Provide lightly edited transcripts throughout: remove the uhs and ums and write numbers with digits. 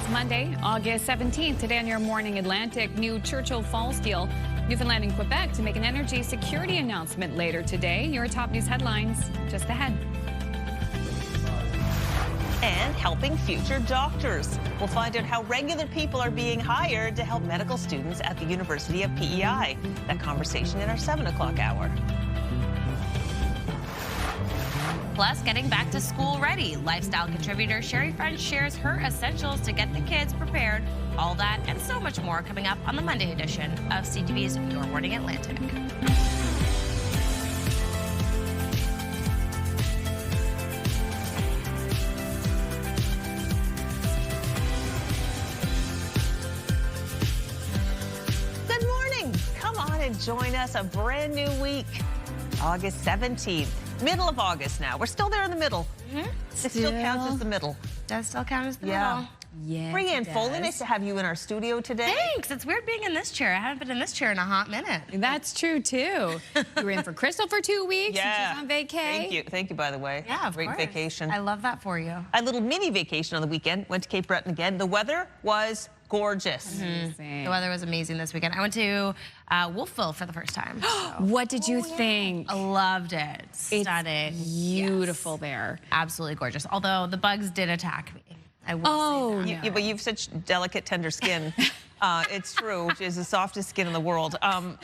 It's Monday, August 17th. Today on your Morning Atlantic, new Churchill Falls deal. Newfoundland and Quebec to make an energy security announcement later today. Your top news headlines just ahead. And helping future doctors. We'll find out how regular people are being hired to help medical students at the University of PEI. That conversation in our 7 o'clock hour. Plus, getting back to school ready. Lifestyle contributor Sherry French shares her essentials to get the kids prepared. All that and so much more coming up on the Monday edition of CTV's Your Morning Atlantic. Good morning. Come on and join us. A brand new week. August 17th. Middle of August now. We're still there in the middle. It still counts as the middle. Does still count as the middle. Yeah. Brianne Foley, nice to have you in our studio today. Thanks. It's weird being in this chair. I haven't been in this chair in a hot minute. That's true, too. You were in for Crystal for 2 weeks. Yeah. She's on vacay. Thank you. Thank you, by the way. Yeah, of Great course. vacation. I love that for you. A little mini vacation on the weekend. Went to Cape Breton again. The weather was gorgeous. The weather was amazing this weekend. I went to Wolfville for the first time. So. What did you think? I loved it. Stunning. Beautiful there. Absolutely gorgeous. Although the bugs did attack me. I will say that. But you've such delicate, tender skin. It's true. She has the softest skin in the world. And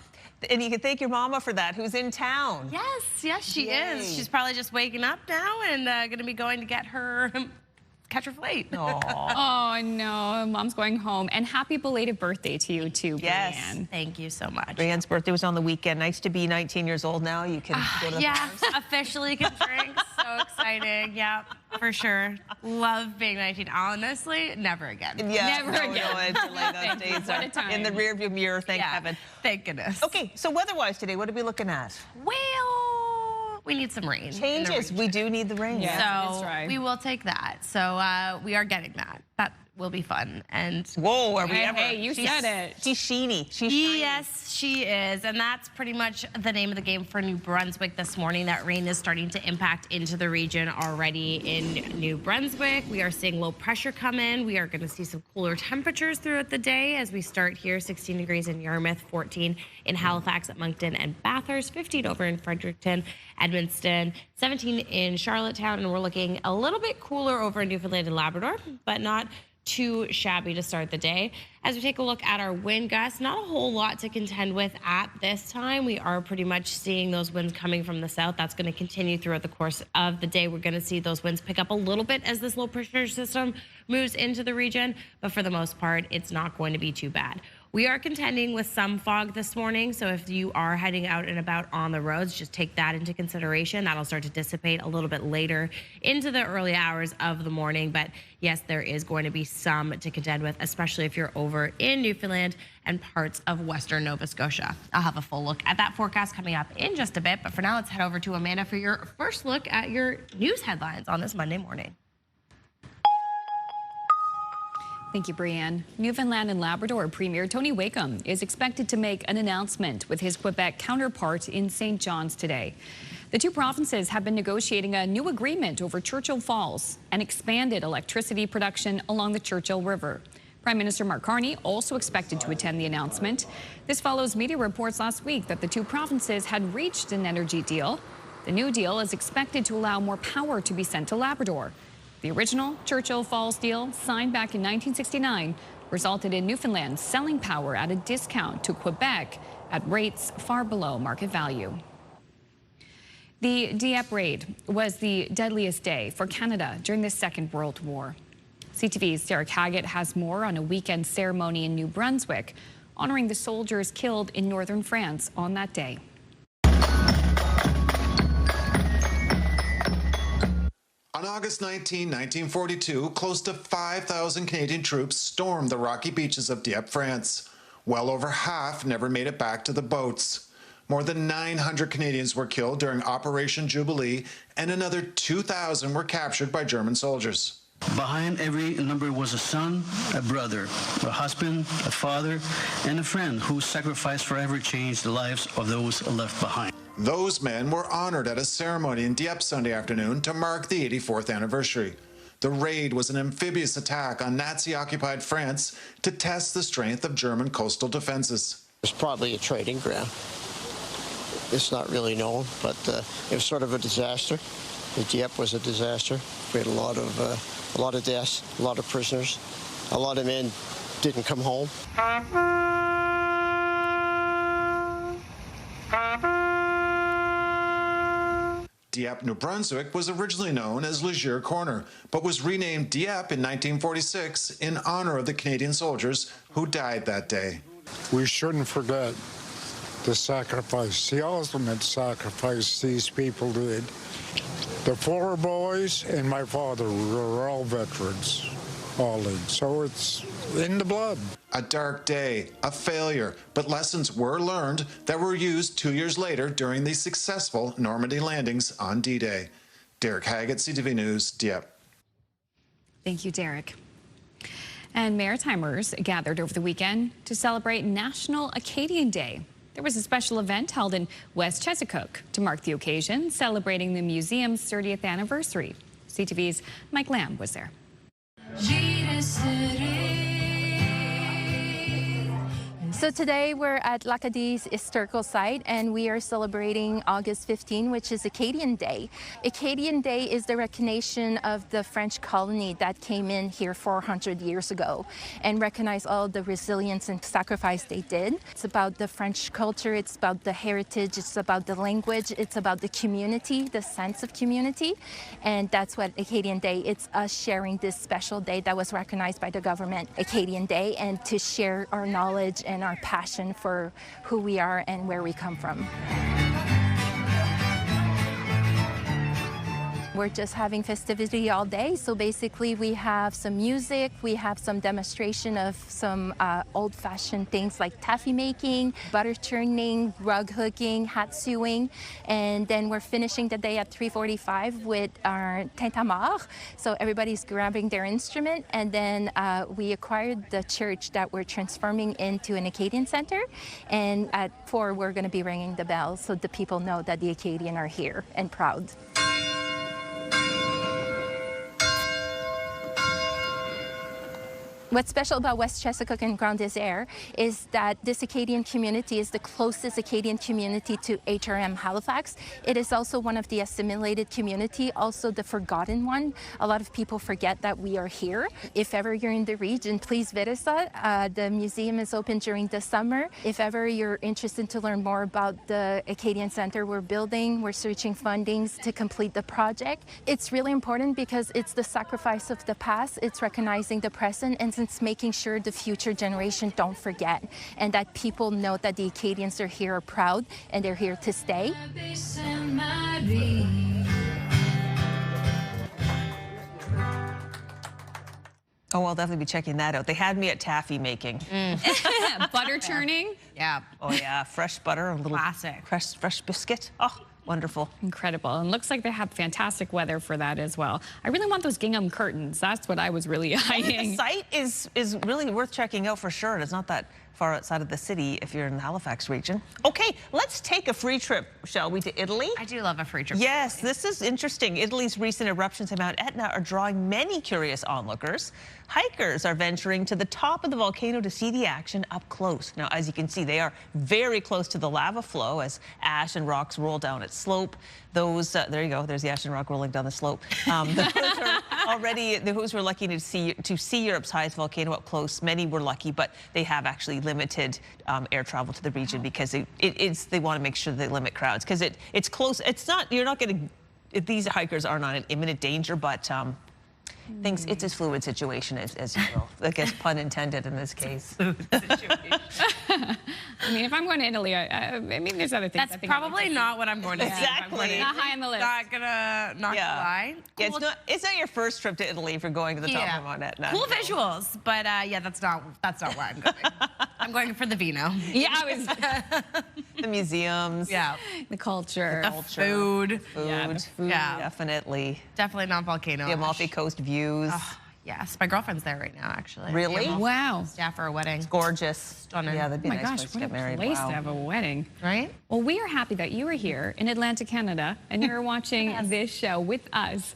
you can thank your mama for that, who's in town. Yes, she is. She's probably just waking up now and going to be going to get her, catch her flight. Oh, no. Mom's going home. And happy belated birthday to you, too, Yes. Brianne. Thank you so much. Brianne's birthday was on the weekend. Nice to be 19 years old now. You can go to the bars. Officially can drink. So exciting. Yeah, for sure. Love being 19. Honestly, never again. Yeah, Never again. No, it's like those days What a time. in the rearview mirror, thank heaven. Thank goodness. Okay, so weather-wise today, what are we looking at? Well, we need some rain. in the Changes. We do need the rain. Yeah. So that's right. we will take that. So we are getting that. That will be fun. And Whoa, are we Hey, ever? hey, you said it. She's sheeny. She's shiny. yes, she is. And that's pretty much the name of the game for New Brunswick this morning. That rain is starting to impact into the region already in New Brunswick. We are seeing low pressure come in. We are going to see some cooler temperatures throughout the day as we start here. 16 degrees in Yarmouth, 14 in Halifax, at Moncton and Bathurst, 15 over in Fredericton, Edmundston, 17 in Charlottetown, and we're looking a little bit cooler over in Newfoundland and Labrador, but not too shabby to start the day. As we take a look at our wind gusts, not a whole lot to contend with at this time. We are pretty much seeing those winds coming from the south. That's going to continue throughout the course of the day. We're going to see those winds pick up a little bit as this low pressure system moves into the region, but for the most part, it's not going to be too bad. We are contending with some fog this morning, so if you are heading out and about on the roads, just take that into consideration. That'll start to dissipate a little bit later into the early hours of the morning, but yes, there is going to be some to contend with, especially if you're over in Newfoundland and parts of western Nova Scotia. I'll have a full look at that forecast coming up in just a bit, but for now, let's head over to Amanda for your first look at your news headlines on this Monday morning. Thank you, Brianne. Newfoundland and Labrador Premier Tony Wakeham is expected to make an announcement with his Quebec counterpart in St. John's today. The two provinces have been negotiating a new agreement over Churchill Falls and expanded electricity production along the Churchill River. Prime Minister Mark Carney also expected to attend the announcement. This follows media reports last week that the two provinces had reached an energy deal. The new deal is expected to allow more power to be sent to Labrador. The original Churchill Falls deal, signed back in 1969, resulted in Newfoundland selling power at a discount to Quebec at rates far below market value. The Dieppe raid was the deadliest day for Canada during the Second World War. CTV's Derek Haggett has more on a weekend ceremony in New Brunswick, honoring the soldiers killed in northern France on that day. On August 19, 1942, close to 5,000 Canadian troops stormed the rocky beaches of Dieppe, France. Well over half never made it back to the boats. More than 900 Canadians were killed during Operation Jubilee, and another 2,000 were captured by German soldiers. Behind every number was a son, a brother, a husband, a father, and a friend whose sacrifice forever changed the lives of those left behind. Those men were honored at a ceremony in Dieppe Sunday afternoon to mark the 84th anniversary. The raid was an amphibious attack on Nazi-occupied France to test the strength of German coastal defenses. It's probably a trading ground. It's not really known, but it was sort of a disaster. The Dieppe was a disaster. We had a lot of deaths, a lot of prisoners. A lot of men didn't come home. Dieppe, New Brunswick was originally known as Leger Corner, but was renamed Dieppe in 1946 in honor of the Canadian soldiers who died that day. We shouldn't forget the sacrifice, the ultimate sacrifice these people did. The 4 boys and my father were all veterans, all in. So it's in the blood. A dark day, a failure, but lessons were learned that were used 2 years later during the successful Normandy landings on D-Day. Derek Haggett, CTV News, Dieppe. Thank you, Derek. And Maritimers gathered over the weekend to celebrate National Acadian Day. There was a special event held in West Chesapeake to mark the occasion, celebrating the museum's 30th anniversary. CTV's Mike Lamb was there. So today we're at l'Acadie's historical site and we are celebrating August 15, which is Acadian Day. Acadian Day is the recognition of the French colony that came in here 400 years ago and recognize all the resilience and sacrifice they did. It's about the French culture, it's about the heritage, it's about the language, it's about the community, the sense of community. And that's what Acadian Day, it's us sharing this special day that was recognized by the government, Acadian Day, and to share our knowledge and our passion for who we are and where we come from. We're just having festivity all day, so basically we have some music, we have some demonstration of some old-fashioned things like taffy making, butter churning, rug hooking, hat sewing, and then we're finishing the day at 3:45 with our tintamarre, so everybody's grabbing their instrument, and then we acquired the church that we're transforming into an Acadian Center, and at 4 we're going to be ringing the bell so the people know that the Acadian are here and proud. What's special about West Chesapeake and Grand Désert is that this Acadian community is the closest Acadian community to HRM Halifax. It is also one of the assimilated community, also the forgotten one. A lot of people forget that we are here. If ever you're in the region, please visit us. The museum is open during the summer. If ever you're interested to learn more about the Acadian Center we're building, we're searching fundings to complete the project. It's really important because it's the sacrifice of the past, it's recognizing the present, and it's making sure the future generation don't forget, and that people know that the Acadians are here, are proud, and they're here to stay. Oh, I'll definitely be checking that out. They had me at taffy making. Butter churning? Yeah. Oh yeah, fresh butter, a little Classic. fresh biscuit. Oh, wonderful. Incredible. And looks like they have fantastic weather for that as well. I really want those gingham curtains. That's what I was really eyeing. The site is really worth checking out for sure. It's not that far outside of the city if you're in the Halifax region. Okay, let's take a free trip, shall we, to Italy? I do love a free trip. Yes, this is interesting. Italy's recent eruptions of Mount Etna are drawing many curious onlookers. Hikers are venturing to the top of the volcano to see the action up close. Now, as you can see, they are very close to the lava flow as ash and rocks roll down its slope. Those, there you go, there's the ash and rock rolling down the slope. Those were lucky to see Europe's highest volcano up close. Many were lucky, but they have actually limited air travel to the region because they want to make sure they limit crowds because it's close. It's not, you're not going to, these hikers are not in imminent danger, but it's a fluid situation, as you will. I guess pun intended in this case. I mean, if I'm going to Italy, I mean, there's other things. That's probably not what I'm going to do. Exactly. Not high on the list. Not gonna lie. Yeah, it's not your first trip to Italy if you're going to the top of Mount Etna. Cool visuals, but yeah, that's not where I'm going. I'm going for the vino. Yeah, I was. The museums. Yeah. The culture. The food. Food. Yeah, the food. Yeah. Definitely. Definitely not volcano. The Amalfi Coast views. Yes, my girlfriend's there right now, actually. Really? Yeah, Wow. yeah, for a wedding. Gorgeous. Stunning. Yeah, that'd be Oh a my nice gosh, place to what get a married. place Wow. to have a wedding. Right? Well, we are happy that you are here in Atlantic, Canada, and you're watching this show with us.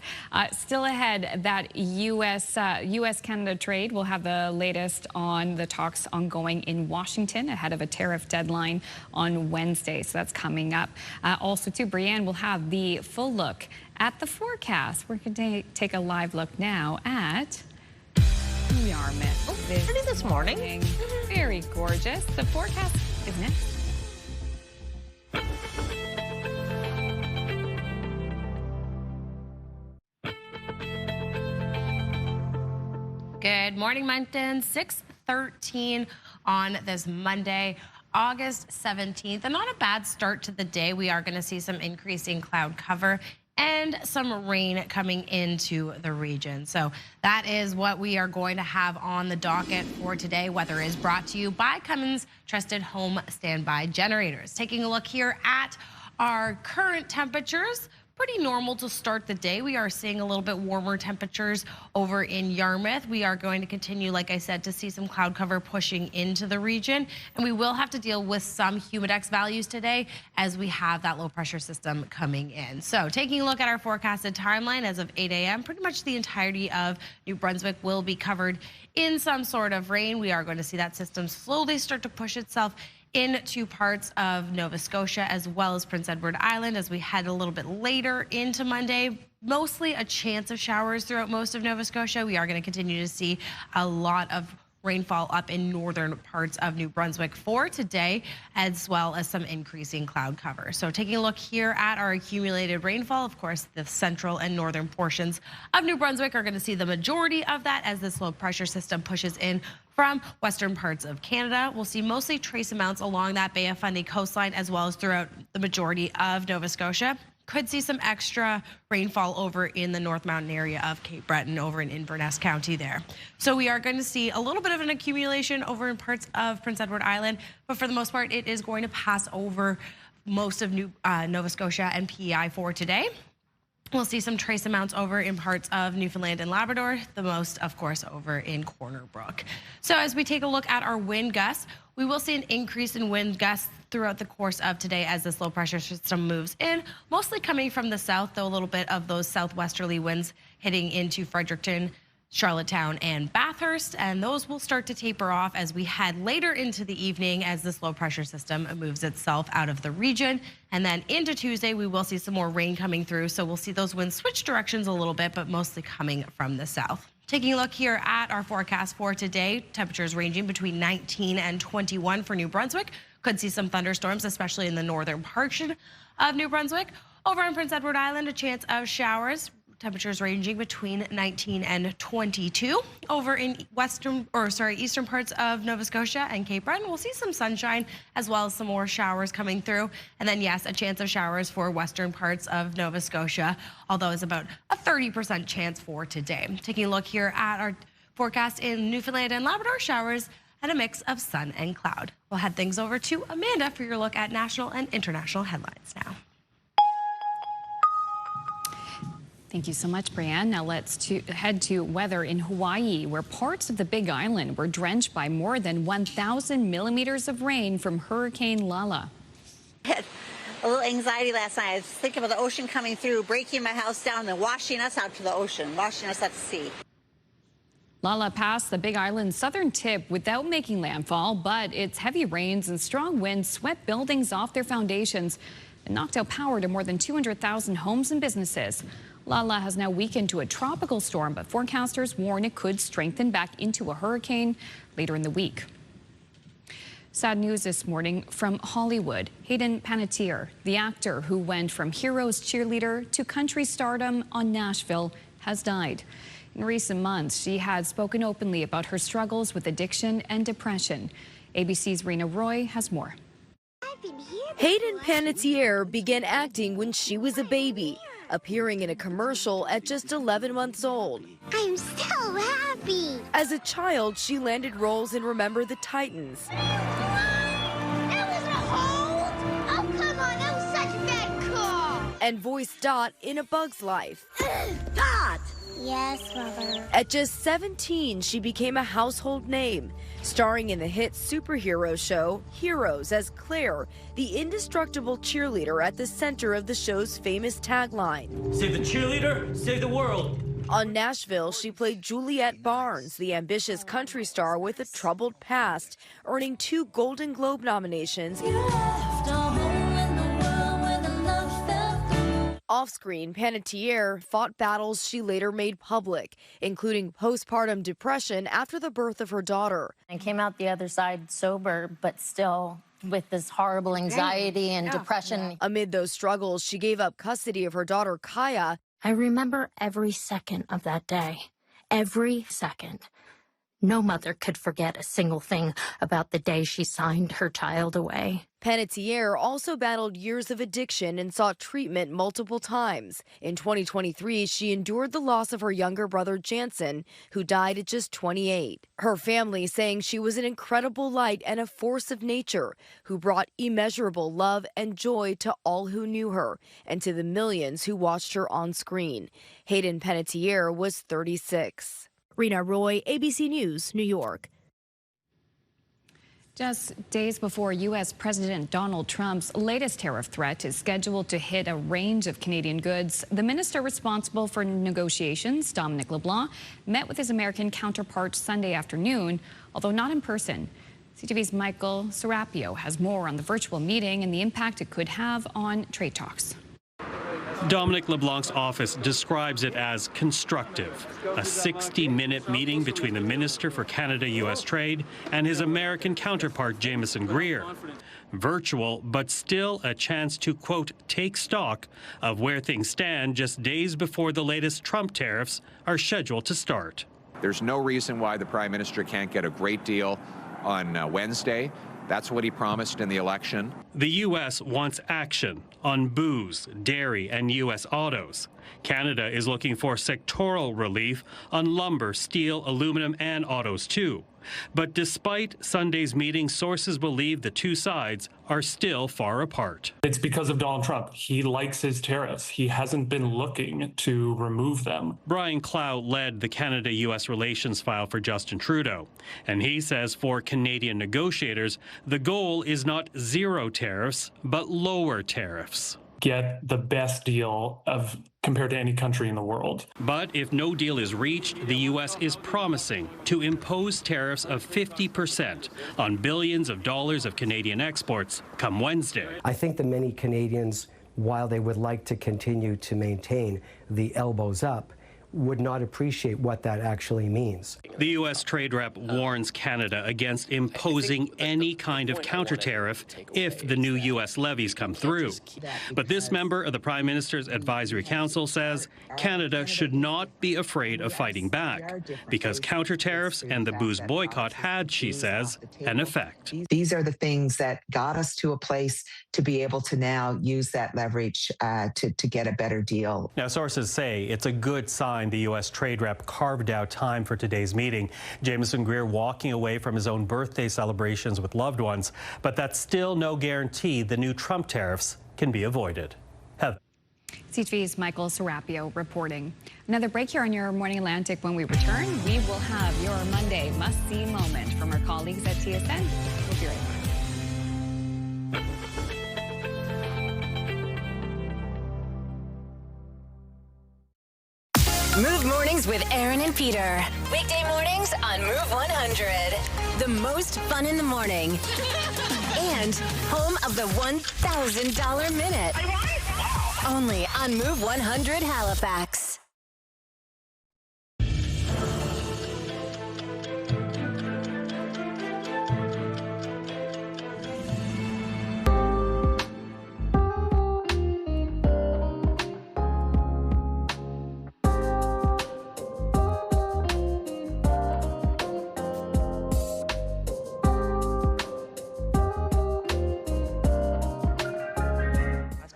Still ahead, that U.S.-Canada trade. We'll have the latest on the talks ongoing in Washington ahead of a tariff deadline on Wednesday. So that's coming up. Also, too, Brianne will have the full look at the forecast. We're going to take a live look now at Yarmouth. Oh, pretty this morning. Very gorgeous. The forecast is next. Good morning, Moncton. 6:13 on this Monday, August 17th. And not a bad start to the day. We are going to see some increasing cloud cover and some rain coming into the region. So that is what we are going to have on the docket for today. Weather is brought to you by Cummins Trusted Home Standby Generators. Taking a look here at our current temperatures. Pretty normal to start the day. We are seeing a little bit warmer temperatures over in Yarmouth. We are going to continue, like I said, to see some cloud cover pushing into the region. And we will have to deal with some humidex values today as we have that low pressure system coming in. So taking a look at our forecasted timeline as of 8 a.m., pretty much the entirety of New Brunswick will be covered in some sort of rain. We are going to see that system slowly start to push itself into parts of Nova Scotia as well as Prince Edward Island as we head a little bit later into Monday. Mostly a chance of showers throughout most of Nova Scotia. We are going to continue to see a lot of rainfall up in northern parts of New Brunswick for today, as well as some increasing cloud cover. So taking a look here at our accumulated rainfall, of course, the central and northern portions of New Brunswick are going to see the majority of that as this low pressure system pushes in from western parts of Canada. We'll see mostly trace amounts along that Bay of Fundy coastline as well as throughout the majority of Nova Scotia. Could see some extra rainfall over in the North Mountain area of Cape Breton over in Inverness County there. So we are going to see a little bit of an accumulation over in parts of Prince Edward Island, but for the most part, it is going to pass over most of Nova Scotia and PEI for today. We'll see some trace amounts over in parts of Newfoundland and Labrador, the most, of course, over in Corner Brook. So as we take a look at our wind gusts, we will see an increase in wind gusts throughout the course of today as this low pressure system moves in, mostly coming from the south, though a little bit of those southwesterly winds hitting into Fredericton, Charlottetown, and Bathurst, and those will start to taper off as we head later into the evening as this low pressure system moves itself out of the region. And then into Tuesday, we will see some more rain coming through, so we'll see those winds switch directions a little bit, but mostly coming from the south. Taking a look here at our forecast for today, temperatures ranging between 19 and 21 for New Brunswick. Could see some thunderstorms, especially in the northern portion of New Brunswick. Over on Prince Edward Island, a chance of showers. Temperatures ranging between 19 and 22. Over in eastern parts of Nova Scotia and Cape Breton, we'll see some sunshine as well as some more showers coming through. And then, yes, a chance of showers for western parts of Nova Scotia, although it's about a 30% chance for today. Taking a look here at our forecast in Newfoundland and Labrador, showers and a mix of sun and cloud. We'll head things over to Amanda for your look at national and international headlines now. Thank you so much, Brianne. Now let's head to weather in Hawaii, where parts of the Big Island were drenched by more than 1,000 millimeters of rain from Hurricane Lala. Had a little anxiety last night. I was thinking about the ocean coming through, breaking my house down, and washing us out to the ocean, washing us out to sea. Lala passed the Big Island's southern tip without making landfall, but its heavy rains and strong winds swept buildings off their foundations and knocked out power to more than 200,000 homes and businesses. Lala has now weakened to a tropical storm, but forecasters warn it could strengthen back into a hurricane later in the week. Sad news this morning from Hollywood. Hayden Panettiere, the actor who went from hero's cheerleader to country stardom on Nashville, has died. In recent months, she had spoken openly about her struggles with addiction and depression. ABC's Rena Roy has more. Hayden Panettiere began acting when she was a baby, appearing in a commercial at just 11 months old. I'm so happy. As a child, she landed roles in Remember the Titans. That was a hold? Oh, come on, that was such a bad call. And voiced Dot in A Bug's Life. Dot, Yes, Mother. At just 17, she became a household name, starring in the hit superhero show Heroes as Claire, the indestructible cheerleader at the center of the show's famous tagline. Save the cheerleader, save the world. On Nashville, she played Juliette Barnes, the ambitious country star with a troubled past, earning 2 Golden Globe nominations. Off-screen, Panettiere fought battles she later made public, including postpartum depression after the birth of her daughter. I came out the other side sober, but still with this horrible anxiety and depression. Amid those struggles, she gave up custody of her daughter, Kaya. I remember every second of that day. Every second. No mother could forget a single thing about the day she signed her child away. Panettiere also battled years of addiction and sought treatment multiple times. In 2023, she endured the loss of her younger brother, Jansen, who died at just 28. Her family saying she was an incredible light and a force of nature who brought immeasurable love and joy to all who knew her and to the millions who watched her on screen. Hayden Panettiere was 36. Rena Roy, ABC News, New York. Just days before U.S. President Donald Trump's latest tariff threat is scheduled to hit a range of Canadian goods, the minister responsible for negotiations, Dominic LeBlanc, met with his American counterpart Sunday afternoon, although not in person. CTV's Michael Serapio has more on the virtual meeting and the impact it could have on trade talks. Dominic LeBlanc's office describes it as constructive, a 60-minute meeting between the Minister for Canada-U.S. Trade and his American counterpart, Jameson Greer. Virtual, but still a chance to, quote, take stock of where things stand just days before the latest Trump tariffs are scheduled to start. There's no reason why the Prime Minister can't get a great deal on Wednesday. That's what he promised in the election. The U.S. wants action on booze, dairy, and U.S. autos. Canada is looking for sectoral relief on lumber, steel, aluminum, and autos, too. But despite Sunday's meeting, sources believe the two sides are still far apart. It's because of Donald Trump. He likes his tariffs. He hasn't been looking to remove them. Brian Clow led the Canada-U.S. relations file for Justin Trudeau. And he says for Canadian negotiators, the goal is not zero tariffs, but lower tariffs. Get the best deal compared to any country in the world. But if no deal is reached, the U.S. is promising to impose tariffs of 50% on billions of dollars of Canadian exports come Wednesday. I think that many Canadians, while they would like to continue to maintain the elbows up, would not appreciate what that actually means. The U.S. trade rep warns Canada against imposing any kind of counter tariff if the new U.S. levies come through. But this member of the Prime Minister's Advisory Council says Canada should not be afraid of fighting back because counter tariffs and the booze boycott had, she says, an effect. These are the things that got us to a place to be able to now use that leverage to get a better deal. Now, sources say it's a good sign the U.S. trade rep carved out time for today's meeting. Jameson Greer walking away from his own birthday celebrations with loved ones, but that's still no guarantee the new Trump tariffs can be avoided. Heather. CTV's Michael Serapio reporting. Another break here on Your Morning Atlantic. When we return, we will have your Monday must-see moment from our colleagues at TSN. We'll be right back. Move Mornings with Aaron and Peter. Weekday mornings on Move 100. The most fun in the morning. And home of the $1,000 minute. Only on Move 100 Halifax.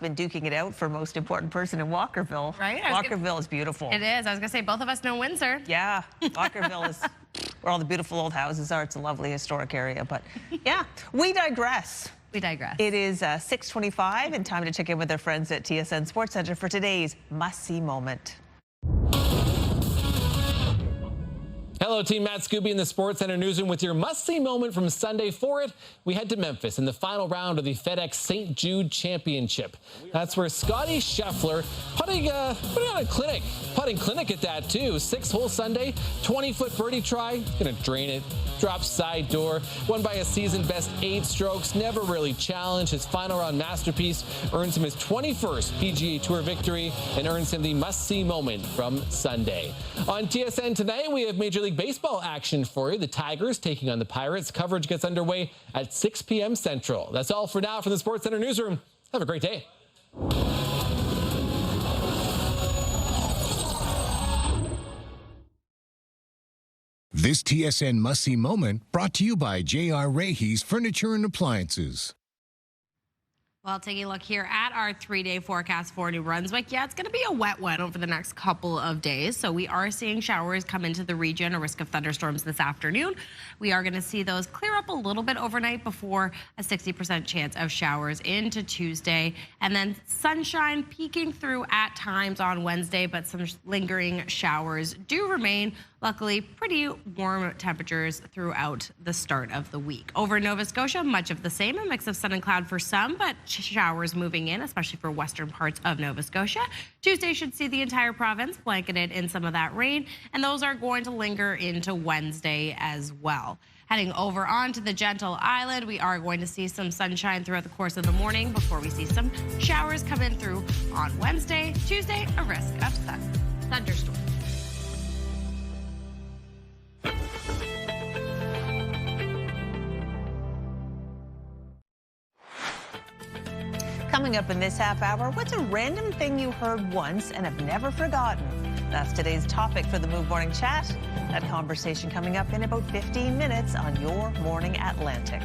Been duking it out for most important person in Walkerville. Right? Walkerville is beautiful. It is. I was going to say, both of us know Windsor. Yeah, Walkerville is where all the beautiful old houses are. It's a lovely historic area, but yeah, we digress. We digress. It is 6:25 and time to check in with our friends at TSN Sports Center for today's must-see moment. Hello, Team Matt Scooby in the Sports Center newsroom with your must-see moment from Sunday. For it, we head to Memphis in the final round of the FedEx St. Jude Championship. That's where Scotty Scheffler putting on a clinic. Putting clinic at that, too. 6-hole Sunday, 20-foot birdie try. Gonna drain it. Drops side door. Won by a season-best 8 strokes. Never really challenged. His final round masterpiece earns him his 21st PGA Tour victory and earns him the must-see moment from Sunday. On TSN tonight, we have Major League Baseball action for you. The Tigers taking on the Pirates. Coverage gets underway at 6 p.m. Central. That's all for now from the Sports Center newsroom. Have a great day. This TSN must-see moment brought to you by J.R. Rahe's Furniture and Appliances. Well, taking a look here at our 3-day forecast for New Brunswick. Yeah, it's going to be a wet one over the next couple of days. So we are seeing showers come into the region, a risk of thunderstorms this afternoon. We are going to see those clear up a little bit overnight before a 60% chance of showers into Tuesday. And then sunshine peeking through at times on Wednesday, but some lingering showers do remain. Luckily, pretty warm temperatures throughout the start of the week. Over in Nova Scotia, much of the same, a mix of sun and cloud for some, but showers moving in, especially for western parts of Nova Scotia. Tuesday should see the entire province blanketed in some of that rain, and those are going to linger into Wednesday as well. Heading over onto the Gentle Island, we are going to see some sunshine throughout the course of the morning before we see some showers come in through on Wednesday. Tuesday, a risk of thunderstorms. Coming up in this half hour, what's a random thing you heard once and have never forgotten? That's today's topic for the Move Morning Chat. That conversation coming up in about 15 minutes on Your Morning Atlantic.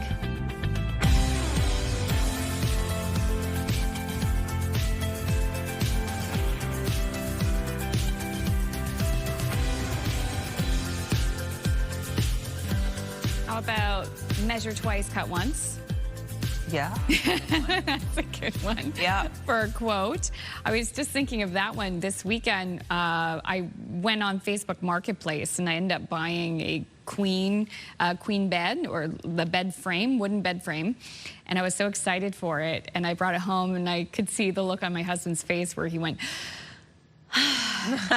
How about measure twice, cut once? Yeah. That's a good one. Yeah. For a quote. I was just thinking of that one this weekend. I went on Facebook Marketplace and I ended up buying a queen bed, or the bed frame, wooden bed frame. And I was so excited for it. And I brought it home and I could see the look on my husband's face where he went,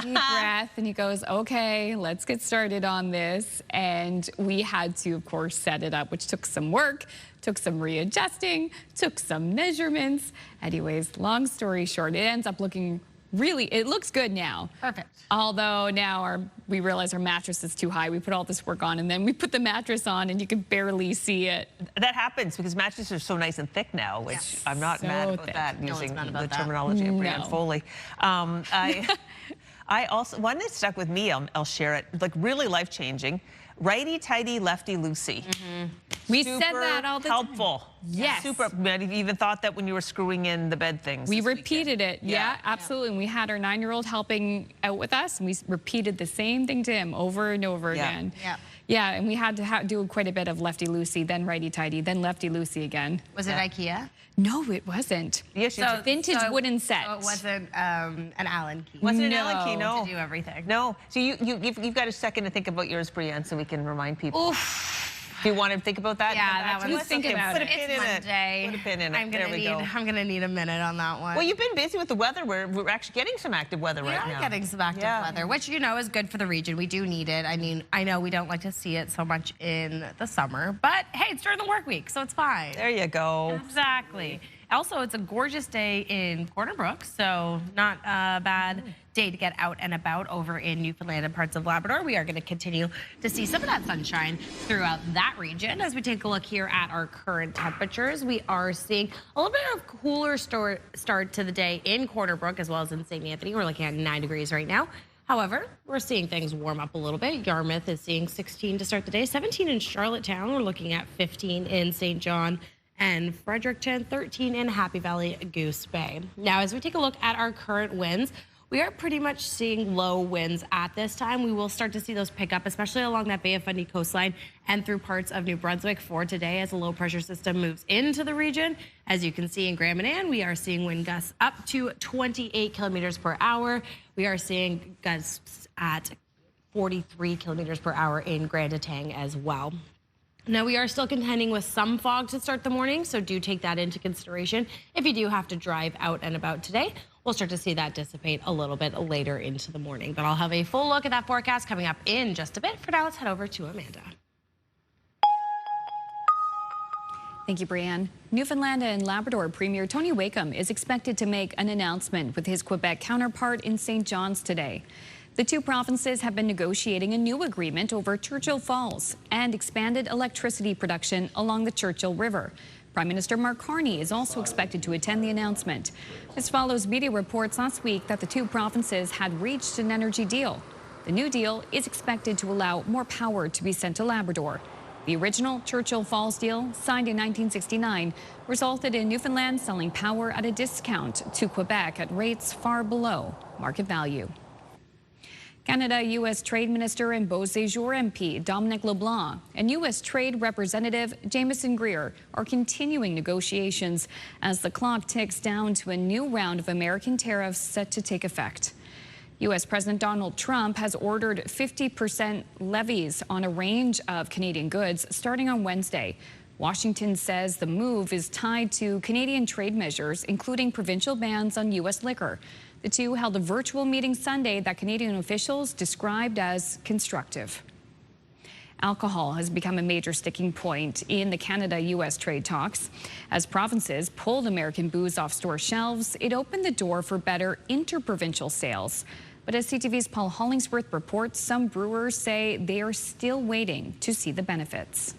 deep breath, and he goes, okay, let's get started on this. And we had to, of course, set it up, which took some work, took some readjusting, took some measurements. Anyways, long story short, it ends up looking it looks good now. Perfect. Although now we realize our mattress is too high. We put all this work on and then we put the mattress on and you can barely see it. That happens because mattresses are so nice and thick now, which yes. I'm not so mad about thick. that, using the that. terminology of Brianne No. Foley. I also, one that stuck with me, I'll share it, like really life-changing. Righty-tighty, lefty-loosey. Mm-hmm. We said that all the helpful. time. Yes. Super. I even thought that when you were screwing in the bed things. We repeated it. Yeah. Yeah, absolutely. And we had our 9-year-old helping out with us, and we repeated the same thing to him over and over again. Yeah. Yeah, and we had to do quite a bit of lefty-loosey, then righty-tighty, then lefty-loosey again. Was it IKEA? No, it wasn't. Yes, it's a vintage wooden set. So it wasn't an Allen key. Wasn't an Allen key, no. To do everything. No. So you've got a second to think about yours, Brianne, so we can remind people. Oof. Do you want to think about that? Yeah, that was think about Put a it. pin in Monday. it. Put a pin in it. I'm gonna need a minute on that one. Well, you've been busy with the weather. We're actually getting some active weather right now. We are getting some active weather, which, you know, is good for the region. We do need it. I mean, I know we don't like to see it so much in the summer, but hey, it's during the work week, so it's fine. There you go. Exactly. Also, it's a gorgeous day in Corner Brook, so not a bad day to get out and about over in Newfoundland and parts of Labrador. We are going to continue to see some of that sunshine throughout that region. As we take a look here at our current temperatures, we are seeing a little bit of cooler start to the day in Corner Brook as well as in St. Anthony. We're looking at 9 degrees right now. However, we're seeing things warm up a little bit. Yarmouth is seeing 16 to start the day, 17 in Charlottetown. We're looking at 15 in St. John and Fredericton, 13 in Happy Valley, Goose Bay. Now, as we take a look at our current winds, we are pretty much seeing low winds at this time. We will start to see those pick up, especially along that Bay of Fundy coastline and through parts of New Brunswick for today as a low pressure system moves into the region. As you can see in Grand Manan, we are seeing wind gusts up to 28 kilometers per hour. We are seeing gusts at 43 kilometers per hour in Grand Etang as well. Now, we are still contending with some fog to start the morning, so do take that into consideration. If you do have to drive out and about today, we'll start to see that dissipate a little bit later into the morning. But I'll have a full look at that forecast coming up in just a bit. For now, let's head over to Amanda. Thank you, Brienne. Newfoundland and Labrador Premier Tony Wakeham is expected to make an announcement with his Quebec counterpart in St. John's today. The two provinces have been negotiating a new agreement over Churchill Falls and expanded electricity production along the Churchill River. Prime Minister Mark Carney is also expected to attend the announcement. This follows media reports last week that the two provinces had reached an energy deal. The new deal is expected to allow more power to be sent to Labrador. The original Churchill Falls deal, signed in 1969, resulted in Newfoundland selling power at a discount to Quebec at rates far below market value. Canada-U.S. Trade Minister and Beauséjour MP Dominic LeBlanc and U.S. Trade Representative Jameson Greer are continuing negotiations as the clock ticks down to a new round of American tariffs set to take effect. U.S. President Donald Trump has ordered 50% levies on a range of Canadian goods starting on Wednesday. Washington says the move is tied to Canadian trade measures, including provincial bans on U.S. liquor. The two held a virtual meeting Sunday that Canadian officials described as constructive. Alcohol has become a major sticking point in the Canada-U.S. trade talks. As provinces pulled American booze off store shelves, it opened the door for better interprovincial sales. But as CTV's Paul Hollingsworth reports, some brewers say they are still waiting to see the benefits.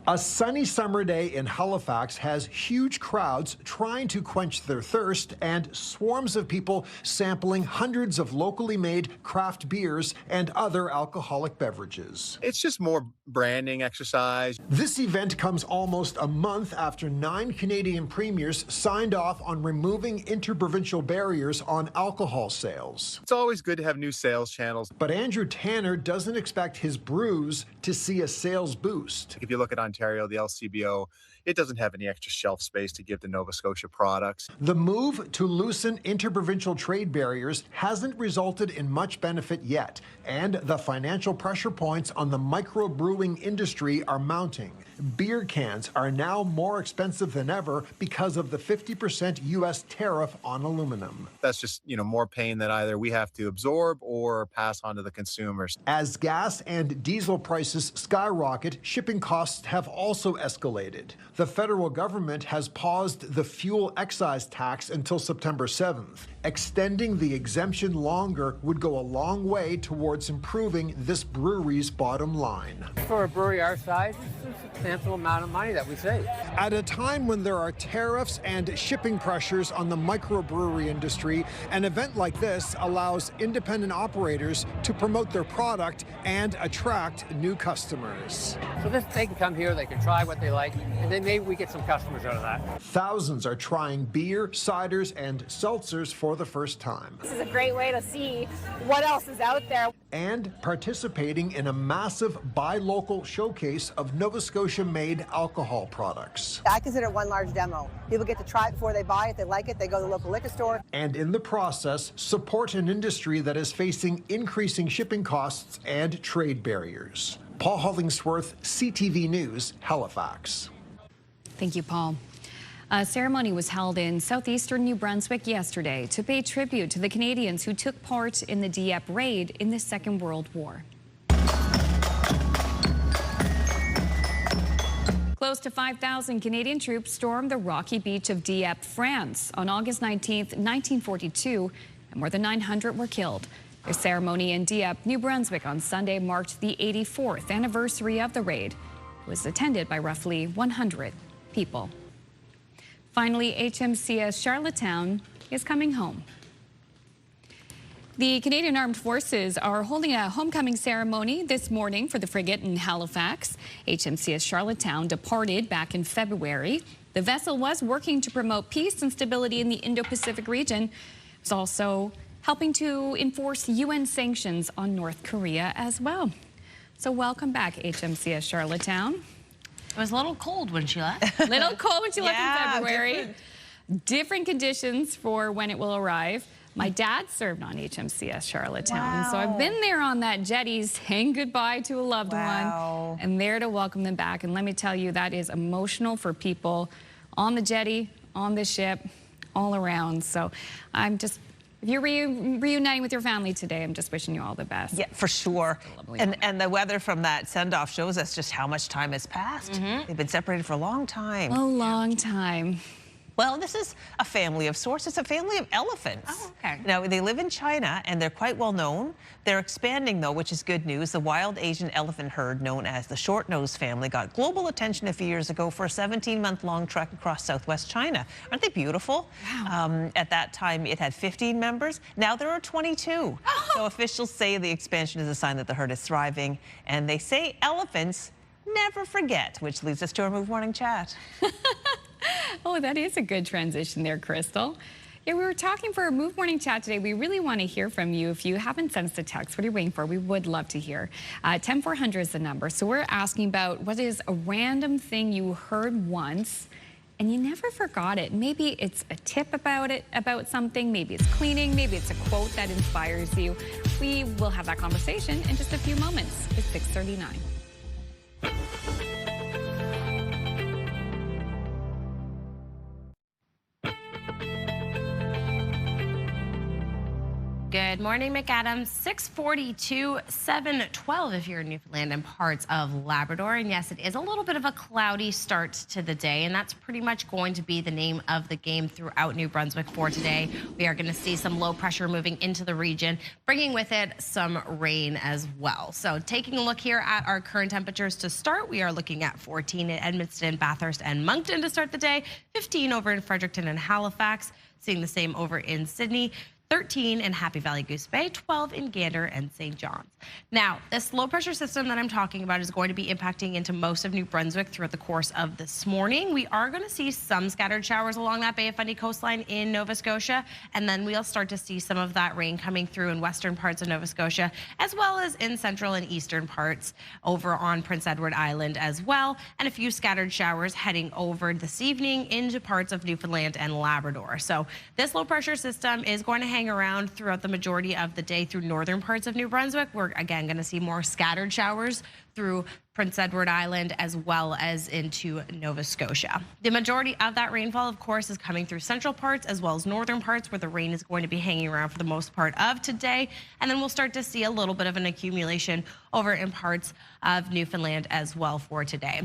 A sunny summer day in Halifax has huge crowds trying to quench their thirst and swarms of people sampling hundreds of locally made craft beers and other alcoholic beverages. It's just more branding exercise. This event comes almost a month after 9 Canadian premiers signed off on removing interprovincial barriers on alcohol sales. It's always good to have new sales channels. But Andrew Tanner doesn't expect his brews to see a sales boost. If you look at Ontario, the LCBO, it doesn't have any extra shelf space to give to Nova Scotia products. The move to loosen interprovincial trade barriers hasn't resulted in much benefit yet, and the financial pressure points on the microbrewing industry are mounting. Beer cans are now more expensive than ever because of the 50% U.S. tariff on aluminum. That's just, more pain that either we have to absorb or pass on to the consumers. As gas and diesel prices skyrocket, shipping costs have also escalated. The federal government has paused the fuel excise tax until September 7th. Extending the exemption longer would go a long way towards improving this brewery's bottom line. For a brewery our size, it's a substantial amount of money that we save. At a time when there are tariffs and shipping pressures on the microbrewery industry, an event like this allows independent operators to promote their product and attract new customers. So they can come here, they can try what they like, and then maybe we get some customers out of that. Thousands are trying beer, ciders, and seltzers for the first time. This is a great way to see what else is out there. And participating in a massive buy local showcase of Nova Scotia-made alcohol products. I consider it one large demo. People get to try it before they buy it. They like it, they go to the local liquor store. And in the process, support an industry that is facing increasing shipping costs and trade barriers. Paul Hollingsworth, CTV News, Halifax. Thank you, Paul. A ceremony was held in southeastern New Brunswick yesterday to pay tribute to the Canadians who took part in the Dieppe raid in the Second World War. Close to 5,000 Canadian troops stormed the rocky beach of Dieppe, France on August 19, 1942, and more than 900 were killed. The ceremony in Dieppe, New Brunswick on Sunday marked the 84th anniversary of the raid. It was attended by roughly 100 people. Finally, HMCS Charlottetown is coming home. The Canadian Armed Forces are holding a homecoming ceremony this morning for the frigate in Halifax. HMCS Charlottetown departed back in February. The vessel was working to promote peace and stability in the Indo-Pacific region. It's also helping to enforce UN sanctions on North Korea as well. So welcome back, HMCS Charlottetown. It was a little cold when she left. Little cold when she left in February. Different conditions for when it will arrive. My dad served on HMCS Charlottetown, so I've been there on that jetty saying goodbye to a loved one and there to welcome them back. And let me tell you, that is emotional for people on the jetty, on the ship, all around. So I'm just, if you're reuniting with your family today, I'm just wishing you all the best. Yeah, for sure. And the weather from that send-off shows us just how much time has passed. They've been separated for a long time. A long time. Well, this is a family of sorts. It's a family of elephants. Oh, okay. Now, they live in China, and they're quite well known. They're expanding, though, which is good news. The wild Asian elephant herd, known as the short-nosed family, got global attention a few years ago for a 17-month-long trek across southwest China. Aren't they beautiful? Wow. At that time, it had 15 members. Now there are 22. So officials say the expansion is a sign that the herd is thriving, and they say elephants never forget, which leads us to our Move Morning Chat. Oh, that is a good transition there, Crystal. Yeah, we were talking for our Move Morning Chat today. We really want to hear from you. If you haven't sent us a text, what are you waiting for? We would love to hear. 10400 is the number. So we're asking about what is a random thing you heard once and you never forgot it. Maybe it's a tip about something. Maybe it's cleaning. Maybe it's a quote that inspires you. We will have that conversation in just a few moments. It's 6:39. Good morning, McAdams. 642, 712 if you're in Newfoundland and parts of Labrador. And yes, it is a little bit of a cloudy start to the day, and that's pretty much going to be the name of the game throughout New Brunswick for today. We are going to see some low pressure moving into the region, bringing with it some rain as well. So taking a look here at our current temperatures to start, we are looking at 14 in Edmundston, Bathurst, and Moncton to start the day, 15 over in Fredericton and Halifax, seeing the same over in Sydney, 13 in Happy Valley Goose Bay, 12 in Gander and St. John's. Now, this low pressure system that I'm talking about is going to be impacting into most of New Brunswick throughout the course of this morning. We are going to see some scattered showers along that Bay of Fundy coastline in Nova Scotia, and then we'll start to see some of that rain coming through in western parts of Nova Scotia, as well as in central and eastern parts over on Prince Edward Island as well, and a few scattered showers heading over this evening into parts of Newfoundland and Labrador. So this low pressure system is going to hang around throughout the majority of the day through northern parts of New Brunswick. We're again going to see more scattered showers through Prince Edward Island as well as into Nova Scotia. The majority of that rainfall, of course, is coming through central parts as well as northern parts where the rain is going to be hanging around for the most part of today. And then we'll start to see a little bit of an accumulation over in parts of Newfoundland as well for today.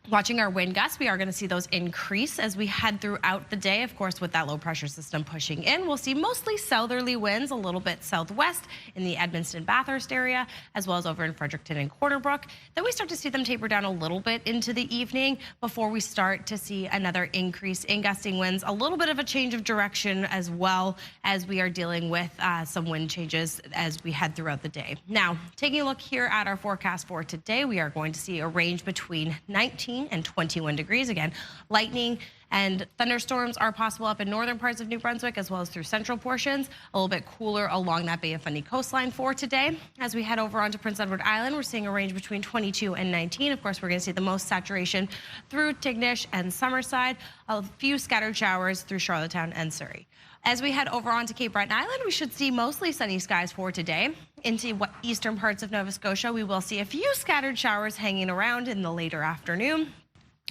Watching our wind gusts, we are going to see those increase as we head throughout the day. Of course, with that low pressure system pushing in, we'll see mostly southerly winds, a little bit southwest in the Edmundston Bathurst area, as well as over in Fredericton and Corner Brook. Then we start to see them taper down a little bit into the evening before we start to see another increase in gusting winds, a little bit of a change of direction as well as we are dealing with some wind changes as we head throughout the day. Now, taking a look here at our forecast for today, we are going to see a range between 19 and 21 degrees. Again, lightning and thunderstorms are possible up in northern parts of New Brunswick as well as through central portions. A little bit cooler along that Bay of Fundy coastline for today. As we head over onto Prince Edward Island, we're seeing a range between 22 and 19. Of course, we're going to see the most saturation through Tignish and Summerside, a few scattered showers through Charlottetown and Surrey. As we head over onto Cape Breton Island, we should see mostly sunny skies for today. Into eastern parts of Nova Scotia, we will see a few scattered showers hanging around in the later afternoon.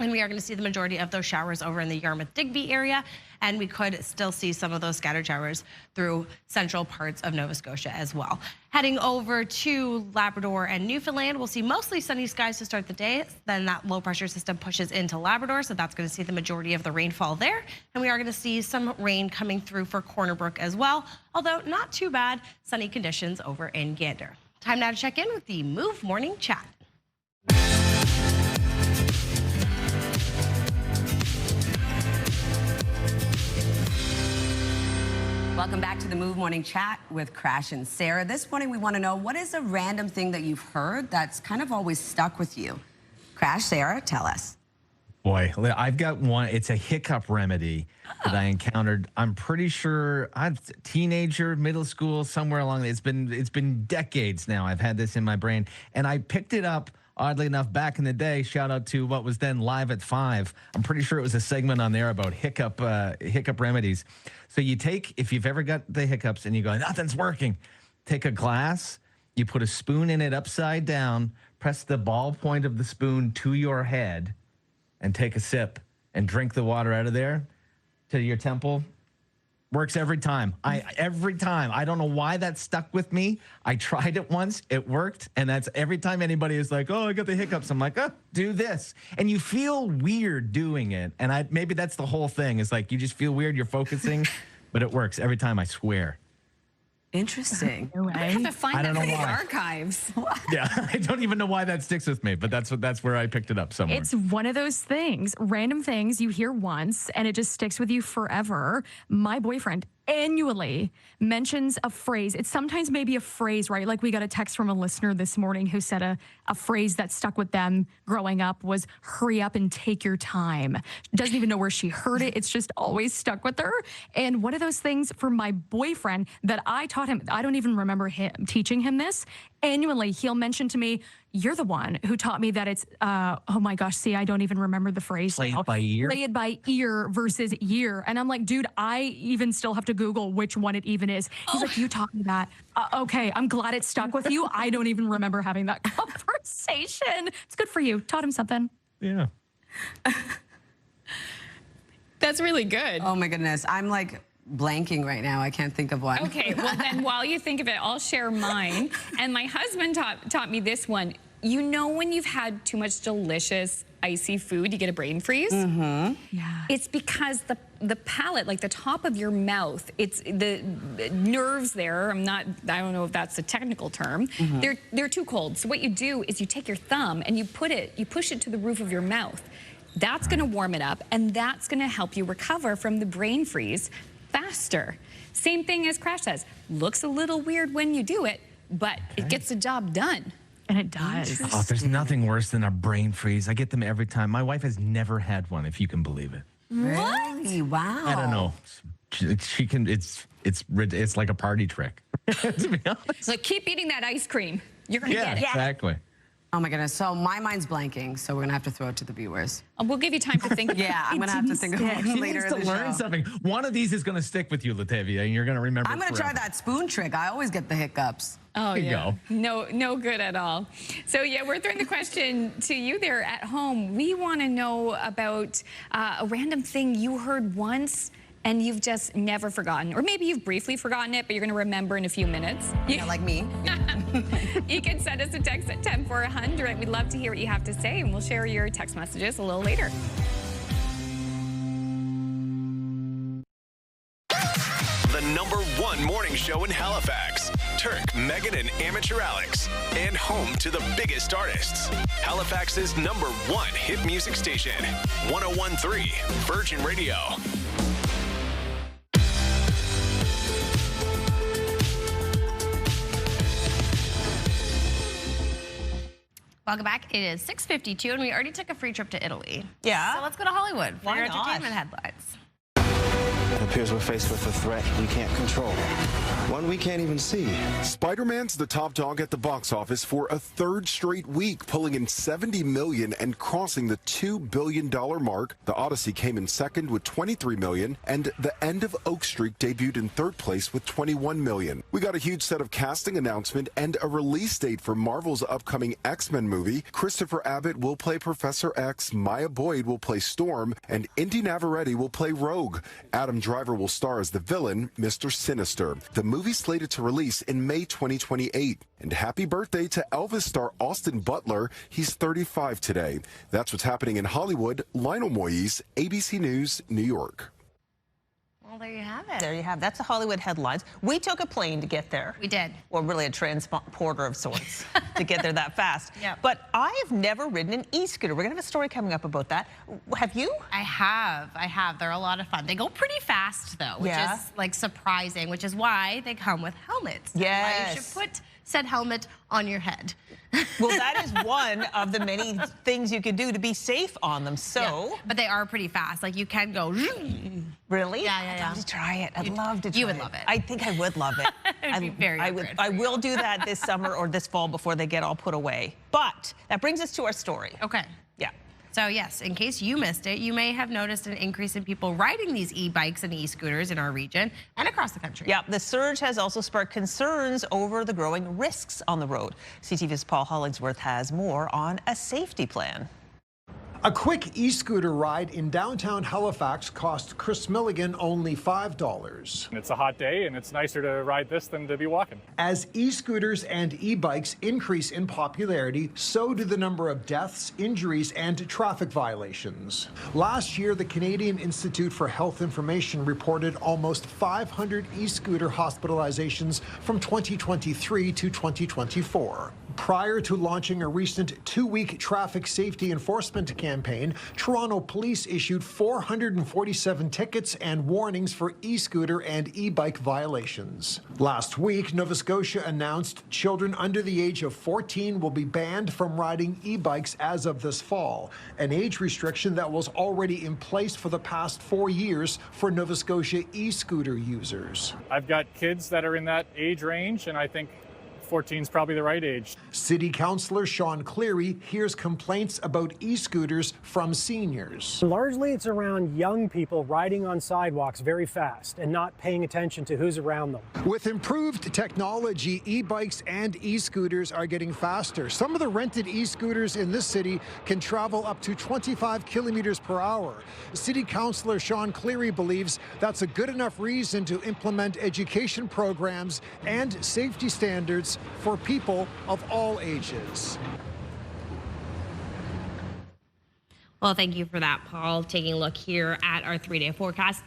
And we are going to see the majority of those showers over in the Yarmouth-Digby area. And we could still see some of those scattered showers through central parts of Nova Scotia as well. Heading over to Labrador and Newfoundland, we'll see mostly sunny skies to start the day. Then that low pressure system pushes into Labrador, so that's going to see the majority of the rainfall there. And we are going to see some rain coming through for Corner Brook as well, although not too bad sunny conditions over in Gander. Time now to check in with the Move Morning Chat. Welcome back to the Move Morning Chat with Crash and Sarah. This morning we want to know, what is a random thing that you've heard that's kind of always stuck with you? Crash, Sarah, tell us. Boy, I've got one. It's a hiccup remedy that I encountered. I'm pretty sure I'm teenager, middle school, somewhere along. It's been decades now. I've had this in my brain, and I picked it up Oddly enough, back in the day, shout out to what was then Live at 5. I'm pretty sure it was a segment on there about hiccup remedies. So you take, if you've ever got the hiccups and you go, nothing's working, take a glass, you put a spoon in it upside down, press the ball point of the spoon to your head, and take a sip and drink the water out of there to your temple. Works every time. Every time. I don't know why that stuck with me. I tried it once. It worked. And that's every time anybody is like, oh, I got the hiccups. I'm like, oh, do this. And you feel weird doing it. And maybe that's the whole thing. Is like you just feel weird. You're focusing. But it works every time, I swear. Interesting. I have to find that for the why. archives. Yeah, I don't even know why that sticks with me, but that's where I picked it up somewhere. It's one of those things, random things you hear once and it just sticks with you forever. My boyfriend annually mentions a phrase. It's sometimes maybe a phrase, right? Like we got a text from a listener this morning who said a phrase that stuck with them growing up was hurry up and take your time. Doesn't even know where she heard it. It's just always stuck with her. And one of those things for my boyfriend that I taught him, I don't even remember him teaching him this. Annually, he'll mention to me, you're the one who taught me that it's, oh my gosh, see, I don't even remember the phrase. Play it by ear? Play it by ear versus year. And I'm like, dude, I even still have to Google which one it even is. He's like, you taught me that. Okay, I'm glad it stuck with you. I don't even remember having that conversation. It's good for you. Taught him something. Yeah. That's really good. Oh my goodness. I'm like blanking right now. I can't think of one. Okay, well then while you think of it, I'll share mine. And my husband taught me this one. You know when you've had too much delicious icy food, you get a brain freeze? Yeah. It's because the palate, like the top of your mouth, it's the nerves there. I don't know if that's a technical term. They're too cold. So what you do is you take your thumb and you push it to the roof of your mouth. That's gonna warm it up and that's gonna help you recover from the brain freeze faster. Same thing as Crash says. Looks a little weird when you do it, but it gets the job done. And it does. Oh, there's nothing worse than a brain freeze. I get them every time. My wife has never had one, if you can believe it. Really? Wow. I don't know. She can. It's like a party trick. To be honest. So keep eating that ice cream. You're gonna get it. Exactly. Oh my goodness. So my mind's blanking, so we're gonna have to throw it to the viewers. We'll give you time to think. Yeah, I'm gonna have to think of it She later needs in to the learn show. something. One of these is going to stick with you, Latavia, and you're going to remember. I'm gonna try that spoon trick. I always get the hiccups. Oh, There you yeah. go. No good at all. So, yeah, we're throwing the question to you there at home. We want to know about a random thing you heard once and you've just never forgotten. Or maybe you've briefly forgotten it, but you're going to remember in a few minutes. Yeah, like me. You can send us a text at 10400. We'd love to hear what you have to say, and we'll share your text messages a little later. The #1 morning show in Halifax. Turk, Megan, and Amateur Alex. And home to the biggest artists. Halifax's #1 hit music station. 101.3 Virgin Radio. Welcome back. It is 6:52, and we already took a free trip to Italy. Yeah. So let's go to Hollywood for Why your not? entertainment headlines. It appears we're faced with a threat we can't control. One we can't even see. Spider-Man's the top dog at the box office for a third straight week, pulling in $70 million and crossing the $2 billion mark. The Odyssey came in second with $23 million, and The End of Oak Street debuted in third place with $21 million. We got a huge set of casting announcement and a release date for Marvel's upcoming X-Men movie. Christopher Abbott will play Professor X, Maya Boyd will play Storm, and Indy Navarrete will play Rogue. Adam Driver will star as the villain, Mr. Sinister. The movie's slated to release in May 2028. And happy birthday to Elvis star Austin Butler. He's 35 today. That's what's happening in Hollywood. Lionel Moyes, ABC News, New York. Well, there you have it. There you have. That's the Hollywood headlines. We took a plane to get there. We did. Well, really a transporter of sorts to get there that fast. Yep. But I have never ridden an e-scooter. We're going to have a story coming up about that. Have you? I have. They're a lot of fun. They go pretty fast, though, which is like surprising, which is why they come with helmets. Yes. Why you should put said helmet on your head. Well, that is one of the many things you can do to be safe on them. So, yeah, but they are pretty fast. Like you can go Really? Yeah. I'd love to try it. I'd love to try it. You would love it. I think I would love it. It'd be very good I for you. will do that this summer or this fall before they get all put away. But that brings us to our story. Okay. Yeah. So yes, in case you missed it, you may have noticed an increase in people riding these e-bikes and e-scooters in our region and across the country. Yeah, the surge has also sparked concerns over the growing risks on the road. CTV's Paul Hollingsworth has more on a safety plan. A quick e-scooter ride in downtown Halifax cost Chris Milligan only $5. It's a hot day, and it's nicer to ride this than to be walking. As e-scooters and e-bikes increase in popularity, so do the number of deaths, injuries, and traffic violations. Last year, the Canadian Institute for Health Information reported almost 500 e-scooter hospitalizations from 2023 to 2024. Prior to launching a recent 2-week traffic safety enforcement campaign, Toronto police issued 447 tickets and warnings for e-scooter and e-bike violations. Last week, Nova Scotia announced children under the age of 14 will be banned from riding e-bikes as of this fall, an age restriction that was already in place for the past 4 years for Nova Scotia e-scooter users. I've got kids that are in that age range, and I think 14 is probably the right age. City Councillor Sean Cleary hears complaints about e-scooters from seniors. Largely it's around young people riding on sidewalks very fast and not paying attention to who's around them. With improved technology, e-bikes and e-scooters are getting faster. Some of the rented e-scooters in this city can travel up to 25 kilometers per hour. City Councillor Sean Cleary believes that's a good enough reason to implement education programs and safety standards for people of all ages. Well, thank you for that, Paul. Taking a look here at our 3-day forecast.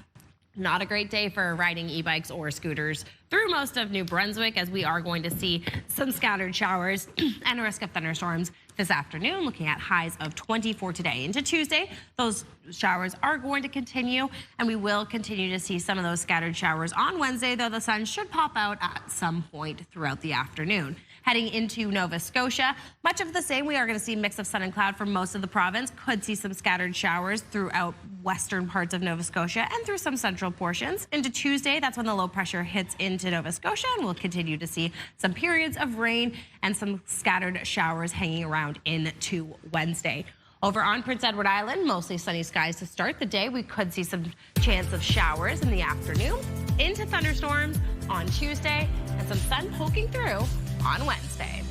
Not a great day for riding e-bikes or scooters through most of New Brunswick, as we are going to see some scattered showers and a risk of thunderstorms this afternoon, looking at highs of 24 today. Into Tuesday, those showers are going to continue, and we will continue to see some of those scattered showers on Wednesday, though the sun should pop out at some point throughout the afternoon. Heading into Nova Scotia, much of the same. We are going to see a mix of sun and cloud for most of the province. Could see some scattered showers throughout western parts of Nova Scotia and through some central portions. Into Tuesday, that's when the low pressure hits into Nova Scotia, and we'll continue to see some periods of rain and some scattered showers hanging around into Wednesday. Over on Prince Edward Island, mostly sunny skies to start the day. We could see some chance of showers in the afternoon, into thunderstorms on Tuesday, and some sun poking through on Wednesday.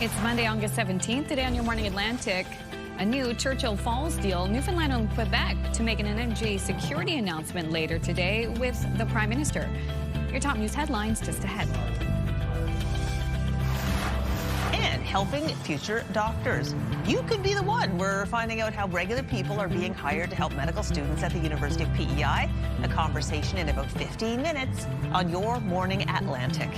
It's Monday, August 17th. Today on Your Morning Atlantic, a new Churchill Falls deal, Newfoundland and Quebec, to make an energy security announcement later today with the Prime Minister. Your top news headlines just ahead. And helping future doctors. You could be the one. We're finding out how regular people are being hired to help medical students at the University of PEI. A conversation in about 15 minutes on Your Morning Atlantic.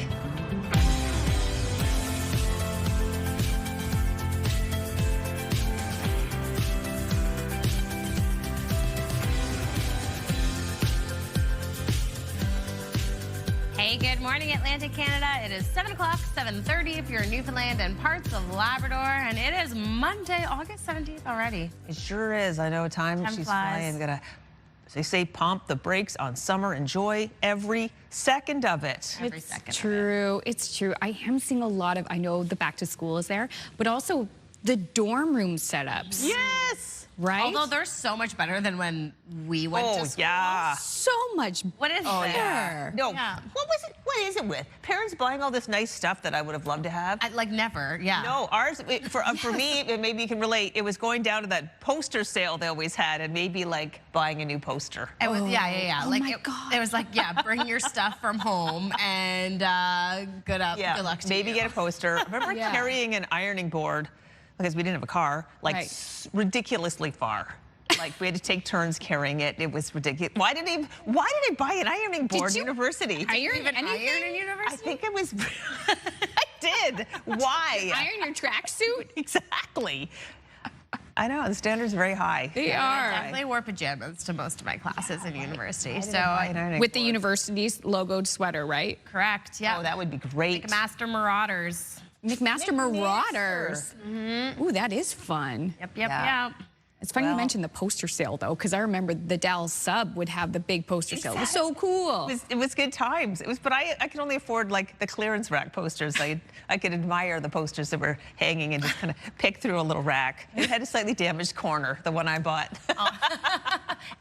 Hey, good morning, Atlantic Canada. It is 7 o'clock, 7:30 if you're in Newfoundland and parts of Labrador, and it is Monday, August 17th already. It sure is. I know time she's flying. Gotta, as they say, pump the brakes on summer. Enjoy every second of it. It's true. It's true. I am seeing a lot of, I know the back to school is there, but also the dorm room setups. Yes. Right? Although they're so much better than when we went to school. Yeah. So much. What is there? Yeah. No. Yeah. What was it? What is it with? Parents buying all this nice stuff that I would have loved to have? Like never, yeah. No, ours, for me, and maybe you can relate, it was going down to that poster sale they always had and maybe like buying a new poster. It was, yeah. Oh like my God. It was like, yeah, bring your stuff from home and good luck to maybe you. get a poster. I remember carrying an ironing board because we didn't have a car, like ridiculously far. Like we had to take turns carrying it. It was ridiculous. Why did I buy an ironing board in university? Did you even iron in university? I think it was. I did. Why? Iron your tracksuit? Exactly. I know the standards are very high. They are. I definitely wore pajamas to most of my classes in university. With the university's logoed sweater, right? Correct. Yeah. Oh, that would be great. Like Master Marauders. McMaster Marauders. Ooh, that is fun. Yep. It's funny you mentioned the poster sale, though, because I remember the Dallas Sub would have the big poster sale. It was so cool. It was good times. But I could only afford like the clearance rack posters. I could admire the posters that were hanging and just kind of pick through a little rack. It had a slightly damaged corner, the one I bought.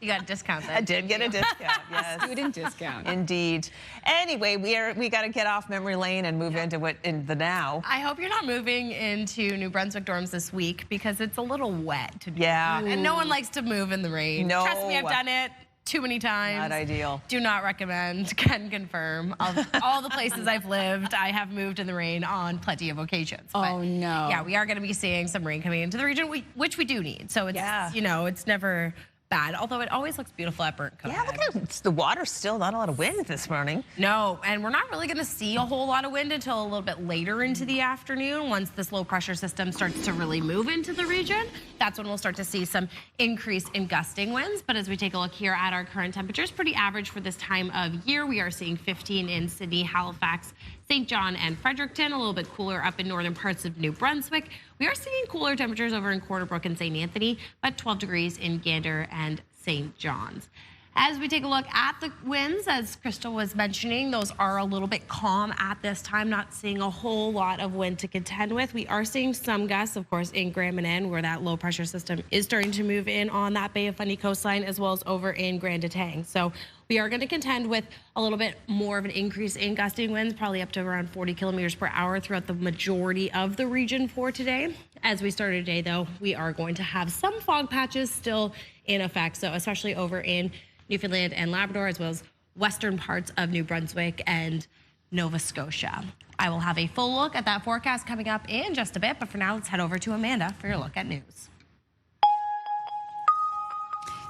You got a discount then. I did get a discount, yes. Student discount. Indeed. Anyway, we got to get off memory lane and move into the now. I hope you're not moving into New Brunswick dorms this week because it's a little wet to do. Yeah. And no one likes to move in the rain. No. Trust me, I've done it too many times. Not ideal. Do not recommend. Can confirm. Of all the places I've lived, I have moved in the rain on plenty of occasions. Oh, no. Yeah, we are going to be seeing some rain coming into the region, which we do need. So it's, it's never bad, although it always looks beautiful at Burnt Cove. Yeah, look at the water still, not a lot of wind this morning. No, and we're not really going to see a whole lot of wind until a little bit later into the afternoon. Once this low pressure system starts to really move into the region, that's when we'll start to see some increase in gusting winds. But as we take a look here at our current temperatures, pretty average for this time of year. We are seeing 15 in Sydney, Halifax, St. John, and Fredericton, a little bit cooler up in northern parts of New Brunswick. We are seeing cooler temperatures over in Quarter Brook and St. Anthony, but 12 degrees in Gander and St. John's. As we take a look at the winds, as Crystal was mentioning, those are a little bit calm at this time, not seeing a whole lot of wind to contend with. We are seeing some gusts, of course, in Grand Manan, where that low pressure system is starting to move in on that Bay of Fundy coastline, as well as over in Grand Etang. So we are going to contend with a little bit more of an increase in gusting winds, probably up to around 40 kilometers per hour throughout the majority of the region for today. As we start today, though, we are going to have some fog patches still in effect, so especially over in Newfoundland and Labrador, as well as western parts of New Brunswick and Nova Scotia. I will have a full look at that forecast coming up in just a bit, but for now, let's head over to Amanda for your look at news.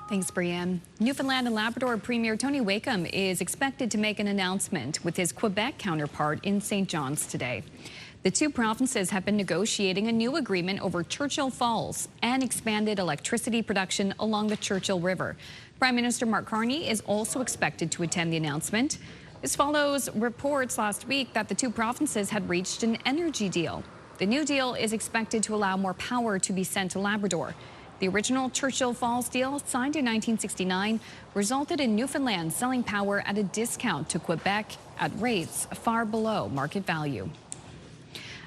Thanks, Brienne. Newfoundland and Labrador Premier Tony Wakeham is expected to make an announcement with his Quebec counterpart in St. John's today. The two provinces have been negotiating a new agreement over Churchill Falls and expanded electricity production along the Churchill River. Prime Minister Mark Carney is also expected to attend the announcement. This follows reports last week that the two provinces had reached an energy deal. The new deal is expected to allow more power to be sent to Labrador. The original Churchill Falls deal, signed in 1969, resulted in Newfoundland selling power at a discount to Quebec at rates far below market value.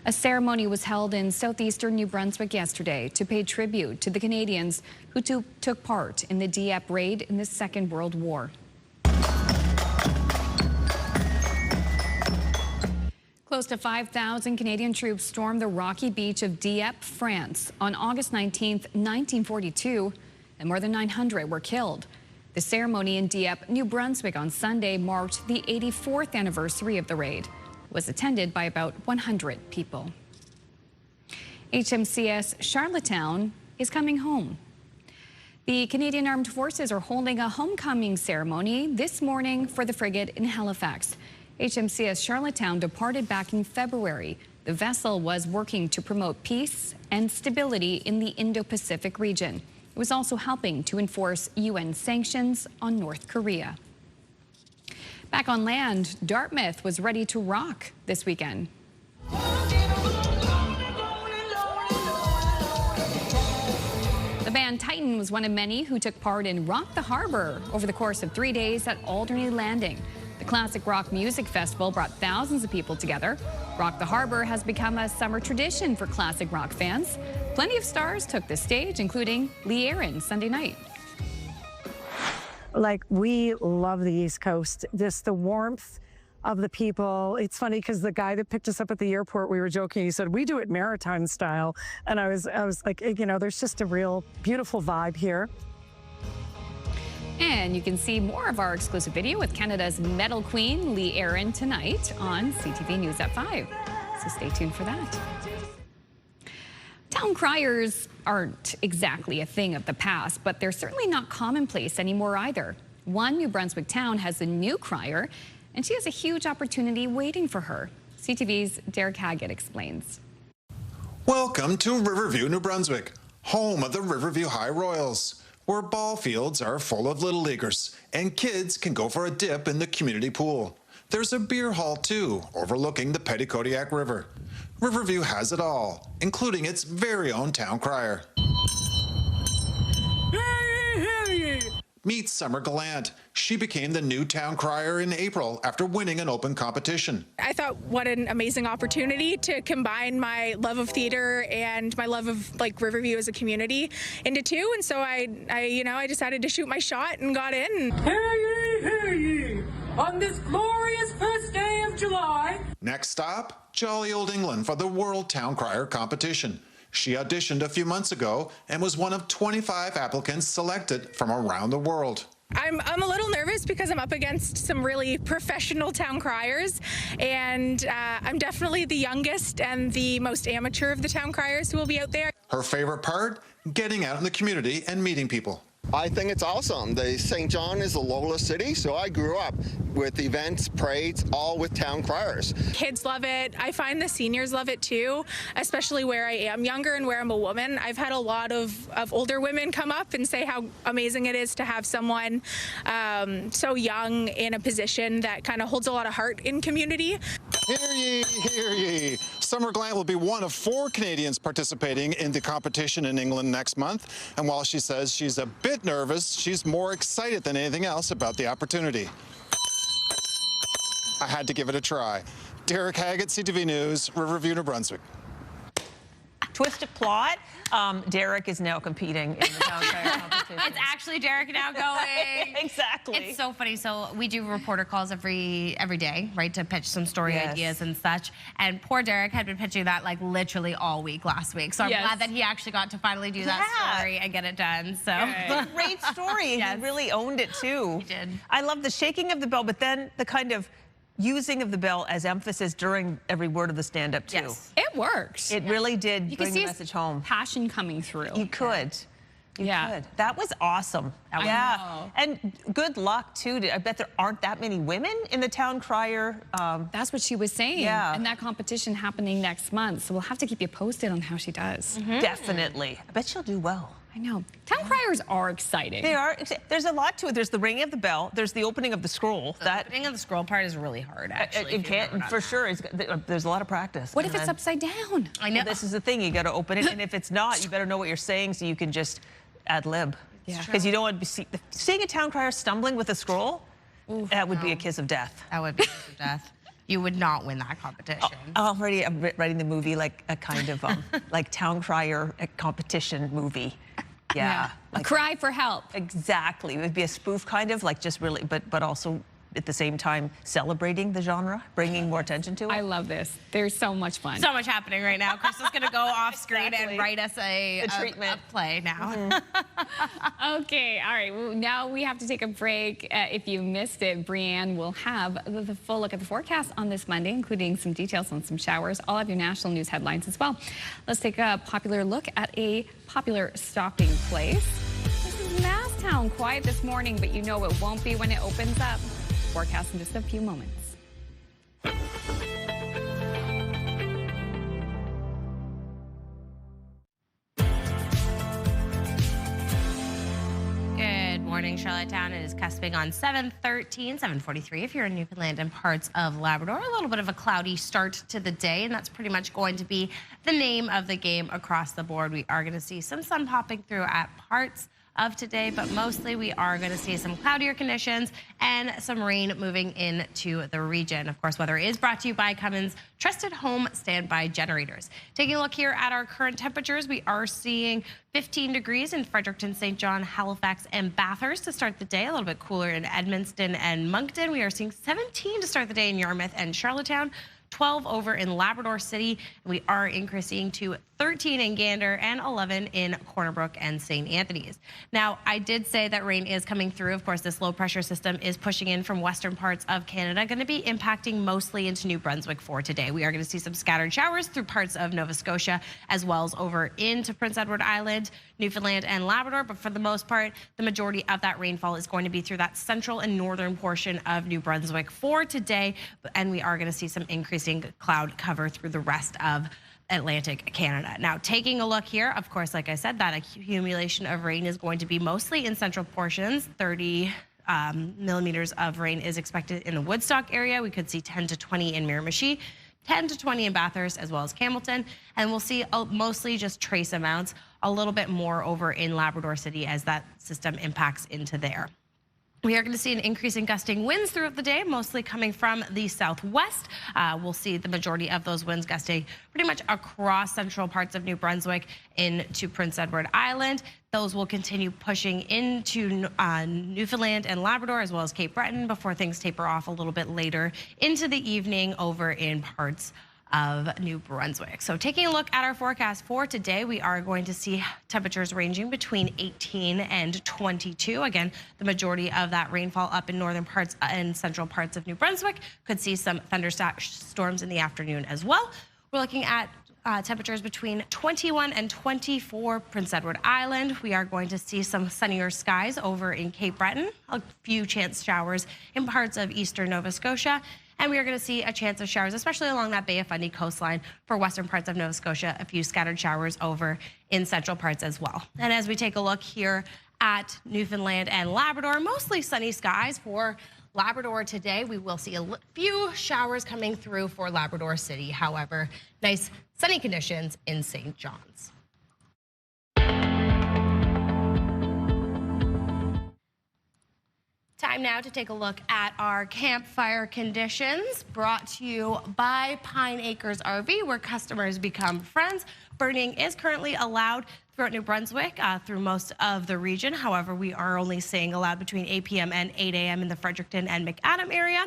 A ceremony was held in southeastern New Brunswick yesterday to pay tribute to the Canadians who took part in the Dieppe raid in the Second World War. Close to 5,000 Canadian troops stormed the rocky beach of Dieppe, France on August 19, 1942, and more than 900 were killed. The ceremony in Dieppe, New Brunswick on Sunday marked the 84th anniversary of the raid. Was attended by about 100 people. HMCS Charlottetown is coming home. The Canadian Armed Forces are holding a homecoming ceremony this morning for the frigate in Halifax. HMCS Charlottetown departed back in February. The vessel was working to promote peace and stability in the Indo-Pacific region. It was also helping to enforce UN sanctions on North Korea. Back on land, Dartmouth was ready to rock this weekend. The band Titan was one of many who took part in Rock the Harbor over the course of 3 days at Alderney Landing. The classic rock music festival brought thousands of people together. Rock the Harbor has become a summer tradition for classic rock fans. Plenty of stars took the stage, including Lee Aaron Sunday night. Like, we love the East Coast, just the warmth of the people. It's funny because the guy that picked us up at the airport, we were joking, he said, we do it maritime style. And I was like, you know, there's just a real beautiful vibe here. And you can see more of our exclusive video with Canada's medal queen, Lee Aaron, tonight on CTV News at 5. So stay tuned for that. Town criers aren't exactly a thing of the past, but they're certainly not commonplace anymore either. One New Brunswick town has a new crier, and she has a huge opportunity waiting for her. CTV's Derek Haggett explains. Welcome to Riverview, New Brunswick, home of the Riverview High Royals, where ball fields are full of little leaguers and kids can go for a dip in the community pool. There's a beer hall, too, overlooking the Petitcodiac River. Riverview has it all, including its very own town crier. Meet Summer Gallant. She became the new town crier in April after winning an open competition. I thought, what an amazing opportunity to combine my love of theater and my love of Riverview as a community into two. And so I decided to shoot my shot and got in. Hear ye, on this glorious first day of July. Next stop, jolly old England for the World Town Crier competition. She auditioned a few months ago and was one of 25 applicants selected from around the world. I'm a little nervous because I'm up against some really professional town criers, and I'm definitely the youngest and the most amateur of the town criers who will be out there. Her favorite part? Getting out in the community and meeting people. I think it's awesome. The St. John is a Lola city, so I grew up with events, parades, all with town criers. Kids love it. I find the seniors love it too, especially where I am younger and where I'm a woman. I've had a lot of older women come up and say how amazing it is to have someone so young in a position that kind of holds a lot of heart in community. Hear ye, hear ye. Summer Gallant will be one of 4 Canadians participating in the competition in England next month. And while she says she's a bit nervous, she's more excited than anything else about the opportunity. I had to give it a try. Derek Haggett, CTV News, Riverview, New Brunswick. Twisted plot. Derek is now competing in the town crier competition. It's actually Derek now going. Exactly. It's so funny. So we do reporter calls every day, right, to pitch some story ideas and such. And poor Derek had been pitching that literally all week last week. So I'm glad that he actually got to finally do that story and get it done. So great story. He really owned it too. He did. I love the shaking of the bell, but then the kind of using of the bell as emphasis during every word of the stand-up too. Yes, it works. It really did You bring can see the message home. Passion coming through. You could. You could. That was awesome. I know. And good luck too. I bet there aren't that many women in the town crier. That's what she was saying. Yeah. And that competition happening next month. So we'll have to keep you posted on how she does. Definitely. I bet she'll do well. I know. Town criers are exciting. They are. There's a lot to it. There's the ringing of the bell. There's the opening of the scroll. The opening of the scroll part is really hard, actually. It can't, for sure. There's a lot of practice. What if it's upside down? I know. Well, this is the thing. You got to open it, and if it's not, you better know what you're saying so you can just ad lib. Yeah. Because you don't want to be seeing a town crier stumbling with a scroll. That would be a kiss of death. That would be a kiss of death. You would not win that competition. I'm writing the movie like a kind of like town crier competition movie. Yeah. A cry for help. Exactly. It would be a spoof kind of just really, but also at the same time celebrating the genre, bringing more attention to it. I love this. There's so much fun. So much happening right now. Crystal's going to go off screen and write us a play now. Okay, all right. Well, now we have to take a break. If you missed it, Brianne will have the full look at the forecast on this Monday, including some details on some showers. I'll have your national news headlines as well. Let's take a popular look at a popular stopping place. This is Masstown. Quiet this morning, but you know it won't be when it opens up. Forecast in just a few moments. Good morning, Charlottetown. It is cusping on 7:13, 7:43 if you're in Newfoundland and parts of Labrador. A little bit of a cloudy start to the day, and that's pretty much going to be the name of the game across the board. We are going to see some sun popping through at parts of today, but mostly we are going to see some cloudier conditions and some rain moving into the region. Of course, weather is brought to you by Cummins Trusted Home Standby Generators. Taking a look here at our current temperatures, we are seeing 15 degrees in Fredericton, St. John, Halifax, and Bathurst to start the day. A little bit cooler in Edmundston and Moncton. We are seeing 17 to start the day in Yarmouth and Charlottetown. 12 over in Labrador City. We are increasing to 13 in Gander and 11 in Corner Brook and St. Anthony's. Now, I did say that rain is coming through. Of course, this low pressure system is pushing in from western parts of Canada, going to be impacting mostly into New Brunswick for today. We are going to see some scattered showers through parts of Nova Scotia, as well as over into Prince Edward Island, Newfoundland and Labrador. But for the most part, the majority of that rainfall is going to be through that central and northern portion of New Brunswick for today. And we are going to see some increasing cloud cover through the rest of Atlantic Canada. Now, taking a look here, of course, like I said, that accumulation of rain is going to be mostly in central portions. 30 millimeters of rain is expected in the Woodstock area. We could see 10 to 20 in Miramichi. 10 to 20 in Bathurst as well as Campbellton. And we'll see mostly just trace amounts, a little bit more over in Labrador City as that system impacts into there. We are going to see an increase in gusting winds throughout the day, mostly coming from the southwest. We'll see the majority of those winds gusting pretty much across central parts of New Brunswick into Prince Edward Island. Those will continue pushing into Newfoundland and Labrador as well as Cape Breton before things taper off a little bit later into the evening over in parts of New Brunswick. So taking a look at our forecast for today, we are going to see temperatures ranging between 18 and 22. Again, the majority of that rainfall up in northern parts and central parts of New Brunswick. Could see some thunderstorms in the afternoon as well. We're looking at temperatures between 21 and 24 Prince Edward Island. We are going to see some sunnier skies over in Cape Breton, a few chance showers in parts of eastern Nova Scotia. And we are going to see a chance of showers, especially along that Bay of Fundy coastline for western parts of Nova Scotia, a few scattered showers over in central parts as well. And as we take a look here at Newfoundland and Labrador, mostly sunny skies for Labrador today. We will see a few showers coming through for Labrador City. However, nice sunny conditions in St. John's. Time now to take a look at our campfire conditions, brought to you by Pine Acres RV, where customers become friends. Burning is currently allowed throughout New Brunswick through most of the region. However, we are only seeing allowed between 8 p.m. and 8 a.m. in the Fredericton and McAdam area.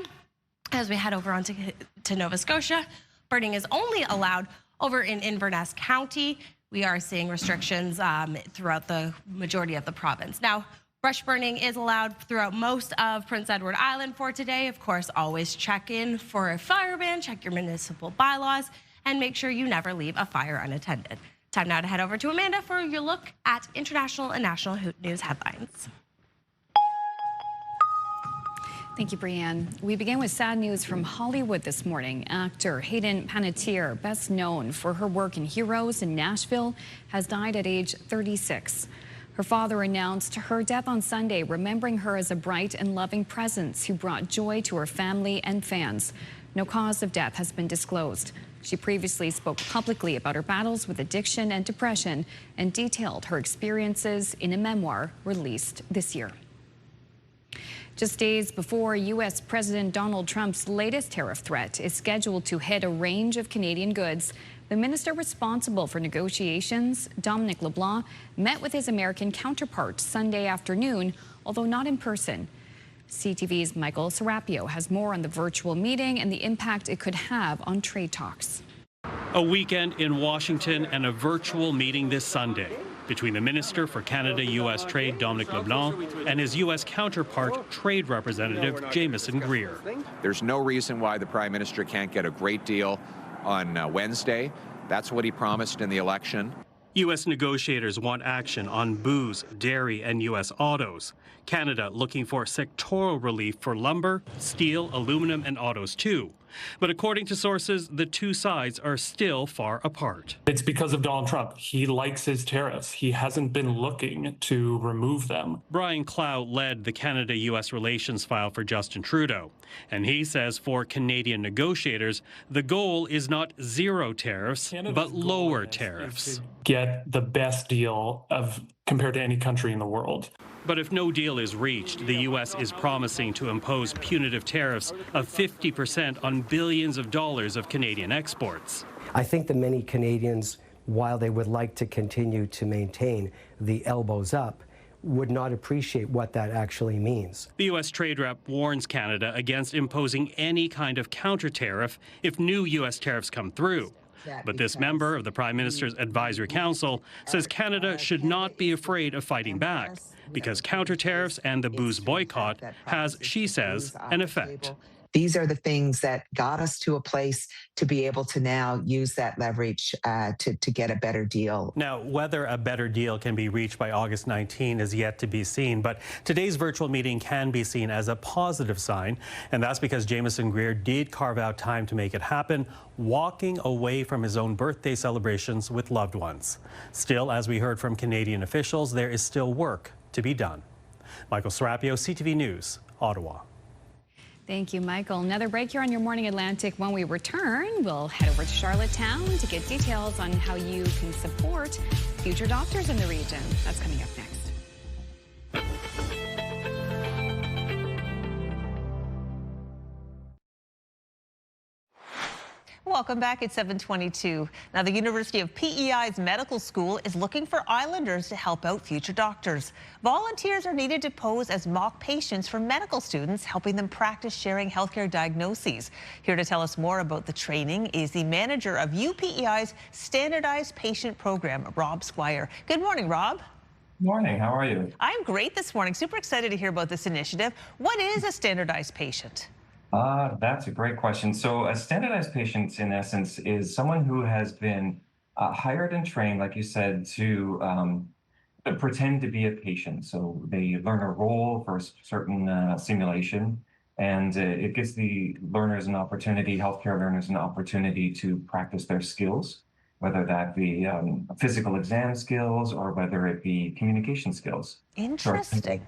As we head over onto to Nova Scotia, burning is only allowed over in Inverness County. We are seeing restrictions throughout the majority of the province. Now, brush burning is allowed throughout most of Prince Edward Island for today. Of course, always check in for a fire ban, check your municipal bylaws, and make sure you never leave a fire unattended. Time now to head over to Amanda for your look at international and national news headlines. Thank you, Brianne. We begin with sad news from Hollywood this morning. Actor Hayden Panettiere, best known for her work in Heroes in Nashville, has died at age 36. Her father announced her death on Sunday, remembering her as a bright and loving presence who brought joy to her family and fans. No cause of death has been disclosed. She previously spoke publicly about her battles with addiction and depression and detailed her experiences in a memoir released this year. Just days before U.S. President Donald Trump's latest tariff threat is scheduled to hit a range of Canadian goods, the minister responsible for negotiations, Dominic LeBlanc, met with his American counterpart Sunday afternoon, although not in person. CTV's Michael Serapio has more on the virtual meeting and the impact it could have on trade talks. A weekend in Washington and a virtual meeting this Sunday between the Minister for Canada-U.S. Trade, Dominic LeBlanc, and his U.S. counterpart, Trade Representative Jamieson Greer. There's no reason why the Prime Minister can't get a great deal on Wednesday. That's what he promised in the election. U.S. negotiators want action on booze, dairy, and U.S. autos. Canada looking for sectoral relief for lumber, steel, aluminum, and autos too. But according to sources, the two sides are still far apart. It's because of Donald Trump. He likes his tariffs. He hasn't been looking to remove them. Brian Clow led the Canada-U.S. relations file for Justin Trudeau. And he says for Canadian negotiators, the goal is not zero tariffs, but lower tariffs. Get the best deal compared to any country in the world. But if no deal is reached, the U.S. is promising to impose punitive tariffs of 50% on billions of dollars of Canadian exports. I think that many Canadians, while they would like to continue to maintain the elbows up, would not appreciate what that actually means. The U.S. trade rep warns Canada against imposing any kind of counter tariff if new U.S. tariffs come through. But this member of the Prime Minister's Advisory Council says Canada should not be afraid of fighting back, because counter tariffs and the booze boycott has, she says, an effect. These are the things that got us to a place to be able to now use that leverage to get a better deal. Now, whether a better deal can be reached by August 19 is yet to be seen, but today's virtual meeting can be seen as a positive sign, and that's because Jamieson Greer did carve out time to make it happen, walking away from his own birthday celebrations with loved ones. Still, as we heard from Canadian officials, there is still work to be done. Michael Serapio, CTV News, Ottawa. Thank you, Michael. Another break here on Your Morning Atlantic. When we return, we'll head over to Charlottetown to get details on how you can support future doctors in the region. That's coming up next. Welcome back at 7:22. Now, the University of PEI's medical school is looking for islanders to help out future doctors. Volunteers are needed to pose as mock patients for medical students, helping them practice sharing healthcare diagnoses. Here to tell us more about the training is the manager of UPEI's Standardized Patient Program, Rob Squire. Good morning, Rob. Morning. How are you? I'm great this morning. Super excited to hear about this initiative. What is a standardized patient? That's a great question. So a standardized patient, in essence, is someone who has been hired and trained, like you said, to pretend to be a patient. So they learn a role for a certain simulation, and it gives the learners an opportunity, healthcare learners an opportunity to practice their skills, whether that be physical exam skills or whether it be communication skills. Interesting.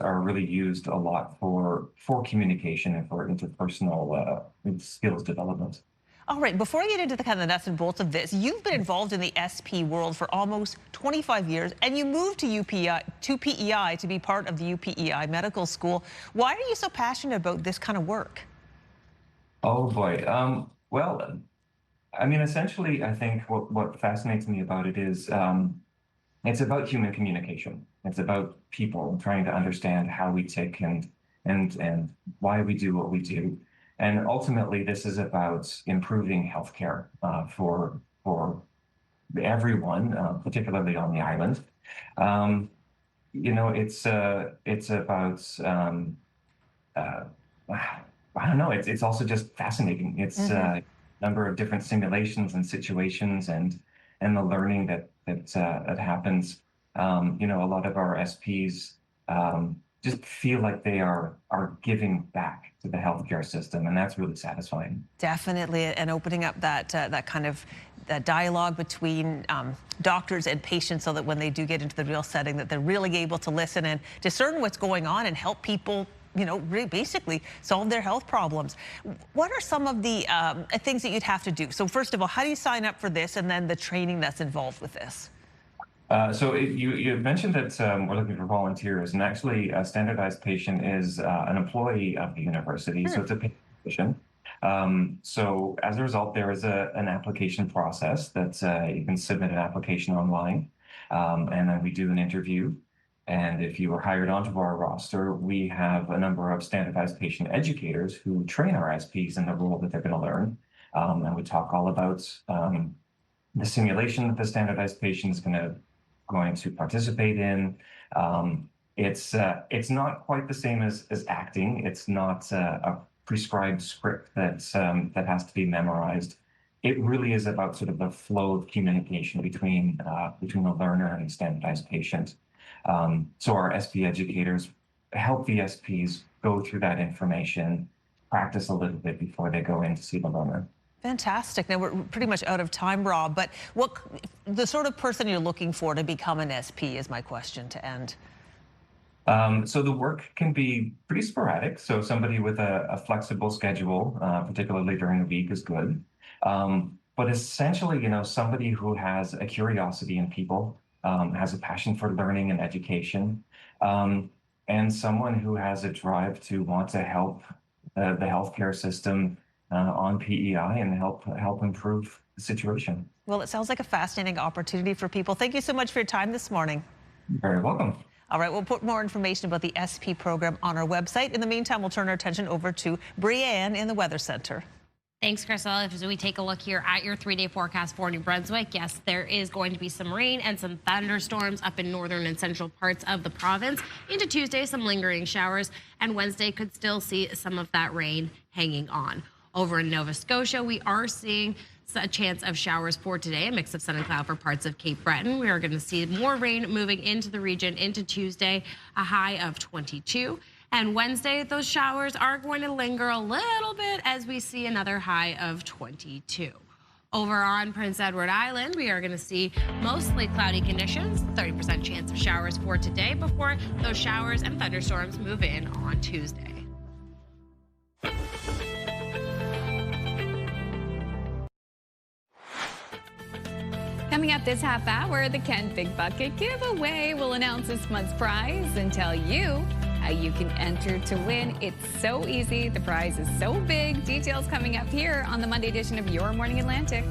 Are really used a lot for communication and for interpersonal skills development. All right, before I get into the kind of nuts and bolts of this, you've been involved in the SP world for almost 25 years, and you moved to PEI to be part of the UPEI Medical School. Why are you so passionate about this kind of work? Oh boy. Well, I mean, essentially, I think what fascinates me about it is it's about human communication. It's about people trying to understand how we tick and why we do what we do. And ultimately, this is about improving healthcare for everyone, particularly on the island. You know, it's about I don't know. It's also just fascinating. It's a number of different simulations and situations and the learning that happens. You know, a lot of our SPs just feel like they are giving back to the healthcare system, and that's really satisfying. Definitely, and opening up that kind of that dialogue between doctors and patients, so that when they do get into the real setting, that they're really able to listen and discern what's going on and help people, you know, really basically solve their health problems. What are some of the things that you'd have to do? So first of all, how do you sign up for this, and then the training that's involved with this? So you mentioned that we're looking for volunteers, and actually a standardized patient is an employee of the university, so it's a paid position. So as a result, there is an application process that you can submit an application online, and then we do an interview. And if you are hired onto our roster, we have a number of standardized patient educators who train our SPs in the role that they're going to learn. And we talk all about the simulation that the standardized patient is going to participate in. It's not quite the same as acting. It's not a prescribed script that has to be memorized. It really is about sort of the flow of communication between the learner and the standardized patient. So our SP educators help the SPs go through that information, practice a little bit before they go in to see the learner. Fantastic. Now, we're pretty much out of time, Rob, but what the sort of person you're looking for to become an SP is my question to end. So the work can be pretty sporadic. So somebody with a flexible schedule, particularly during the week, is good. But essentially, you know, somebody who has a curiosity in people, has a passion for learning and education, and someone who has a drive to want to help the healthcare system on PEI and help improve the situation. Well, it sounds like a fascinating opportunity for people. Thank you so much for your time this morning. You're very welcome. All right, we'll put more information about the SP program on our website. In the meantime, we'll turn our attention over to Brianne in the Weather Center. Thanks, Crystal. As we take a look here at your 3-day forecast for New Brunswick, yes, there is going to be some rain and some thunderstorms up in northern and central parts of the province. Into Tuesday, some lingering showers, and Wednesday could still see some of that rain hanging on. Over in Nova Scotia, we are seeing a chance of showers for today, a mix of sun and cloud for parts of Cape Breton. We are going to see more rain moving into the region into Tuesday, a high of 22. And Wednesday, those showers are going to linger a little bit as we see another high of 22. Over on Prince Edward Island, we are going to see mostly cloudy conditions, 30% chance of showers for today before those showers and thunderstorms move in on Tuesday. Coming up this half hour, the Ken Big Bucket giveaway will announce this month's prize and tell you how you can enter to win. It's so easy. The prize is so big. Details coming up here on the Monday edition of Your Morning Atlantic.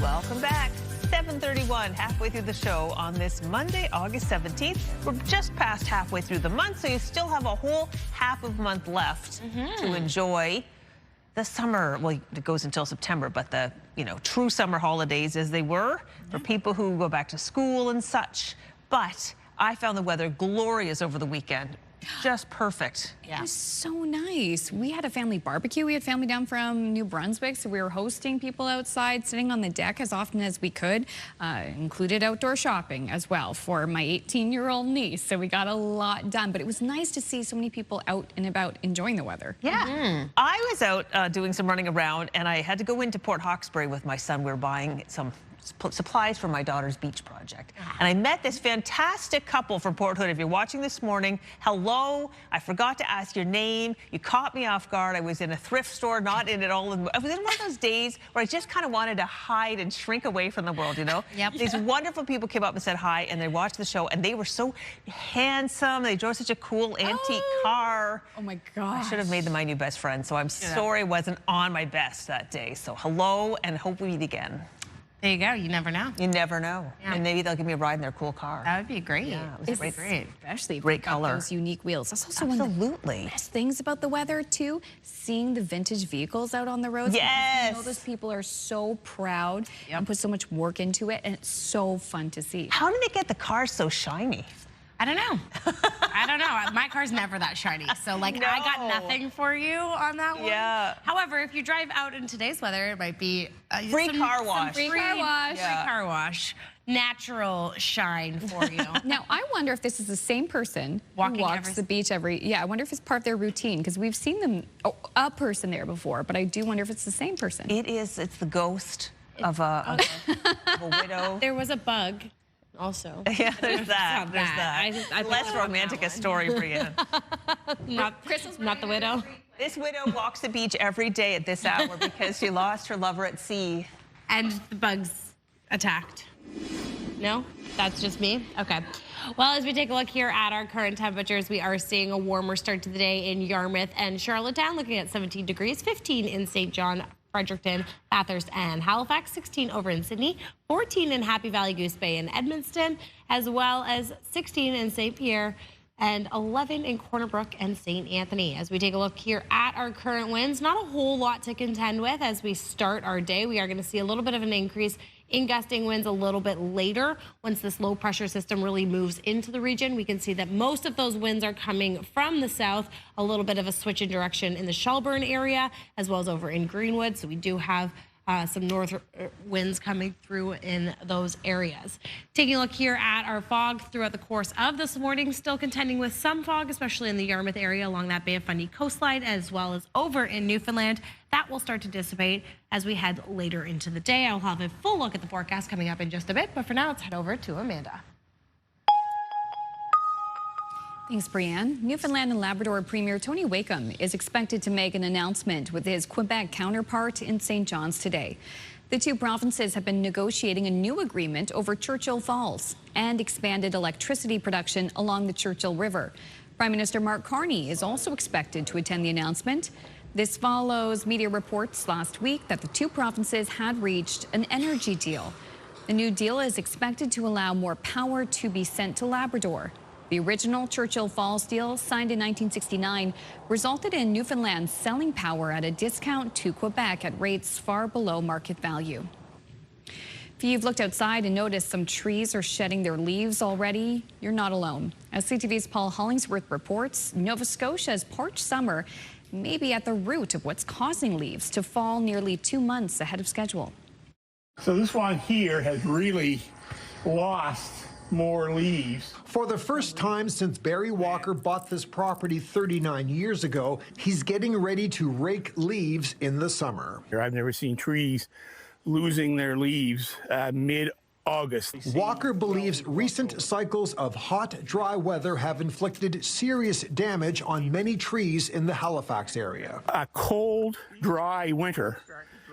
Welcome back. 7:31, halfway through the show on this Monday, August 17th. We're just past halfway through the month, so you still have a whole half of month left to enjoy the summer. Well, it goes until September, but the, true summer holidays as they were for people who go back to school and such. But I found the weather glorious over the weekend. Just perfect. It was so nice. We had a family barbecue. We had family down from New Brunswick, so we were hosting people outside, sitting on the deck as often as we could. Included outdoor shopping as well for my 18-year-old niece. So we got a lot done, but it was nice to see so many people out and about enjoying the weather. Yeah. I was out doing some running around, and I had to go into Port Hawkesbury with my son. We were buying some supplies for my daughter's beach project. And I met this fantastic couple from Port Hood. If you're watching this morning, hello. I forgot to ask your name. You caught me off guard. I was in a thrift store, not in it all. I was in one of those days where I just kind of wanted to hide and shrink away from the world, Yep. These wonderful people came up and said hi, and they watched the show, and they were so handsome. They drove such a cool antique car. Oh my gosh. I should have made them my new best friend, so I'm sorry I wasn't on my best that day. So hello, and hope we meet again. There you go. You never know. You never know. Yeah. And maybe they'll give me a ride in their cool car. That would be great. Yeah, it was great. Especially if Great you've got color. those unique wheels. That's also one of the best things about the weather, too, seeing the vintage vehicles out on the roads. Yes. Because those people are so proud and put so much work into it, and it's so fun to see. How did they get the cars so shiny? I don't know. I don't know. My car's never that shiny. So, I got nothing for you on that one. Yeah. However, if you drive out in today's weather, it might be Free car wash. Free car wash. Natural shine for you. Now, I wonder if this is the same person who walks the beach I wonder if it's part of their routine, because we've seen them, a person there before, but I do wonder if it's the same person. It is. It's the ghost of a widow. There was a bug. Also. Yeah, there's that. There's that. I Less romantic a story, Brianne. not the widow. This widow walks the beach every day at this hour because she lost her lover at sea. And the bugs attacked. No? That's just me? Okay. Well, as we take a look here at our current temperatures, we are seeing a warmer start to the day in Yarmouth and Charlottetown, looking at 17 degrees, 15 in St. John, Fredericton, Bathurst, and Halifax, 16 over in Sydney, 14 in Happy Valley, Goose Bay, and Edmundston, as well as 16 in St. Pierre and 11 in Corner Brook and St. Anthony. As we take a look here at our current winds, not a whole lot to contend with as we start our day. We are going to see a little bit of an increase in gusting winds a little bit later. Once this low pressure system really moves into the region, we can see that most of those winds are coming from the south, a little bit of a switch in direction in the Shelburne area, as well as over in Greenwood. So we do have some north winds coming through in those areas. Taking a look here at our fog throughout the course of this morning, still contending with some fog, especially in the Yarmouth area along that Bay of Fundy coastline, as well as over in Newfoundland. That will start to dissipate as we head later into the day. I'll have a full look at the forecast coming up in just a bit, but for now, let's head over to Amanda. Thanks, Brianne. Newfoundland and Labrador Premier Tony Wakeham is expected to make an announcement with his Quebec counterpart in St. John's today. The two provinces have been negotiating a new agreement over Churchill Falls and expanded electricity production along the Churchill River. Prime Minister Mark Carney is also expected to attend the announcement. This follows media reports last week that the two provinces had reached an energy deal. The new deal is expected to allow more power to be sent to Labrador. The original Churchill Falls deal, signed in 1969, resulted in Newfoundland selling power at a discount to Quebec at rates far below market value. If you've looked outside and noticed some trees are shedding their leaves already, you're not alone. As CTV's Paul Hollingsworth reports, Nova Scotia's parched summer may be at the root of what's causing leaves to fall nearly 2 months ahead of schedule. So this one here has really lost more leaves. For the first time since Barry Walker bought this property 39 years ago, he's getting ready to rake leaves in the summer. I've never seen trees losing their leaves August. Walker believes recent cycles of hot, dry weather have inflicted serious damage on many trees in the Halifax area. A cold, dry winter,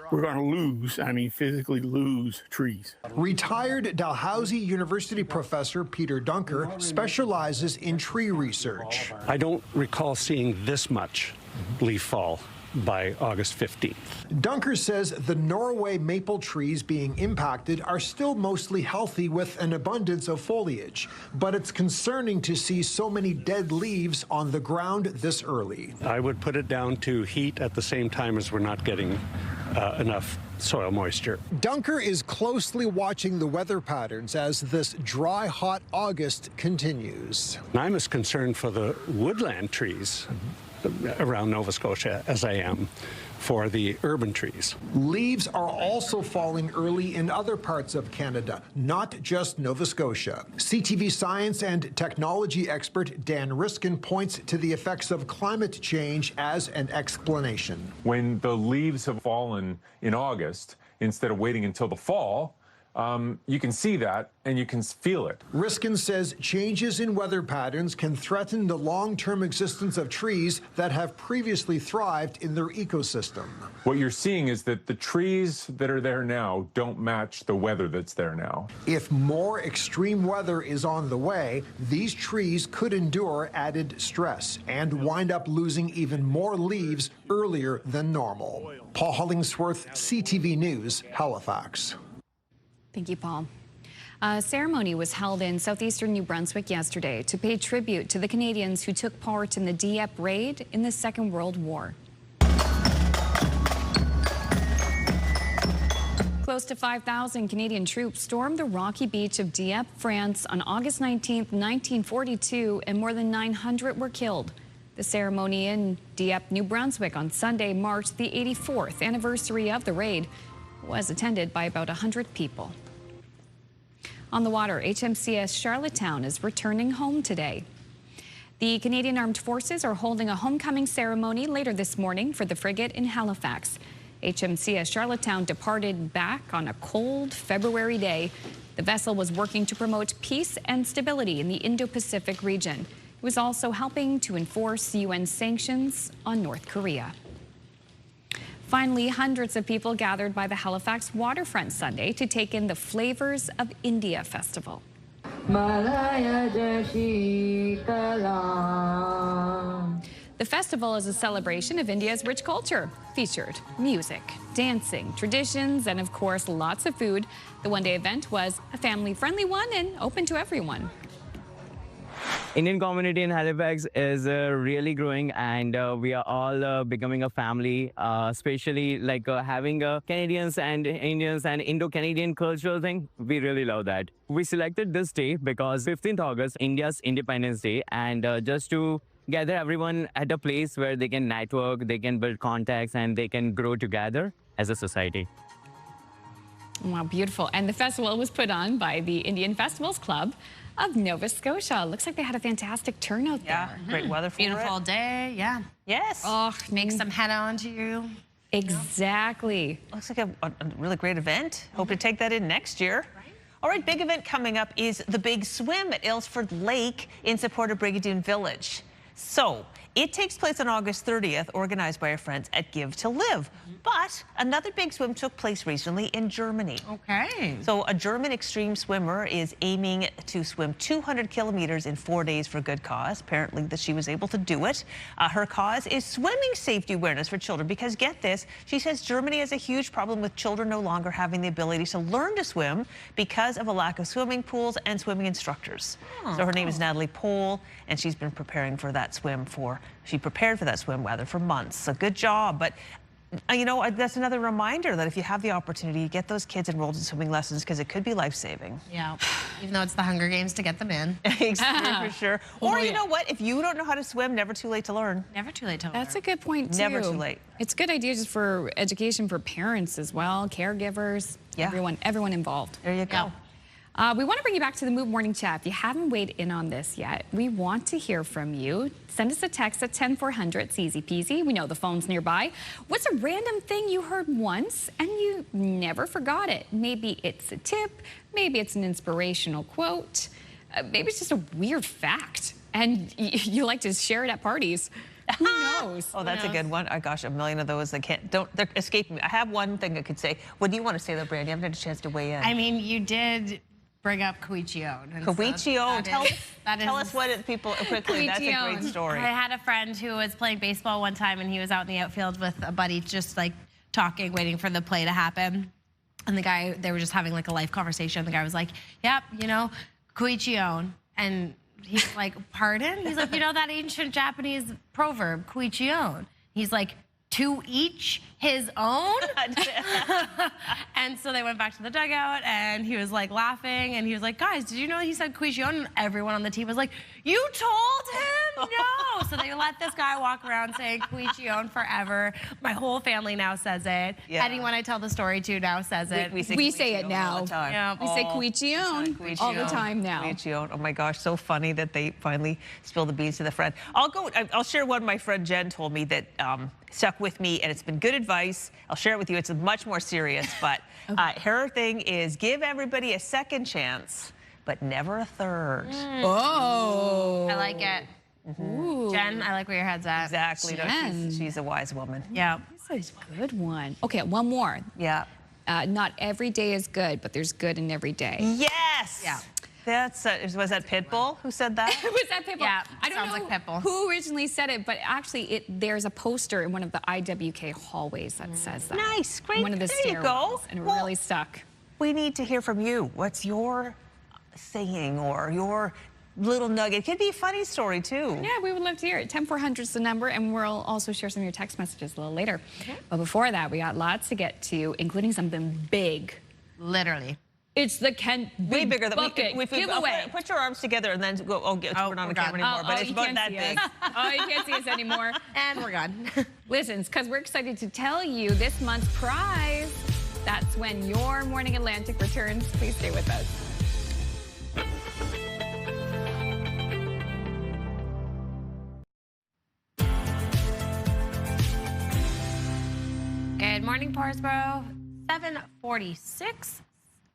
we're going to lose, physically lose trees. Retired Dalhousie University professor Peter Dunker specializes in tree research. I don't recall seeing this much leaf fall by August 15th. Dunker says the Norway maple trees being impacted are still mostly healthy with an abundance of foliage, but it's concerning to see so many dead leaves on the ground this early. I would put it down to heat at the same time as we're not getting enough soil moisture. Dunker is closely watching the weather patterns as this dry, hot August continues. I'm as concerned for the woodland trees around Nova Scotia as I am for the urban trees. Leaves are also falling early in other parts of Canada, not just Nova Scotia. CTV science and technology expert Dan Riskin points to the effects of climate change as an explanation. When the leaves have fallen in August, instead of waiting until the fall, you can see that and you can feel it. Riskin says changes in weather patterns can threaten the long-term existence of trees that have previously thrived in their ecosystem. What you're seeing is that the trees that are there now don't match the weather that's there now. If more extreme weather is on the way, these trees could endure added stress and wind up losing even more leaves earlier than normal. Paul Hollingsworth, CTV News, Halifax. Thank you, Paul. A ceremony was held in southeastern New Brunswick yesterday to pay tribute to the Canadians who took part in the Dieppe raid in the Second World War. Close to 5,000 Canadian troops stormed the rocky beach of Dieppe, France on August 19, 1942, and more than 900 were killed. The ceremony in Dieppe, New Brunswick on Sunday marked the 84th anniversary of the raid. It was attended by about 100 people. On the water, HMCS Charlottetown is returning home today. The Canadian Armed Forces are holding a homecoming ceremony later this morning for the frigate in Halifax. HMCS Charlottetown departed back on a cold February day. The vessel was working to promote peace and stability in the Indo-Pacific region. It was also helping to enforce UN sanctions on North Korea. Finally, hundreds of people gathered by the Halifax waterfront Sunday to take in the Flavors of India festival. The festival is a celebration of India's rich culture, featured music, dancing, traditions, and of course, lots of food. The one-day event was a family-friendly one and open to everyone. Indian community in Halifax is really growing, and we are all becoming a family, especially like having Canadians and Indians and Indo-Canadian cultural thing. We really love that. We selected this day because 15th August, India's Independence Day, and just to gather everyone at a place where they can network, they can build contacts, and they can grow together as a society. Wow, beautiful. And the festival was put on by the Indian Festivals Club of Nova Scotia. Looks like they had a fantastic turnout there. Great weather for Beautiful day, yeah. Yes. Oh, make some henna onto you. Exactly. Looks like a really great event. Hope to take that in next year. All right, big event coming up is the Big Swim at Aylesford Lake in support of Brigadoon Village. So it takes place on August 30th, organized by our friends at Give to Live. But another big swim took place recently in Germany. Okay. So a German extreme swimmer is aiming to swim 200 kilometers in 4 days for good cause. Apparently that she was able to do it. Her cause is swimming safety awareness for children, because get this, she says Germany has a huge problem with children no longer having the ability to learn to swim because of a lack of swimming pools and swimming instructors. So her name is Natalie Pohl, and she's been preparing for that swim she prepared for that swim for months. So good job. But you know, that's another reminder that if you have the opportunity, get those kids enrolled in swimming lessons, because it could be life-saving. Yeah, even though it's the Hunger Games to get them in. Exactly, for sure. Or you know what? If you don't know how to swim, never too late to learn. Never too late to learn. That's a good point, too. Never too late. It's a good idea just for education for parents as well, caregivers, everyone involved. There you go. We want to bring you back to the Move Morning Chat. If you haven't weighed in on this yet, we want to hear from you. Send us a text at 10400. It's easy peasy. We know the phone's nearby. What's a random thing you heard once and you never forgot it? Maybe it's a tip. Maybe it's an inspirational quote. Maybe it's just a weird fact. And you like to share it at parties. Who knows? Oh, that's a good one. Oh, gosh, a million of those that they're escaping me. I have one thing I could say. What do you want to say though, Brandy? I haven't had a chance to weigh in. I mean, you did bring up Quebec. Quebec, tell us what it, people quickly. That's a great story. I had a friend who was playing baseball one time, and he was out in the outfield with a buddy, just like talking, waiting for the play to happen. And the guy, they were just having like a life conversation. The guy was like, "Yep, you know, Quebec," and he's like, "Pardon?" He's like, "You know that ancient Japanese proverb, Quebec?" He's like, "To each his own." And so they went back to the dugout, and he was like laughing, and he was like, "Guys, did you know he said Quebec?" And everyone on the team was like, "You told him?" No. So they let this guy walk around saying Quebec forever. My whole family now says it. Yeah. Anyone I tell the story to now says it. We say it now. All the time. Yeah. We say Quebec all the time now. Quebec. Oh my gosh, so funny that they finally spilled the beans to the friend. I'll share one my friend Jen told me that stuck with me, and it's been good advice. I'll share it with you. It's much more serious, but her thing is give everybody a second chance, but never a third. Oh. I like it. Jen, I like where your head's at. Exactly. No, she's a wise woman. Yeah. That's a good one. Okay, one more. Yeah. Not every day is good, but there's good in every day. Yes. Yeah. That's was that Pitbull who said that? Was that Pitbull? Yeah, I don't know like Pitbull. who originally said it, but actually there's a poster in one of the IWK hallways that says that. Nice, great. One of the there you go. And it really stuck. We need to hear from you. What's your saying or your little nugget? It could be a funny story too. Yeah, we would love to hear it. 10400 is the number, and we'll also share some of your text messages a little later. But before that, we got lots to get to, including something big. Literally. It's the Kent way bigger than bucket giveaway. Put your arms together and then go. Oh, we're not on camera anymore, but it's about that big. Oh, you can't see us anymore. And we're gone. Listen, it's because we're excited to tell you this month's prize. That's when Your Morning Atlantic returns. Please stay with us. Good morning, Parsboro. 746.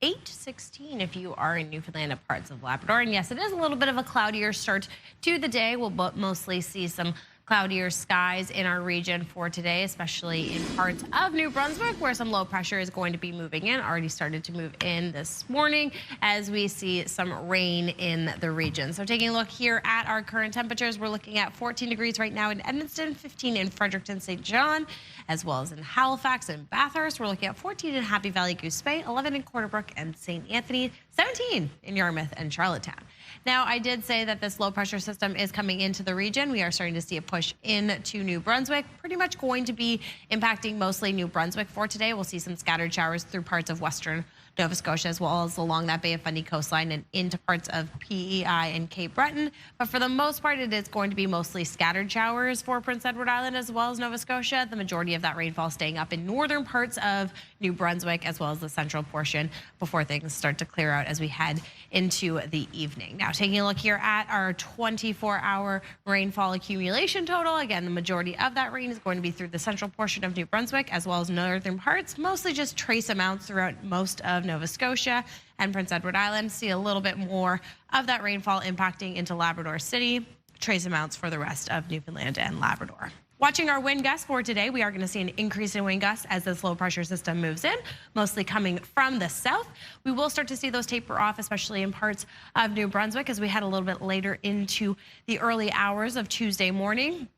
8:16 if you are in Newfoundland and parts of Labrador. And yes, it is a little bit of a cloudier start to the day. We'll mostly see some cloudier skies in our region for today, especially in parts of New Brunswick where some low pressure is going to be moving in. Already started to move in this morning as we see some rain in the region. So taking a look here at our current temperatures, we're looking at 14 degrees right now in Edmundston, 15 in Fredericton, St. John, as well as in Halifax and Bathurst. We're looking at 14 in Happy Valley, Goose Bay, 11 in Quarterbrook and St. Anthony, 17 in Yarmouth and Charlottetown. Now, I did say that this low pressure system is coming into the region. We are starting to see a push into New Brunswick, pretty much going to be impacting mostly New Brunswick for today. We'll see some scattered showers through parts of western Nova Scotia, as well as along that Bay of Fundy coastline and into parts of PEI and Cape Breton. But for the most part, it is going to be mostly scattered showers for Prince Edward Island as well as Nova Scotia. The majority of that rainfall staying up in northern parts of New Brunswick as well as the central portion before things start to clear out as we head into the evening. Now, taking a look here at our 24-hour rainfall accumulation total. Again, the majority of that rain is going to be through the central portion of New Brunswick as well as northern parts, mostly just trace amounts throughout most of Nova Scotia and Prince Edward Island. See a little bit more of that rainfall impacting into Labrador City, trace amounts for the rest of Newfoundland and Labrador. Watching our wind gusts for today, we are going to see an increase in wind gusts as this low pressure system moves in, mostly coming from the south. We will start to see those taper off, especially in parts of New Brunswick as we head a little bit later into the early hours of Tuesday morning.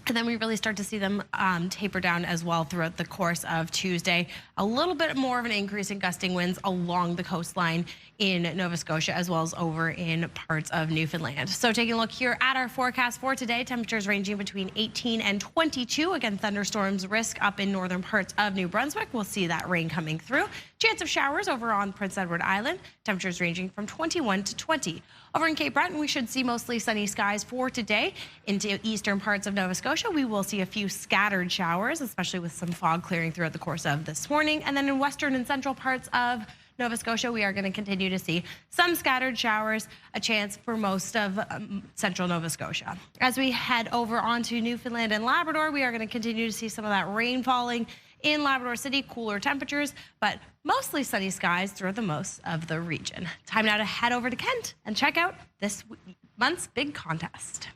And then we really start to see them taper down as well throughout the course of Tuesday. A little bit more of an increase in gusting winds along the coastline in Nova Scotia as well as over in parts of Newfoundland. So taking a look here at our forecast for today, temperatures ranging between 18 and 22. Again, thunderstorms risk up in northern parts of New Brunswick. We'll see that rain coming through. Chance of showers over on Prince Edward Island. Temperatures ranging from 21 to 20. Over in Cape Breton, we should see mostly sunny skies for today. Into eastern parts of Nova Scotia, we will see a few scattered showers, especially with some fog clearing throughout the course of this morning. And then in western and central parts of Nova Scotia, we are going to continue to see some scattered showers, a chance for most of central Nova Scotia. As we head over onto Newfoundland and Labrador, we are going to continue to see some of that rain falling in Labrador City, cooler temperatures, but mostly sunny skies throughout the most of the region. Time now to head over to Kent and check out this month's big contest.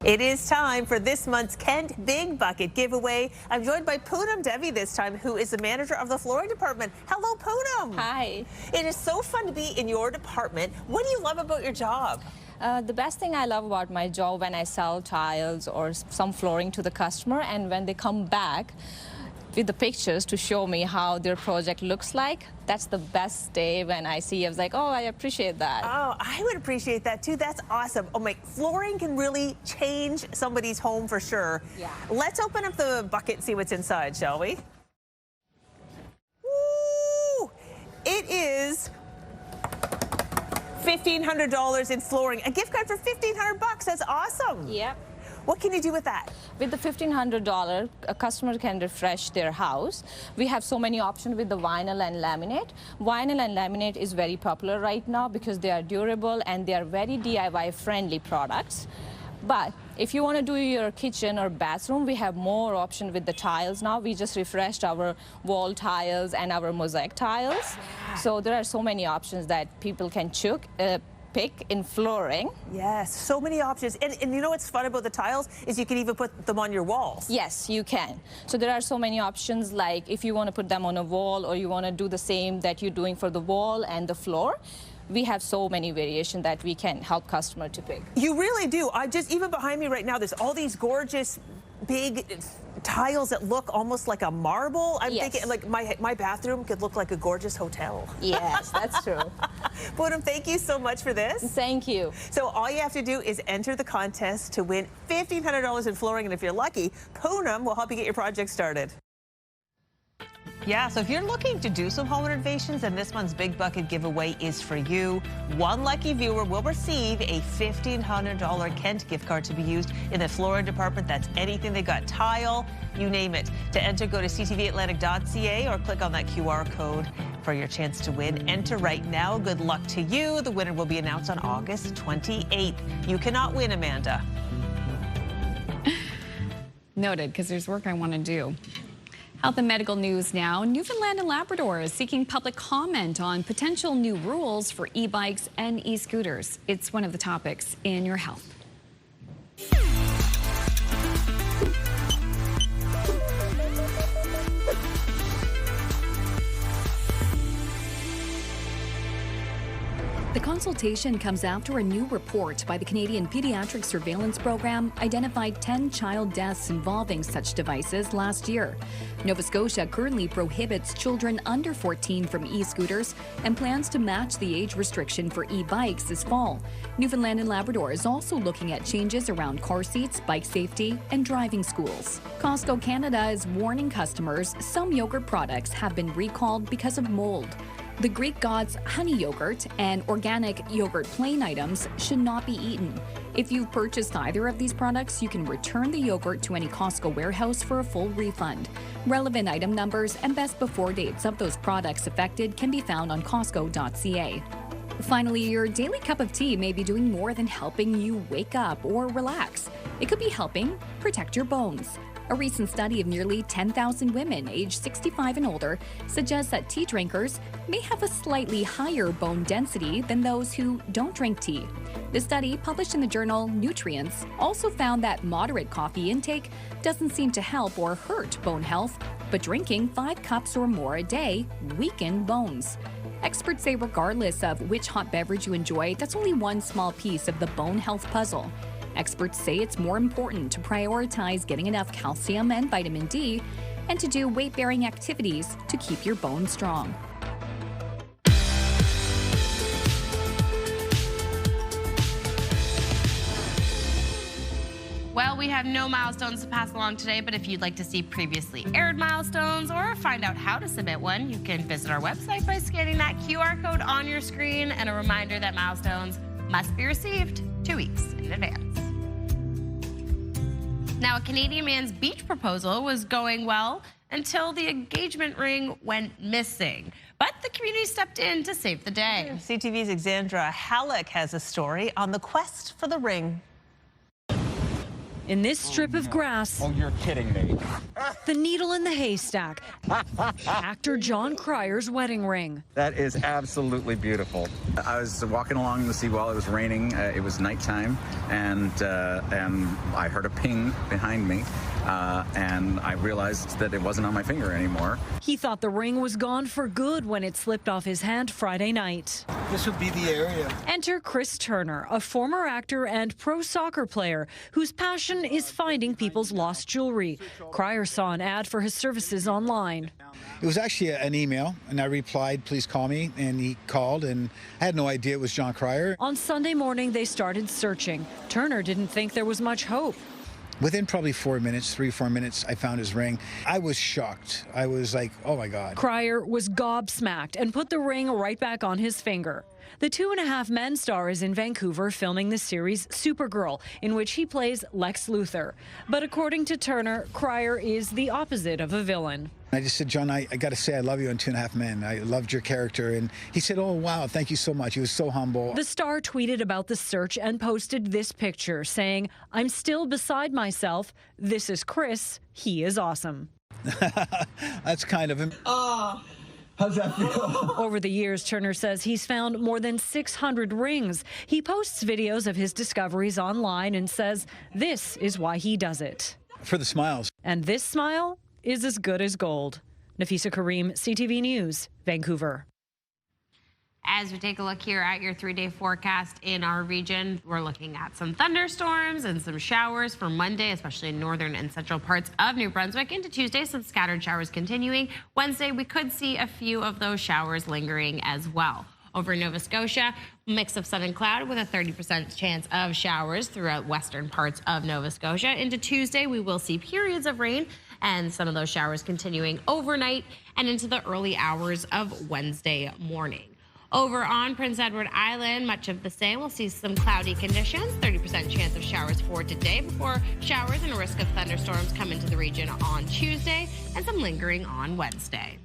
It is time for this month's Kent Big Bucket giveaway. I'm joined by Poonam Devi this time, who is the manager of the flooring department. Hello, Poonam. Hi. It is so fun to be in your department. What do you love about your job? The best thing I love about my job when I sell tiles or some flooring to the customer, and when they come back with the pictures to show me how their project looks like, that's the best day when I see. I was like, oh, I appreciate that. Oh, I would appreciate that too. That's awesome. Oh my, flooring can really change somebody's home for sure. Yeah. Let's open up the bucket and see what's inside, shall we? Woo! It is $1,500 in flooring. A gift card for $1,500. That's awesome. Yep. What can you do with that? With the $1,500, a customer can refresh their house. We have so many options with the vinyl and laminate. Vinyl and laminate is very popular right now because they are durable and they are very DIY friendly products. But if you want to do your kitchen or bathroom, we have more options with the tiles now. We just refreshed our wall tiles and our mosaic tiles. So there are so many options that people can pick in flooring. Yes, so many options. And you know what's fun about the tiles is you can even put them on your walls. Yes, you can. So there are so many options, like if you want to put them on a wall or you want to do the same that you're doing for the wall and the floor, we have so many variations that we can help customer to pick. You really do. Even behind me right now, there's all these gorgeous big tiles that look almost like a marble. I'm thinking like my bathroom could look like a gorgeous hotel. Yes, that's true. Poonam, thank you so much for this. Thank you. So all you have to do is enter the contest to win $1,500 in flooring, and if you're lucky, Poonam will help you get your project started. Yeah, so if you're looking to do some home renovations, then this month's Big Bucket giveaway is for you. One lucky viewer will receive a $1,500 Kent gift card to be used in the flooring department. That's anything they got, tile, you name it. To enter, go to ctvatlantic.ca or click on that QR code for your chance to win. Enter right now. Good luck to you. The winner will be announced on August 28th. You cannot win, Amanda. Noted, because there's work I want to do. Health and medical news now. Newfoundland and Labrador is seeking public comment on potential new rules for e-bikes and e-scooters. It's one of the topics in your health. The consultation comes after a new report by the Canadian Pediatric Surveillance Program identified 10 child deaths involving such devices last year. Nova Scotia currently prohibits children under 14 from e-scooters and plans to match the age restriction for e-bikes this fall. Newfoundland and Labrador is also looking at changes around car seats, bike safety, and driving schools. Costco Canada is warning customers some yogurt products have been recalled because of mold. The Greek gods honey yogurt and organic yogurt plain items should not be eaten. If you've purchased either of these products, you can return the yogurt to any Costco warehouse for a full refund. Relevant item numbers and best before dates of those products affected can be found on Costco.ca. Finally, your daily cup of tea may be doing more than helping you wake up or relax. It could be helping protect your bones. A recent study of nearly 10,000 women aged 65 and older suggests that tea drinkers may have a slightly higher bone density than those who don't drink tea. The study, published in the journal Nutrients, also found that moderate coffee intake doesn't seem to help or hurt bone health, but drinking 5 cups or more a day weaken bones. Experts say regardless of which hot beverage you enjoy, that's only one small piece of the bone health puzzle. Experts say it's more important to prioritize getting enough calcium and vitamin D and to do weight-bearing activities to keep your bones strong. Well, we have no milestones to pass along today, but if you'd like to see previously aired milestones or find out how to submit one, you can visit our website by scanning that QR code on your screen. And a reminder that milestones must be received 2 weeks in advance. Now, a Canadian man's beach proposal was going well until the engagement ring went missing. But the community stepped in to save the day. CTV's Alexandra Halleck has a story on the quest for the ring. In this strip of grass, oh, you're kidding me. the needle in the haystack, actor John Cryer's wedding ring. That is absolutely beautiful. I was walking along the seawall. It was raining. It was nighttime, and I heard a ping behind me, and I realized that it wasn't on my finger anymore. He thought the ring was gone for good when it slipped off his hand Friday night. This would be the area. Enter Chris Turner, a former actor and pro soccer player whose passion is finding people's lost jewelry. Cryer saw an ad for his services online. It was actually an email, and I replied, please call me, and he called, and I had no idea it was John Cryer. On Sunday morning, they started searching. Turner didn't think there was much hope. Within probably 4 minutes, 3 or 4 minutes, I found his ring. I was shocked. I was like, oh my God. Cryer was gobsmacked and put the ring right back on his finger. The 2.5 Men star is in Vancouver filming the series Supergirl, in which he plays Lex Luthor. But according to Turner, Cryer is the opposite of a villain. I just said, John, I got to say I love you on 2.5 Men. I loved your character. And he said, oh, wow, thank you so much. He was so humble. The star tweeted about the search and posted this picture saying, I'm still beside myself. This is Chris. He is awesome. That's kind of him. Oh. How's that feel? Over the years, Turner says he's found more than 600 rings. He posts videos of his discoveries online and says this is why he does it. For the smiles. And this smile is as good as gold. Nafisa Karim, CTV News, Vancouver. As we take a look here at your 3-day forecast in our region, we're looking at some thunderstorms and some showers for Monday, especially in northern and central parts of New Brunswick. Into Tuesday, some scattered showers continuing. Wednesday, we could see a few of those showers lingering as well. Over in Nova Scotia, mix of sun and cloud with a 30% chance of showers throughout western parts of Nova Scotia. Into Tuesday, we will see periods of rain and some of those showers continuing overnight and into the early hours of Wednesday morning. Over on Prince Edward Island, much of the same. We'll see some cloudy conditions, 30% chance of showers for today before showers and a risk of thunderstorms come into the region on Tuesday and some lingering on Wednesday.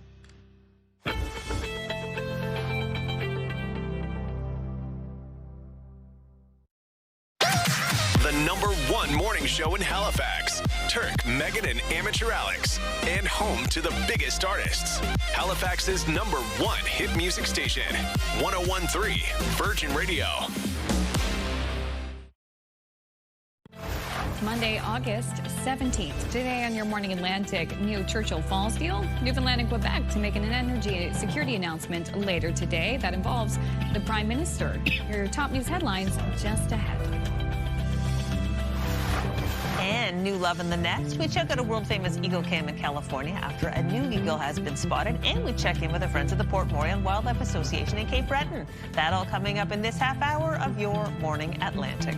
The #1 morning show in Halifax. Turk, Megan, and Amateur Alex. And home to the biggest artists. Halifax's #1 hit music station. 101.3 Virgin Radio. Monday, August 17th. Today on your Morning Atlantic, new Churchill Falls deal. Newfoundland and Quebec to make an energy security announcement later today. That involves the Prime Minister. Your top news headlines just ahead. And new love in the nest. We check out a world-famous eagle cam in California after a new eagle has been spotted. And we check in with our friends at the Port Moreland Wildlife Association in Cape Breton. That all coming up in this half hour of your Morning Atlantic.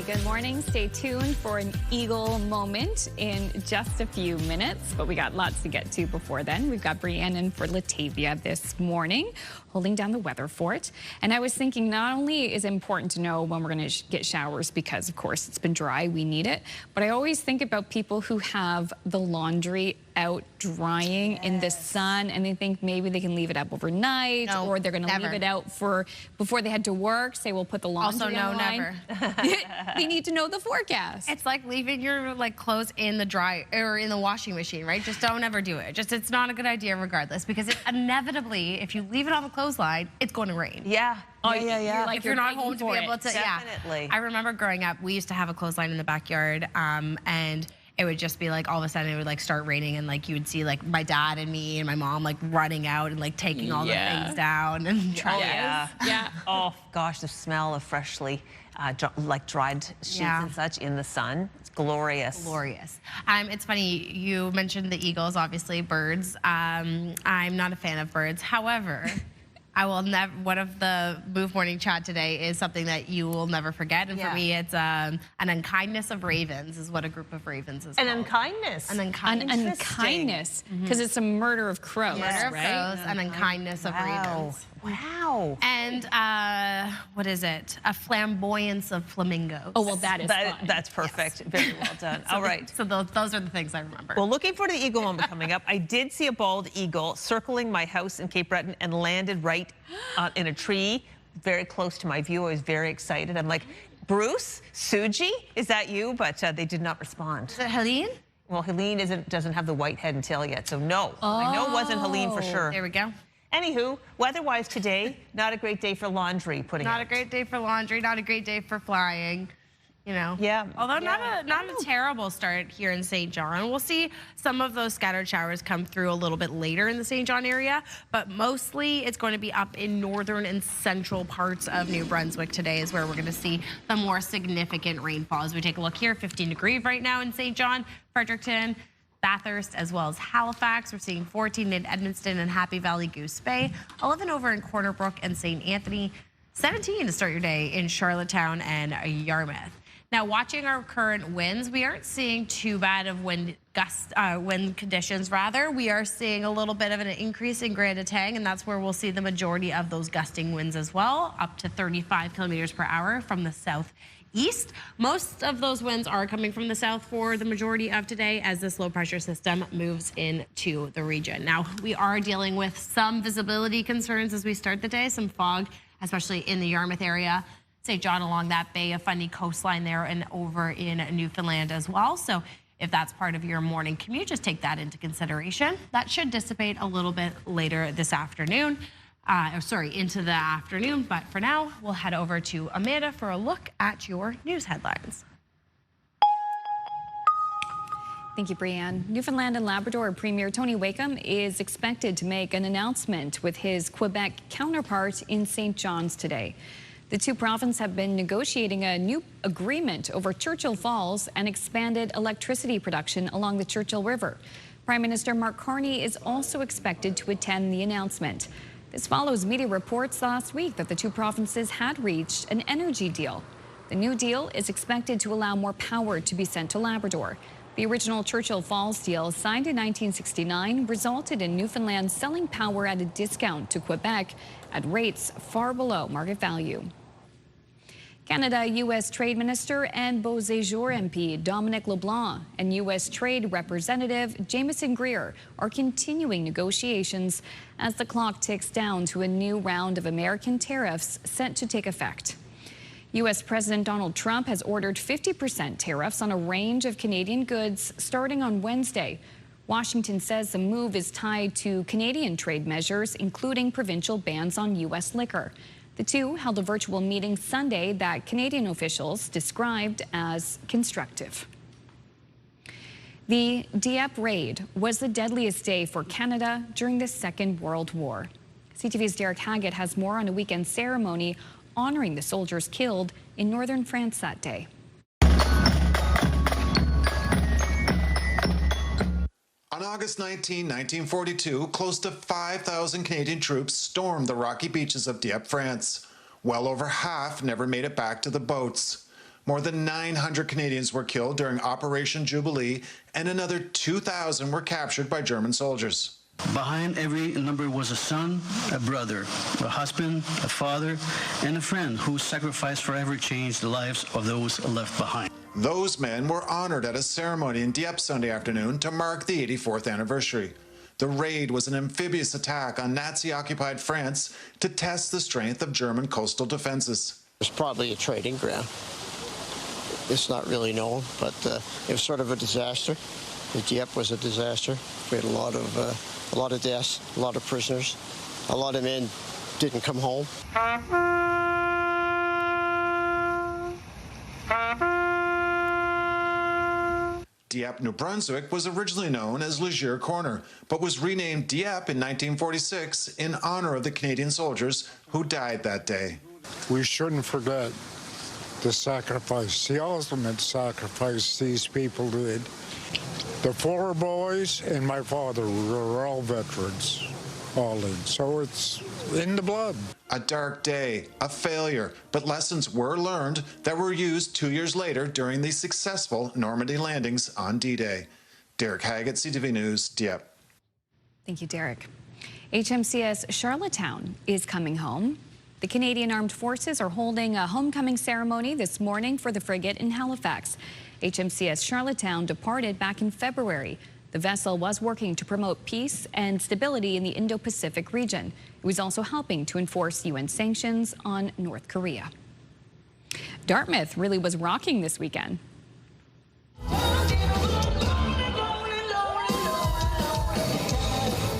Good morning. Stay tuned for an eagle moment in just a few minutes, but we got lots to get to before then. We've got Brianne in for Latavia this morning, holding down the weather fort. And I was thinking not only is it important to know when we're going to get showers because, of course, it's been dry, we need it, but I always think about people who have the laundry out drying in the sun and they think maybe they can leave it up overnight or they're going to leave it out for before they head to work. Say we'll put the laundry on the line. They need to know the forecast. It's like leaving your clothes in the dry or in the washing machine, right? Just don't ever do it. It's not a good idea regardless because inevitably if you leave it on the clothesline, it's going to rain. Yeah. Yeah. If you're not home to be able to, definitely. I remember growing up, we used to have a clothesline in the backyard, and it would just be all of a sudden it would start raining and you would see my dad and me and my mom running out and taking all the things down and trying yeah. Oh gosh, the smell of freshly dried sheets and such in the sun. It's glorious. Glorious. It's funny, you mentioned the eagles, obviously birds. I'm not a fan of birds. However, I will never. One of the Move Morning Chat today is something that you will never forget, and for me, it's an unkindness of ravens is what a group of ravens is. An unkindness. An unkindness. An unkindness, because it's a murder of crows. Murder of right? crows. An unkindness of ravens. Wow. And what is it? A flamboyance of flamingos. Oh, well, that is fun. That's perfect. Yes. Very well done. All right. So those are the things I remember. Well, looking for the eagle moment coming up. I did see a bald eagle circling my house in Cape Breton and landed right in a tree very close to my view. I was very excited. I'm like, Bruce, Suji, is that you? But they did not respond. Is it Helene? Well, Helene doesn't have the white head and tail yet, so no. I know it wasn't Helene for sure. There we go. Anywho, weather-wise today, not a great day for laundry putting Not out. a great day for laundry, not a great day for flying. You know. Yeah. Although not a terrible start here in St. John. We'll see some of those scattered showers come through a little bit later in the St. John area, but mostly it's going to be up in northern and central parts of New Brunswick today is where we're going to see the more significant rainfall. As we take a look here, 15 degrees right now in St. John, Fredericton, Bathurst, as well as Halifax. We're seeing 14 in Edmundston and Happy Valley Goose Bay, 11 over in Corner Brook and St. Anthony, 17 to start your day in Charlottetown and Yarmouth. Now, watching our current winds, we aren't seeing too bad of wind conditions. Rather, we are seeing a little bit of an increase in Grand Etang, and that's where we'll see the majority of those gusting winds as well, up to 35 kilometers per hour from the southeast. Most of those winds are coming from the south for the majority of today as this low pressure system moves into the region. Now, we are dealing with some visibility concerns as we start the day, some fog, especially in the Yarmouth area. St. John along that Bay of Fundy coastline there and over in Newfoundland as well. So if that's part of your morning commute, just take that into consideration. That should dissipate a little bit later this afternoon, into the afternoon. But for now, we'll head over to Amanda for a look at your news headlines. Thank you, Brianne. Newfoundland and Labrador Premier Tony Wakeham is expected to make an announcement with his Quebec counterpart in St. John's today. The two provinces have been negotiating a new agreement over Churchill Falls and expanded electricity production along the Churchill River. Prime Minister Mark Carney is also expected to attend the announcement. This follows media reports last week that the two provinces had reached an energy deal. The new deal is expected to allow more power to be sent to Labrador. The original Churchill Falls deal, signed in 1969, resulted in Newfoundland selling power at a discount to Quebec at rates far below market value. Canada-U.S. Trade Minister and Beauséjour MP Dominic LeBlanc and U.S. Trade Representative Jamieson Greer are continuing negotiations as the clock ticks down to a new round of American tariffs set to take effect. U.S. President Donald Trump has ordered 50% tariffs on a range of Canadian goods starting on Wednesday. Washington says the move is tied to Canadian trade measures, including provincial bans on U.S. liquor. The two held a virtual meeting Sunday that Canadian officials described as constructive. The Dieppe raid was the deadliest day for Canada during the Second World War. CTV's Derek Haggett has more on a weekend ceremony honoring the soldiers killed in northern France that day. On August 19, 1942, close to 5,000 Canadian troops stormed the rocky beaches of Dieppe, France. Well over half never made it back to the boats. More than 900 Canadians were killed during Operation Jubilee, and another 2,000 were captured by German soldiers. Behind every number was a son, a brother, a husband, a father, and a friend whose sacrifice forever changed the lives of those left behind. Those men were honored at a ceremony in Dieppe Sunday afternoon to mark the 84th anniversary. The raid was an amphibious attack on Nazi-occupied France to test the strength of German coastal defenses. It was probably a trading ground. It's not really known, but it was sort of a disaster. Dieppe was a disaster. We had a lot of deaths, a lot of prisoners. A lot of men didn't come home. Dieppe, New Brunswick was originally known as Legier Corner, but was renamed Dieppe in 1946 in honor of the Canadian soldiers who died that day. We shouldn't forget the sacrifice, the ultimate sacrifice these people did. The four boys and my father were all veterans, all in, so it's in the blood. A dark day, a failure, but lessons were learned that were used 2 years later during the successful Normandy landings on D-Day. Derek Haggett, CTV News, Dieppe. Thank you, Derek. HMCS Charlottetown is coming home. The Canadian Armed Forces are holding a homecoming ceremony this morning for the frigate in Halifax. HMCS Charlottetown departed back in February. The vessel was working to promote peace and stability in the Indo-Pacific region. It was also helping to enforce UN sanctions on North Korea. Dartmouth really was rocking this weekend.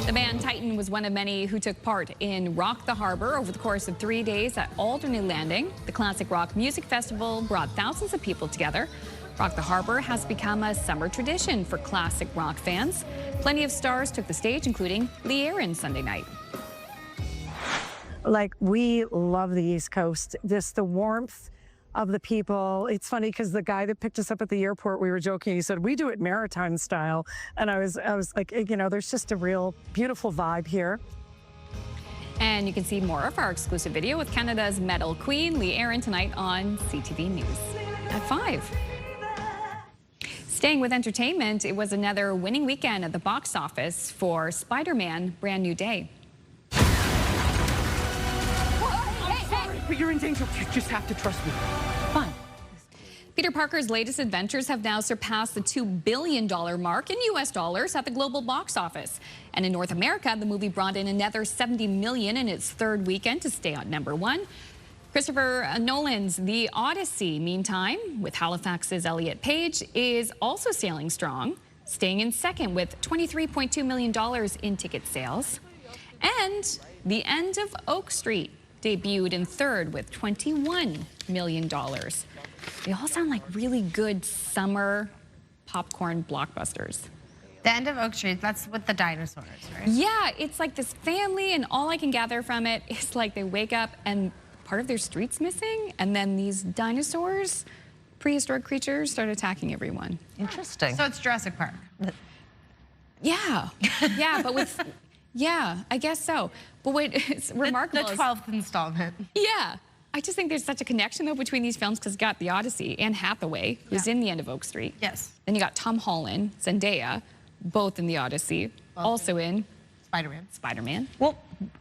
The band Titan was one of many who took part in Rock the Harbor over the course of 3 days at Alderney Landing. The Classic Rock Music Festival brought thousands of people together. Rock the Harbor has become a summer tradition for classic rock fans. Plenty of stars took the stage, including Lee Aaron Sunday night. Like, we love the East Coast, just the warmth of the people. It's funny because the guy that picked us up at the airport, we were joking, he said, we do it maritime style. And I was like, you know, there's just a real beautiful vibe here. And you can see more of our exclusive video with Canada's medal queen, Lee Aaron, tonight on CTV News at 5. Staying with entertainment, it was another winning weekend at the box office for Spider-Man: Brand New Day. But you're in danger. You just have to trust me. Fine. Peter Parker's latest adventures have now surpassed the $2 billion mark in U.S. dollars at the global box office. And in North America, the movie brought in another $70 million in its third weekend to stay at #1. Christopher Nolan's The Odyssey, meantime, with Halifax's Elliot Page, is also sailing strong, staying in second with $23.2 million in ticket sales. And The End of Oak Street debuted in third with $21 million. They all sound like really good summer popcorn blockbusters. The End of Oak Street, that's with the dinosaurs, right? Yeah, it's like this family, and all I can gather from it is like they wake up and part of their street's missing, and then these dinosaurs, prehistoric creatures, start attacking everyone. Interesting. So it's Jurassic Park. Yeah, yeah, but with... Yeah, I guess so. But what is remarkable the 12th installment. Yeah. I just think there's such a connection, though, between these films, because you got The Odyssey, Anne Hathaway, who's in The End of Oak Street. Yes. Then you got Tom Holland, Zendaya, both in The Odyssey, also in Spider-Man. Well,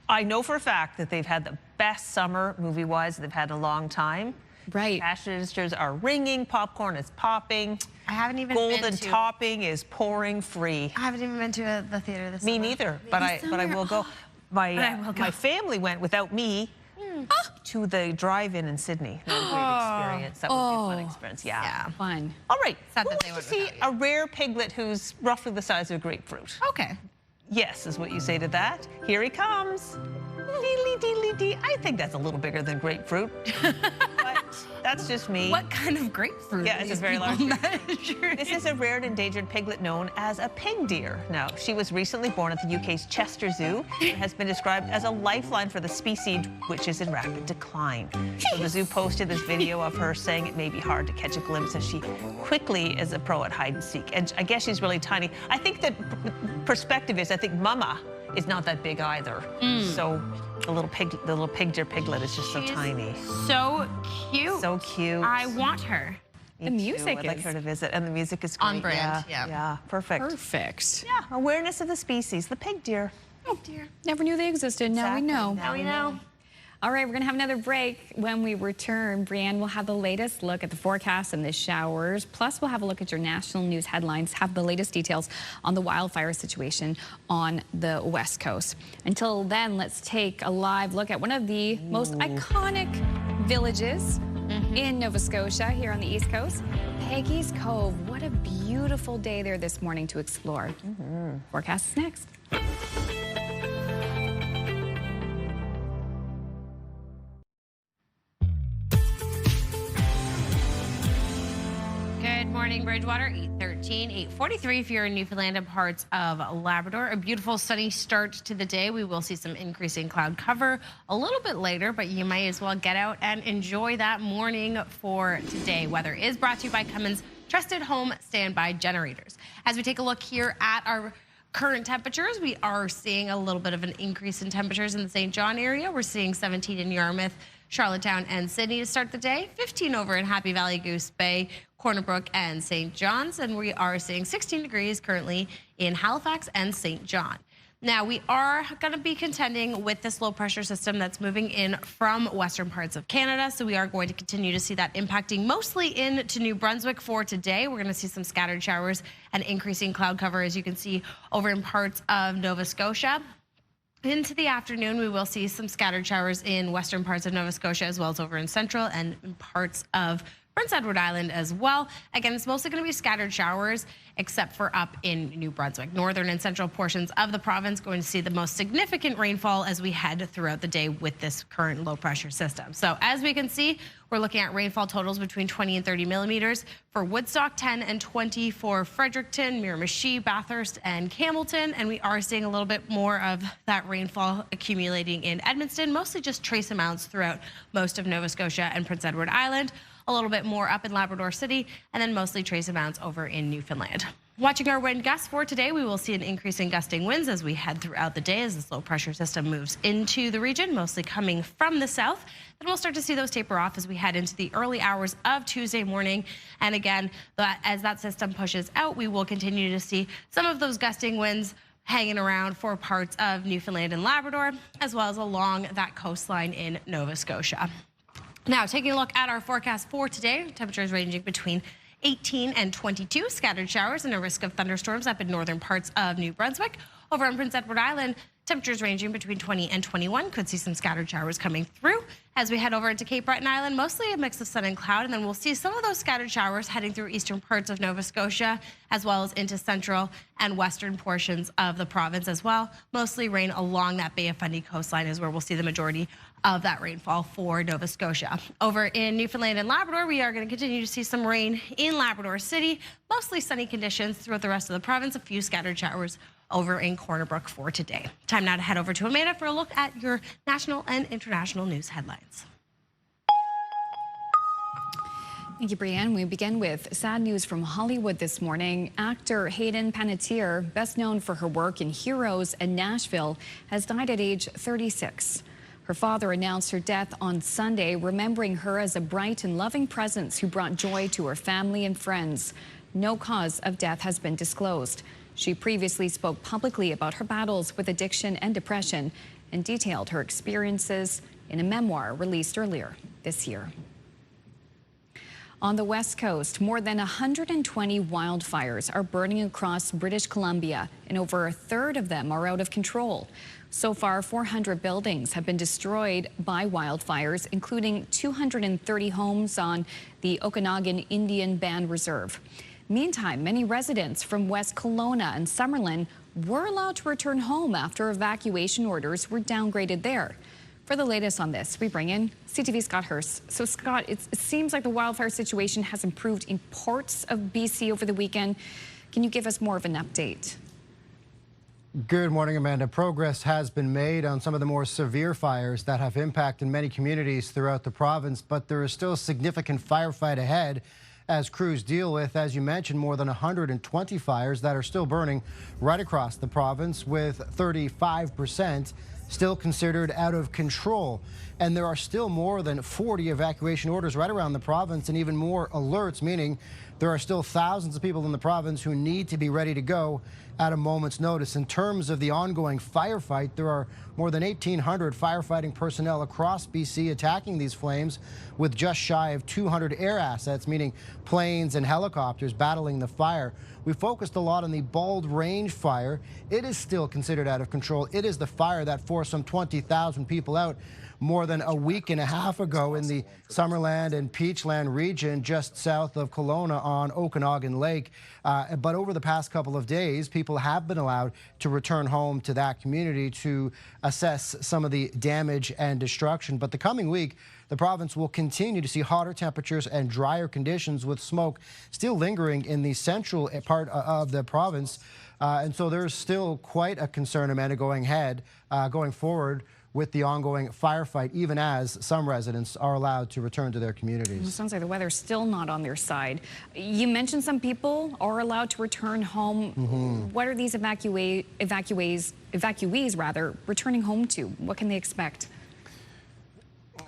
I know for a fact that they've had the best summer movie-wise they've had in a long time. Right. Cash registers are ringing, popcorn is popping. I haven't even Golden been to... topping is pouring free. I haven't even been to the theater this Me summer. neither, but I will go. My family went without me to the drive-in in Sydney. That was a great experience. That would be a fun experience. Yeah. Fun. All right. Sad Who that they wants went to see a rare piglet who's roughly the size of a grapefruit? Okay. Yes, is what you say to that. Here he comes. Deedly, deedly, dee. I think that's a little bigger than grapefruit. But that's just me. What kind of grapefruit? Yeah, it's a very large grapefruit. This is a rare and endangered piglet known as a pig deer. Now, she was recently born at the UK's Chester Zoo and has been described as a lifeline for the species, which is in rapid decline. So the zoo posted this video of her saying it may be hard to catch a glimpse as she quickly is a pro at hide and seek. And I guess she's really tiny. I think the perspective is, I think Mama is not that big either. So the little pig deer piglet is just so tiny. So cute. So cute. I want her. The music I'd like her to visit, and the music is great. On brand, Yeah, perfect. Perfect. Yeah, awareness of the species, the pig deer. Oh, dear. Never knew they existed. Now we know. Now we know. All right, we're going to have another break. When we return, Brianne will have the latest look at the forecast and the showers. Plus, we'll have a look at your national news headlines, have the latest details on the wildfire situation on the West Coast. Until then, let's take a live look at one of the most iconic villages in Nova Scotia here on the East Coast, Peggy's Cove. What a beautiful day there this morning to explore. Forecast is next. Good morning, Bridgewater. 8:13, 8:43 if you're in Newfoundland and parts of Labrador. A beautiful sunny start to the day. We will see some increasing cloud cover a little bit later, but you might as well get out and enjoy that morning for today. Weather is brought to you by Cummins Trusted Home Standby Generators. As we take a look here at our current temperatures, we are seeing a little bit of an increase in temperatures in the St. John area. We're seeing 17 in Yarmouth, Charlottetown, and Sydney to start the day. 15 over in Happy Valley, Goose Bay, Corner Brook, and St. John's. And we are seeing 16 degrees currently in Halifax and St. John. Now, we are going to be contending with this low pressure system that's moving in from western parts of Canada. So we are going to continue to see that impacting mostly into New Brunswick for today. We're going to see some scattered showers and increasing cloud cover, as you can see over in parts of Nova Scotia. Into the afternoon, we will see some scattered showers in western parts of Nova Scotia, as well as over in central and in parts of Prince Edward Island as well. Again, it's mostly going to be scattered showers, except for up in New Brunswick. Northern and central portions of the province going to see the most significant rainfall as we head throughout the day with this current low pressure system. So as we can see, we're looking at rainfall totals between 20 and 30 millimeters for Woodstock, 10 and 20 for Fredericton, Miramichi, Bathurst, and Campbellton. And we are seeing a little bit more of that rainfall accumulating in Edmundston, mostly just trace amounts throughout most of Nova Scotia and Prince Edward Island. A little bit more up in Labrador City, and then mostly trace amounts over in Newfoundland. Watching our wind gusts for today, we will see an increase in gusting winds as we head throughout the day as this low pressure system moves into the region, mostly coming from the south. Then we'll start to see those taper off as we head into the early hours of Tuesday morning. And again, as that system pushes out, we will continue to see some of those gusting winds hanging around for parts of Newfoundland and Labrador, as well as along that coastline in Nova Scotia. Now, taking a look at our forecast for today, temperatures ranging between 18 and 22, scattered showers and a risk of thunderstorms up in northern parts of New Brunswick. Over on Prince Edward Island, temperatures ranging between 20 and 21. Could see some scattered showers coming through. As we head over into Cape Breton Island, mostly a mix of sun and cloud, and then we'll see some of those scattered showers heading through eastern parts of Nova Scotia, as well as into central and western portions of the province as well. Mostly rain along that Bay of Fundy coastline is where we'll see the majority of that rainfall for Nova Scotia. Over in Newfoundland and Labrador, we are going to continue to see some rain in Labrador City. Mostly sunny conditions throughout the rest of the province. A few scattered showers over in Corner Brook for today. Time now to head over to Amanda for a look at your national and international news headlines. Thank you, Brianne. We begin with sad news from Hollywood this morning. Actor Hayden Panettiere, best known for her work in Heroes and Nashville, has died at age 36. Her father announced her death on Sunday, remembering her as a bright and loving presence who brought joy to her family and friends. No cause of death has been disclosed. She previously spoke publicly about her battles with addiction and depression and detailed her experiences in a memoir released earlier this year. On the West Coast, more than 120 wildfires are burning across British Columbia, and over a third of them are out of control. So far, 400 buildings have been destroyed by wildfires, including 230 homes on the Okanagan Indian Band Reserve. Meantime, many residents from West Kelowna and Summerlin were allowed to return home after evacuation orders were downgraded there. For the latest on this, we bring in CTV's Scott Hurst. So, Scott, it seems like the wildfire situation has improved in parts of BC over the weekend. Can you give us more of an update? Good morning, Amanda. Progress has been made on some of the more severe fires that have impacted many communities throughout the province, but there is still a significant firefight ahead as crews deal with, as you mentioned, more than 120 fires that are still burning right across the province, with 35% still considered out of control. And there are still more than 40 evacuation orders right around the province and even more alerts, meaning there are still thousands of people in the province who need to be ready to go at a moment's notice. In terms of the ongoing firefight, there are more than 1,800 firefighting personnel across BC attacking these flames, with just shy of 200 air assets, meaning planes and helicopters, battling the fire. We focused a lot on the Bald Range fire. It is still considered out of control. It is the fire that forced some 20,000 people out more than a week and a half ago in the Summerland and Peachland region just south of Kelowna on Okanagan Lake. But over the past couple of days, people have been allowed to return home to that community to assess some of the damage and destruction. But the coming week, the province will continue to see hotter temperatures and drier conditions, with smoke still lingering in the central part of the province. And so there's still quite a concern, Amanda, going forward with the ongoing firefight, even as some residents are allowed to return to their communities. It sounds like the weather's still not on their side. You mentioned some people are allowed to return home. What are these evacuees returning home to? What can they expect?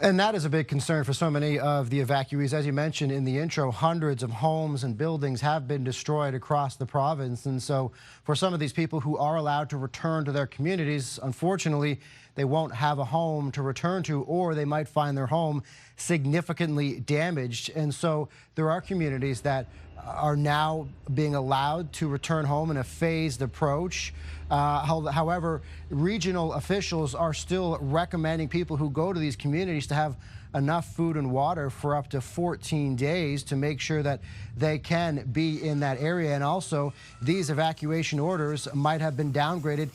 And that is a big concern for so many of the evacuees. As you mentioned in the intro, hundreds of homes and buildings have been destroyed across the province. And so for some of these people who are allowed to return to their communities, unfortunately, they won't have a home to return to, or they might find their home significantly damaged. And so there are communities that are now being allowed to return home in a phased approach. However, regional officials are still recommending people who go to these communities to have enough food and water for up to 14 days to make sure that they can be in that area. And also, these evacuation orders might have been downgraded.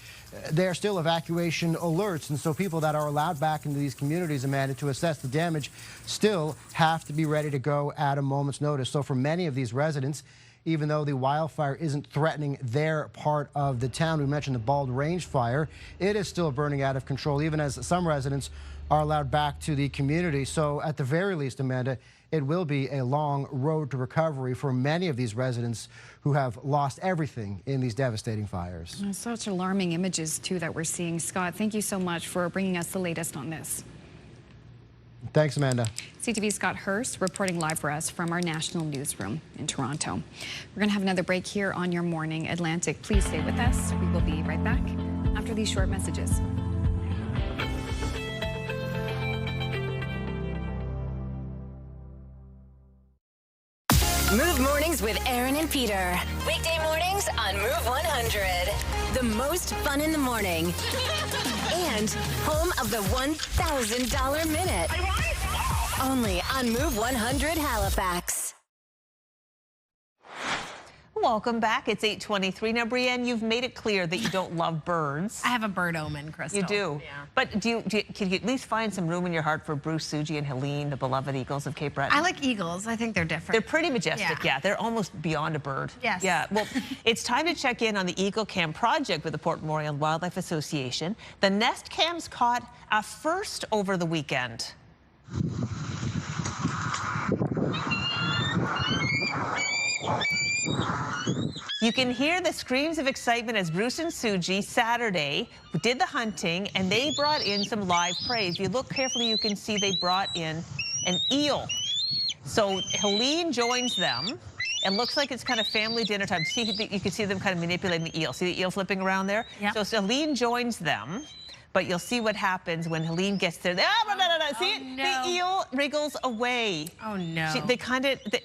They are still evacuation alerts, and so people that are allowed back into these communities, Amanda, to assess the damage still have to be ready to go at a moment's notice. So for many of these residents, even though the wildfire isn't threatening their part of the town, we mentioned the Bald Range fire, it is still burning out of control, even as some residents are allowed back to the community. So at the very least, Amanda, it will be a long road to recovery for many of these residents who have lost everything in these devastating fires. Such alarming images, too, that we're seeing. Scott, thank you so much for bringing us the latest on this. Thanks, Amanda. CTV's Scott Hurst reporting live for us from our national newsroom in Toronto. We're going to have another break here on Your Morning Atlantic. Please stay with us. We will be right back after these short messages. Move Mornings with Aaron and Peter. Weekday mornings on Move 100. The most fun in the morning. And home of the $1,000 minute. Only on Move 100 Halifax. Welcome back. It's 8:23 now. Brienne, you've made it clear that you don't love birds. I have a bird omen, Crystal. You do? Yeah. But can you at least find some room in your heart for Bruce, Suji, and Helene, the beloved eagles of Cape Breton? I like eagles. I think they're different. They're pretty majestic, yeah. They're almost beyond a bird. Yes. Yeah. Well, it's time to check in on the Eagle Cam project with the Port Moreland Wildlife Association. The nest cams caught a first over the weekend. You can hear the screams of excitement as Bruce and Suji Saturday did the hunting, and they brought in some live prey. If you look carefully, you can see they brought in an eel. So Helene joins them. It looks like it's kind of family dinner time. See, you can see them kind of manipulating the eel. See the eel flipping around there? Yep. So Helene joins them. But you'll see what happens when Helene gets there. See it? No. The eel wriggles away. Oh, no.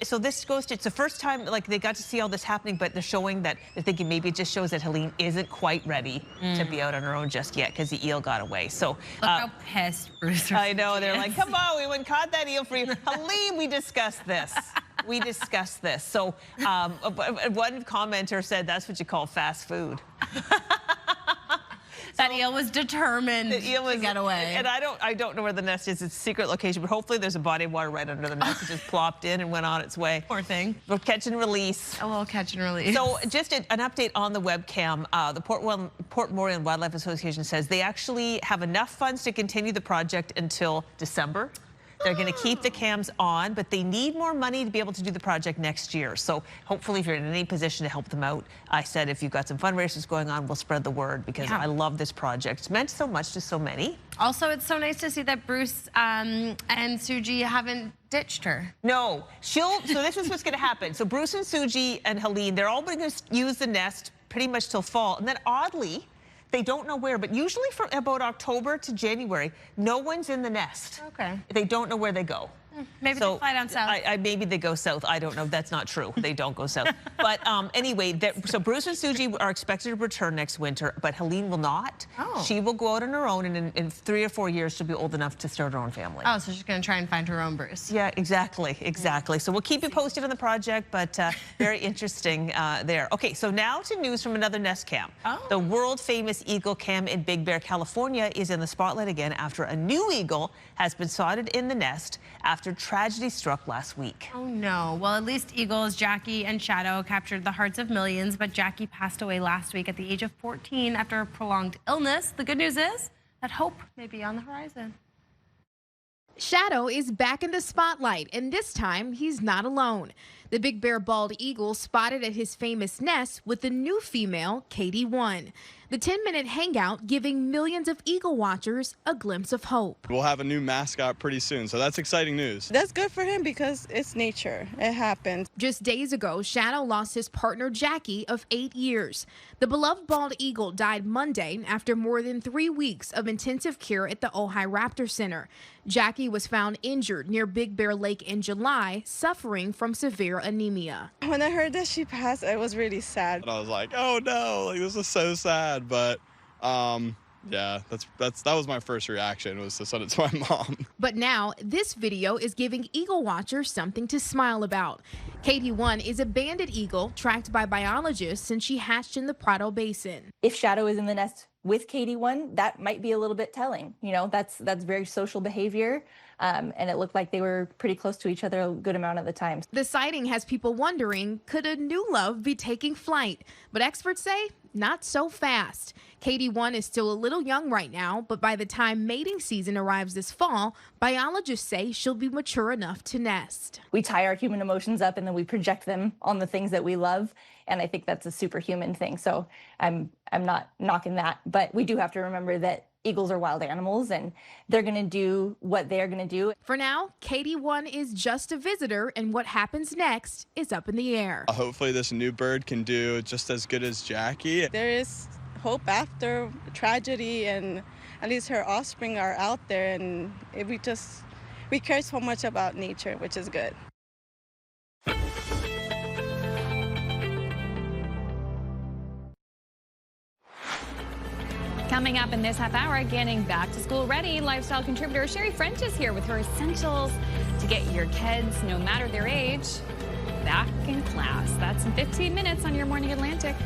So this goes to, it's the first time like they got to see all this happening, but they're showing that, they're thinking maybe it just shows that Helene isn't quite ready to be out on her own just yet because the eel got away. So look how pissed Bruce. I know, they're like, come on, we went and caught that eel for you. Helene, we discussed this. We discussed this. So one commenter said that's what you call fast food. That eel was determined to get away. And I don't know where the nest is. It's a secret location, but hopefully there's a body of water right under the nest. It just plopped in and went on its way. Poor thing. We'll catch and release. A little catch and release. So just an update on the webcam. The Port Moreland Wildlife Association says they actually have enough funds to continue the project until December. They're going to keep the cams on, but they need more money to be able to do the project next year. So hopefully if you're in any position to help them out, I said if you've got some fundraisers going on, we'll spread the word because I love this project. It's meant so much to so many. Also, it's so nice to see that Bruce and Suji haven't ditched her. No. So this is what's going to happen. So Bruce and Suji and Helene, they're all going to use the nest pretty much till fall. And then oddly, they don't know where, but usually from about October to January, no one's in the nest. Okay. They don't know where they go. Maybe they fly down south. Maybe they go south. I don't know. That's not true. They don't go south. But anyway, so Bruce and Suji are expected to return next winter, but Helene will not. Oh. She will go out on her own, and in 3 or 4 years, she'll be old enough to start her own family. Oh, so she's going to try and find her own Bruce. Yeah, exactly. So we'll keep you posted on the project, but very interesting there. Okay, so now to news from another nest cam. Oh. The world-famous Eagle Cam in Big Bear, California is in the spotlight again after a new eagle has been spotted in the nest after tragedy struck last week. Oh, no. Well, at least eagles Jackie and Shadow captured the hearts of millions, but Jackie passed away last week at the age of 14 after a prolonged illness. The good news is that hope may be on the horizon. Shadow is back in the spotlight, and this time he's not alone. The big bear bald eagle spotted at his famous nest with the new female, Katie 1. The 10-minute hangout giving millions of eagle watchers a glimpse of hope. We'll have a new mascot pretty soon, so that's exciting news. That's good for him because it's nature. It happens. Just days ago, Shadow lost his partner Jackie of 8 years. The beloved bald eagle died Monday after more than 3 weeks of intensive care at the Ojai Raptor Center. Jackie was found injured near Big Bear Lake in July, suffering from severe anemia. When I heard that she passed, it was really sad. And I was like, oh no, like this is so sad. But yeah, that was my first reaction, was to send it to my mom. But now this video is giving eagle watchers something to smile about. Katie 1 is a banded eagle tracked by biologists since she hatched in the Prado Basin. If Shadow is in the nest with Katie 1, that might be a little bit telling. You know, that's very social behavior. And it looked like they were pretty close to each other a good amount of the time. The sighting has people wondering, could a new love be taking flight? But experts say, not so fast. Katie 1 is still a little young right now, but by the time mating season arrives this fall, biologists say she'll be mature enough to nest. We tie our human emotions up and then we project them on the things that we love. And I think that's a superhuman thing. So I'm not knocking that, but we do have to remember that eagles are wild animals and they're going to do what they're going to do. For now, Katie 1 is just a visitor, and what happens next is up in the air. Hopefully this new bird can do just as good as Jackie. There is hope after tragedy, and at least her offspring are out there, and we care so much about nature, which is good. Coming up in this half hour, getting back to school ready, lifestyle contributor Sherry French is here with her essentials to get your kids, no matter their age, back in class. That's in 15 minutes on Your Morning Atlantic.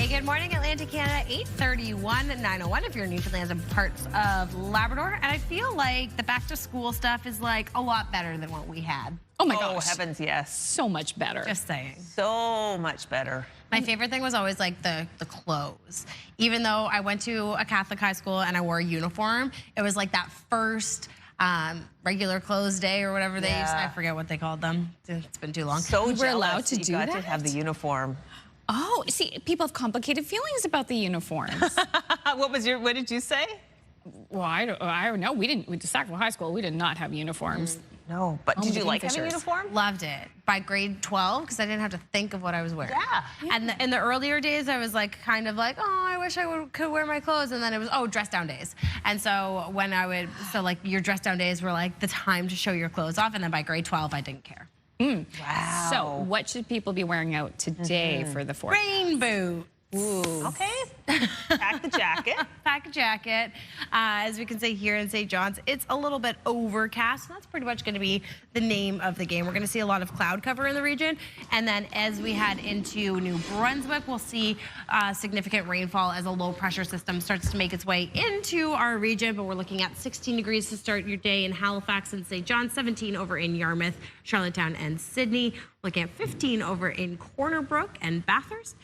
Good morning, Atlantic, Canada, 8:31 at 9:01 if you're in Newfoundland and parts of Labrador. And I feel like the back to school stuff is like a lot better than what we had. Oh my Oh, gosh. heavens, yes. So much better. Just saying. So much better. My favorite thing was always like the clothes. Even though I went to a Catholic high school and I wore a uniform, it was like that first regular clothes day or whatever they used. I forget what they called them. It's been too long. So we were allowed to you do got that? to have the uniform. Oh, see, people have complicated feelings about the uniforms. What did you say? Well, I don't know. We didn't, at Sackville High School, we did not have uniforms. No, but did you like having a uniform? Loved it. By grade 12, because I didn't have to think of what I was wearing. Yeah. And in the earlier days, I was like, kind of like, oh, I wish I could wear my clothes. And then it was, oh, dress down days. And so when like your dress down days were like the time to show your clothes off. And then by grade 12, I didn't care. Wow. So what should people be wearing out today for the 4th? Rain boots. Ooh. Okay. Pack the jacket. Pack a jacket. As we can say here in St. John's, it's a little bit overcast. That's pretty much going to be the name of the game. We're going to see a lot of cloud cover in the region. And then as we head into New Brunswick, we'll see significant rainfall as a low pressure system starts to make its way into our region. But we're looking at 16 degrees to start your day in Halifax and St. John's, 17 over in Yarmouth, Charlottetown and Sydney. Looking at 15 over in Corner Brook and Bathurst.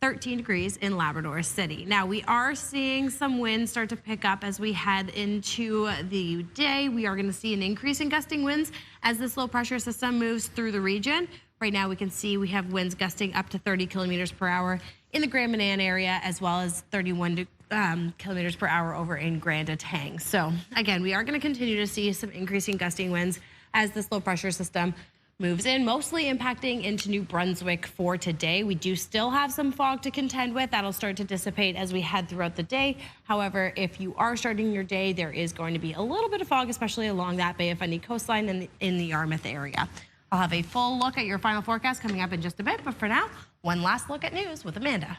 13 degrees in Labrador City. Now, we are seeing some winds start to pick up as we head into the day. We are going to see an increase in gusting winds as this low pressure system moves through the region. Right now, we can see we have winds gusting up to 30 kilometers per hour in the Grand Manan area, as well as 31 kilometers per hour over in Grand Atang. So, again, we are going to continue to see some increasing gusting winds as this low pressure system moves in, mostly impacting into New Brunswick for today. We do still have some fog to contend with. That'll start to dissipate as we head throughout the day. However, if you are starting your day, there is going to be a little bit of fog, especially along that Bay of Fundy coastline and in the Yarmouth area. I'll have a full look at your final forecast coming up in just a bit, but for now, one last look at news with Amanda.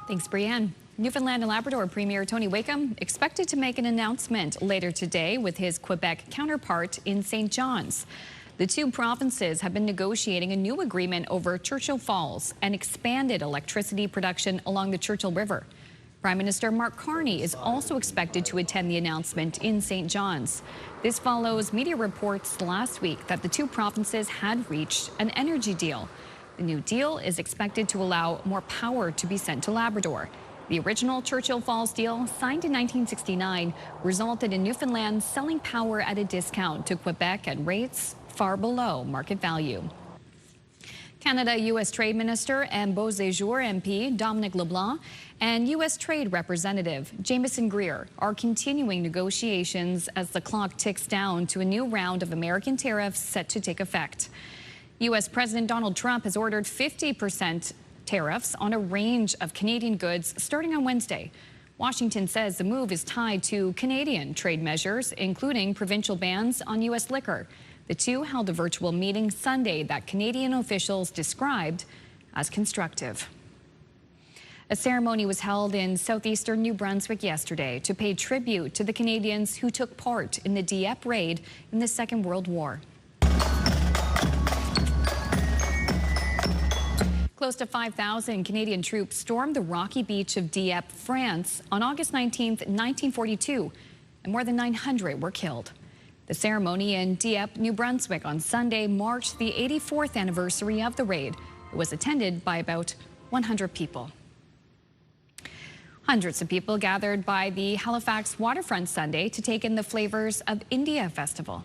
Thanks, Brienne. Newfoundland and Labrador Premier Tony Wakeham expected to make an announcement later today with his Quebec counterpart in St. John's. The two provinces have been negotiating a new agreement over Churchill Falls and expanded electricity production along the Churchill River. Prime Minister Mark Carney is also expected to attend the announcement in St. John's. This follows media reports last week that the two provinces had reached an energy deal. The new deal is expected to allow more power to be sent to Labrador. The original Churchill Falls deal, signed in 1969, resulted in Newfoundland selling power at a discount to Quebec at rates far below market value. Canada-U.S. Trade Minister and Beauséjour MP Dominic LeBlanc and U.S. Trade Representative Jameson Greer are continuing negotiations as the clock ticks down to a new round of American tariffs set to take effect. U.S. President Donald Trump has ordered 50% tariffs on a range of Canadian goods starting on Wednesday. Washington says the move is tied to Canadian trade measures, including provincial bans on U.S. liquor. The two held a virtual meeting Sunday that Canadian officials described as constructive. A ceremony was held in southeastern New Brunswick yesterday to pay tribute to the Canadians who took part in the Dieppe raid in the Second World War. Close to 5,000 Canadian troops stormed the rocky beach of Dieppe, France on August 19, 1942, and more than 900 were killed. The ceremony in Dieppe, New Brunswick on Sunday marked the 84th anniversary of the raid. It was attended by about 100 people. Hundreds of people gathered by the Halifax waterfront Sunday to take in the Flavors of India festival.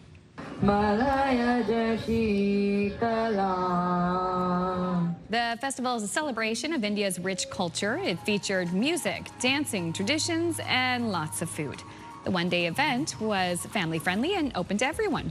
The festival is a celebration of India's rich culture. It featured music, dancing, traditions, and lots of food. The one-day event was family-friendly and open to everyone.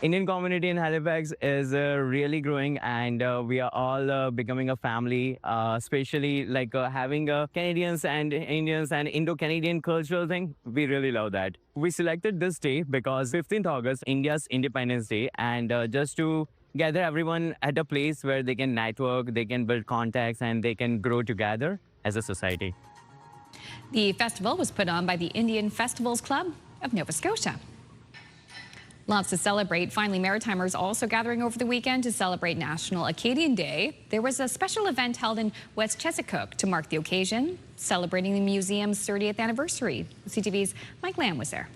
Indian community in Halifax is really growing, and we are all becoming a family, especially like having Canadians and Indians and Indo-Canadian cultural thing. We really love that. We selected this day because 15th August, India's Independence Day, and just to gather everyone at a place where they can network, they can build contacts, and they can grow together as a society. The festival was put on by the Indian Festivals Club of Nova Scotia. Lots to celebrate. Finally, Maritimers also gathering over the weekend to celebrate National Acadian Day. There was a special event held in West Chesapeake to mark the occasion, celebrating the museum's 30th anniversary. CTV's Mike Lamb was there.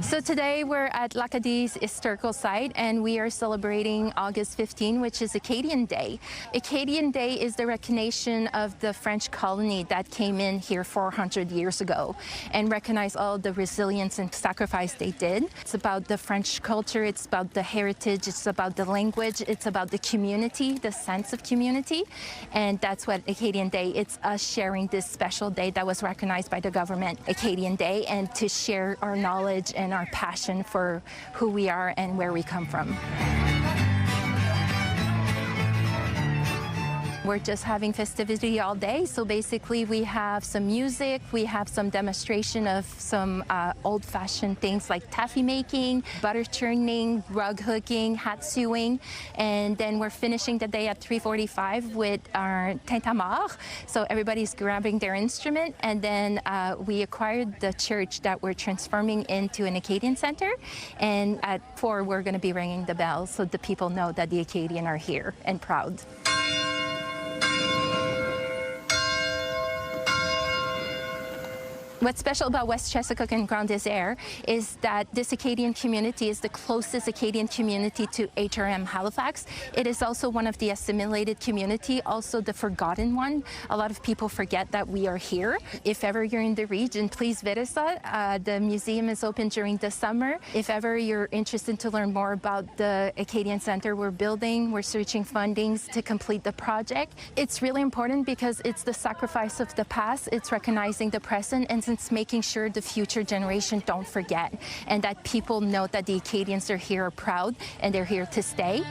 So today we're at L'Acadie's historical site, and we are celebrating August 15, which is Acadian Day. Acadian Day is the recognition of the French colony that came in here 400 years ago and recognize all the resilience and sacrifice they did. It's about the French culture, it's about the heritage, it's about the language, it's about the community, the sense of community, and that's what Acadian Day, it's us sharing this special day that was recognized by the government, Acadian Day, and to share our knowledge and our passion for who we are and where we come from. We're just having festivity all day. So basically we have some music, we have some demonstration of some old-fashioned things like taffy making, butter churning, rug hooking, hat sewing, and then we're finishing the day at 3:45 with our tintamarre. So everybody's grabbing their instrument, and then we acquired the church that we're transforming into an Acadian Center, and at 4 we're going to be ringing the bells so the people know that the Acadian are here and proud. What's special about West Chesapeake and Grand Désert is that this Acadian community is the closest Acadian community to HRM Halifax. It is also one of the assimilated community, also the forgotten one. A lot of people forget that we are here. If ever you're in the region, please visit us. The museum is open during the summer. If ever you're interested to learn more about the Acadian Center we're building, we're searching fundings to complete the project. It's really important because it's the sacrifice of the past, it's recognizing the present, and it's making sure the future generation don't forget, and that people know that the Acadians are here, are proud, and they're here to stay.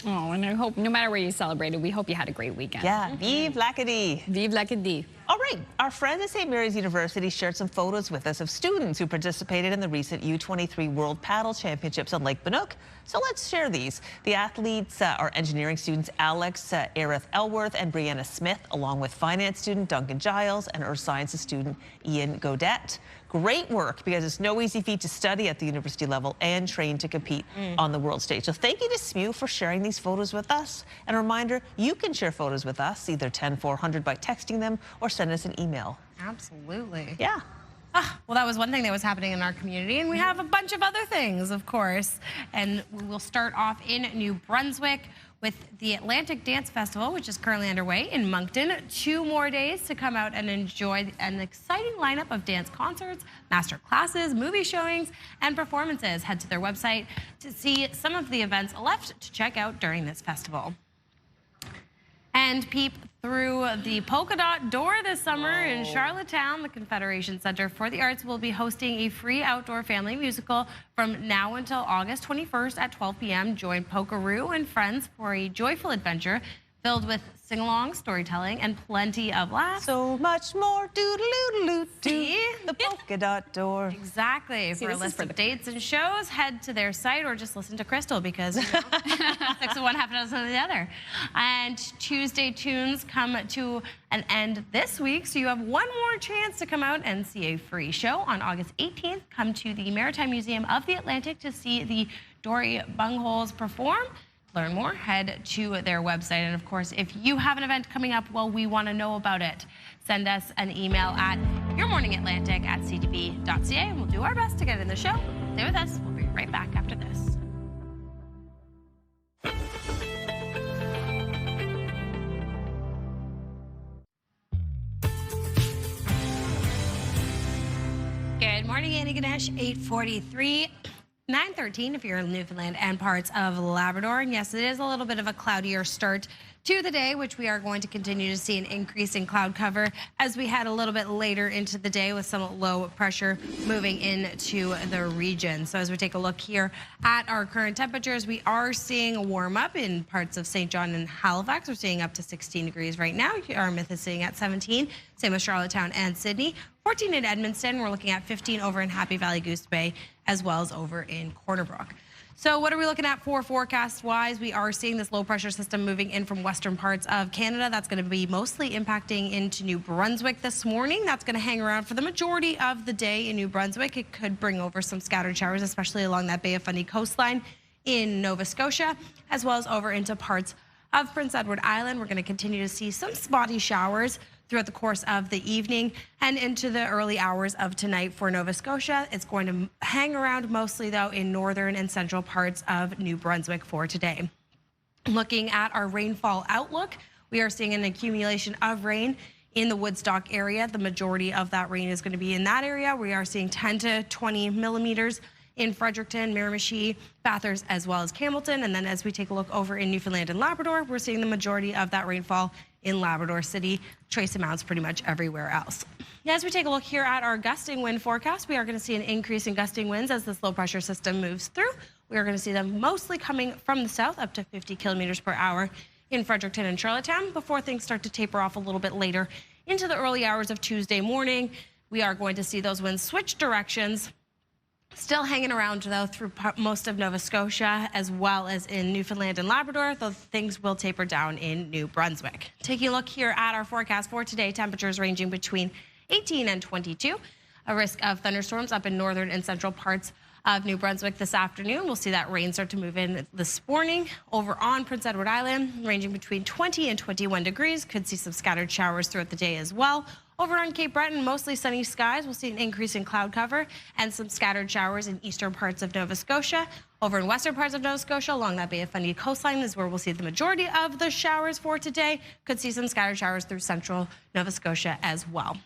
Oh, and I hope no matter where you celebrated, we hope you had a great weekend. Yeah, vive l'Acadie. Vive l'Acadie. All right, our friends at St. Mary's University shared some photos with us of students who participated in the recent U23 World Paddle Championships on Lake Banook. So let's share these. The athletes are engineering students Alex Arith Elworth and Brianna Smith, along with finance student Duncan Giles and earth sciences student Ian Godet. Great work, because it's no easy feat to study at the university level and train to compete on the world stage. So thank you to SMU for sharing these photos with us. And a reminder, you can share photos with us, either 10400 by texting them or send us an email. Absolutely. Yeah. Well, that was one thing that was happening in our community, and we have a bunch of other things, of course. And we will start off in New Brunswick with the Atlantic Dance Festival, which is currently underway in Moncton. 2 more days to come out and enjoy an exciting lineup of dance concerts, master classes, movie showings, and performances. Head to their website to see some of the events left to check out during this festival. And peep through the polka dot door this summer in Charlottetown. The Confederation Center for the Arts will be hosting a free outdoor family musical from now until August 21st at 12 p.m. Join Polkaroo and friends for a joyful adventure filled with sing-along, storytelling, and plenty of laughs. So much more doo-doo-doo-doo-doo. The polka dot door. Exactly. For a list of dates and shows, head to their site or just listen to Crystal, because 6 of one, half a dozen of the other. And Tuesday tunes come to an end this week, so you have one more chance to come out and see a free show. On August 18th, come to the Maritime Museum of the Atlantic to see the Dory Bungholes perform. Learn more, head to their website. And of course, if you have an event coming up, well, we want to know about it. Send us an email at yourmorningatlantic@ctv.ca, and we'll do our best to get it in the show. Stay with us. We'll be right back after this. Good morning, Annie Ganesh, 8:43. 9:13 if you're in Newfoundland and parts of Labrador. And yes, it is a little bit of a cloudier start to the day, which we are going to continue to see an increase in cloud cover as we head a little bit later into the day with some low pressure moving into the region. So as we take a look here at our current temperatures, we are seeing a warm up in parts of St. John and Halifax. We're seeing up to 16 degrees right now. Yarmouth is sitting at 17, same with Charlottetown and Sydney. 14 in Edmundston. We're looking at 15 over in Happy Valley Goose Bay, as well as over in Corner Brook. So what are we looking at for forecast-wise? We are seeing this low-pressure system moving in from western parts of Canada. That's going to be mostly impacting into New Brunswick this morning. That's going to hang around for the majority of the day in New Brunswick. It could bring over some scattered showers, especially along that Bay of Fundy coastline in Nova Scotia, as well as over into parts of Prince Edward Island. We're going to continue to see some spotty showers throughout the course of the evening and into the early hours of tonight for Nova Scotia. It's going to hang around mostly, though, in northern and central parts of New Brunswick for today. Looking at our rainfall outlook, we are seeing an accumulation of rain in the Woodstock area. The majority of that rain is going to be in that area. We are seeing 10 to 20 millimeters in Fredericton, Miramichi, Bathurst, as well as Campbellton. And then as we take a look over in Newfoundland and Labrador, we're seeing the majority of that rainfall in Labrador City, trace amounts pretty much everywhere else. As we take a look here at our gusting wind forecast, we are going to see an increase in gusting winds as this low pressure system moves through. We are going to see them mostly coming from the south, up to 50 kilometers per hour in Fredericton and Charlottetown, before things start to taper off a little bit later into the early hours of Tuesday morning. We are going to see those winds switch directions, still hanging around, though, through most of Nova Scotia, as well as in Newfoundland and Labrador, though things will taper down in New Brunswick. Taking a look here at our forecast for today, temperatures ranging between 18 and 22. A risk of thunderstorms up in northern and central parts of New Brunswick this afternoon. We'll see that rain start to move in this morning. Over on Prince Edward Island, ranging between 20 and 21 degrees. Could see some scattered showers throughout the day as well. Over on Cape Breton, mostly sunny skies. We'll see an increase in cloud cover and some scattered showers in eastern parts of Nova Scotia. Over in western parts of Nova Scotia, along that Bay of Fundy coastline is where we'll see the majority of the showers for today. Could see some scattered showers through central Nova Scotia as well.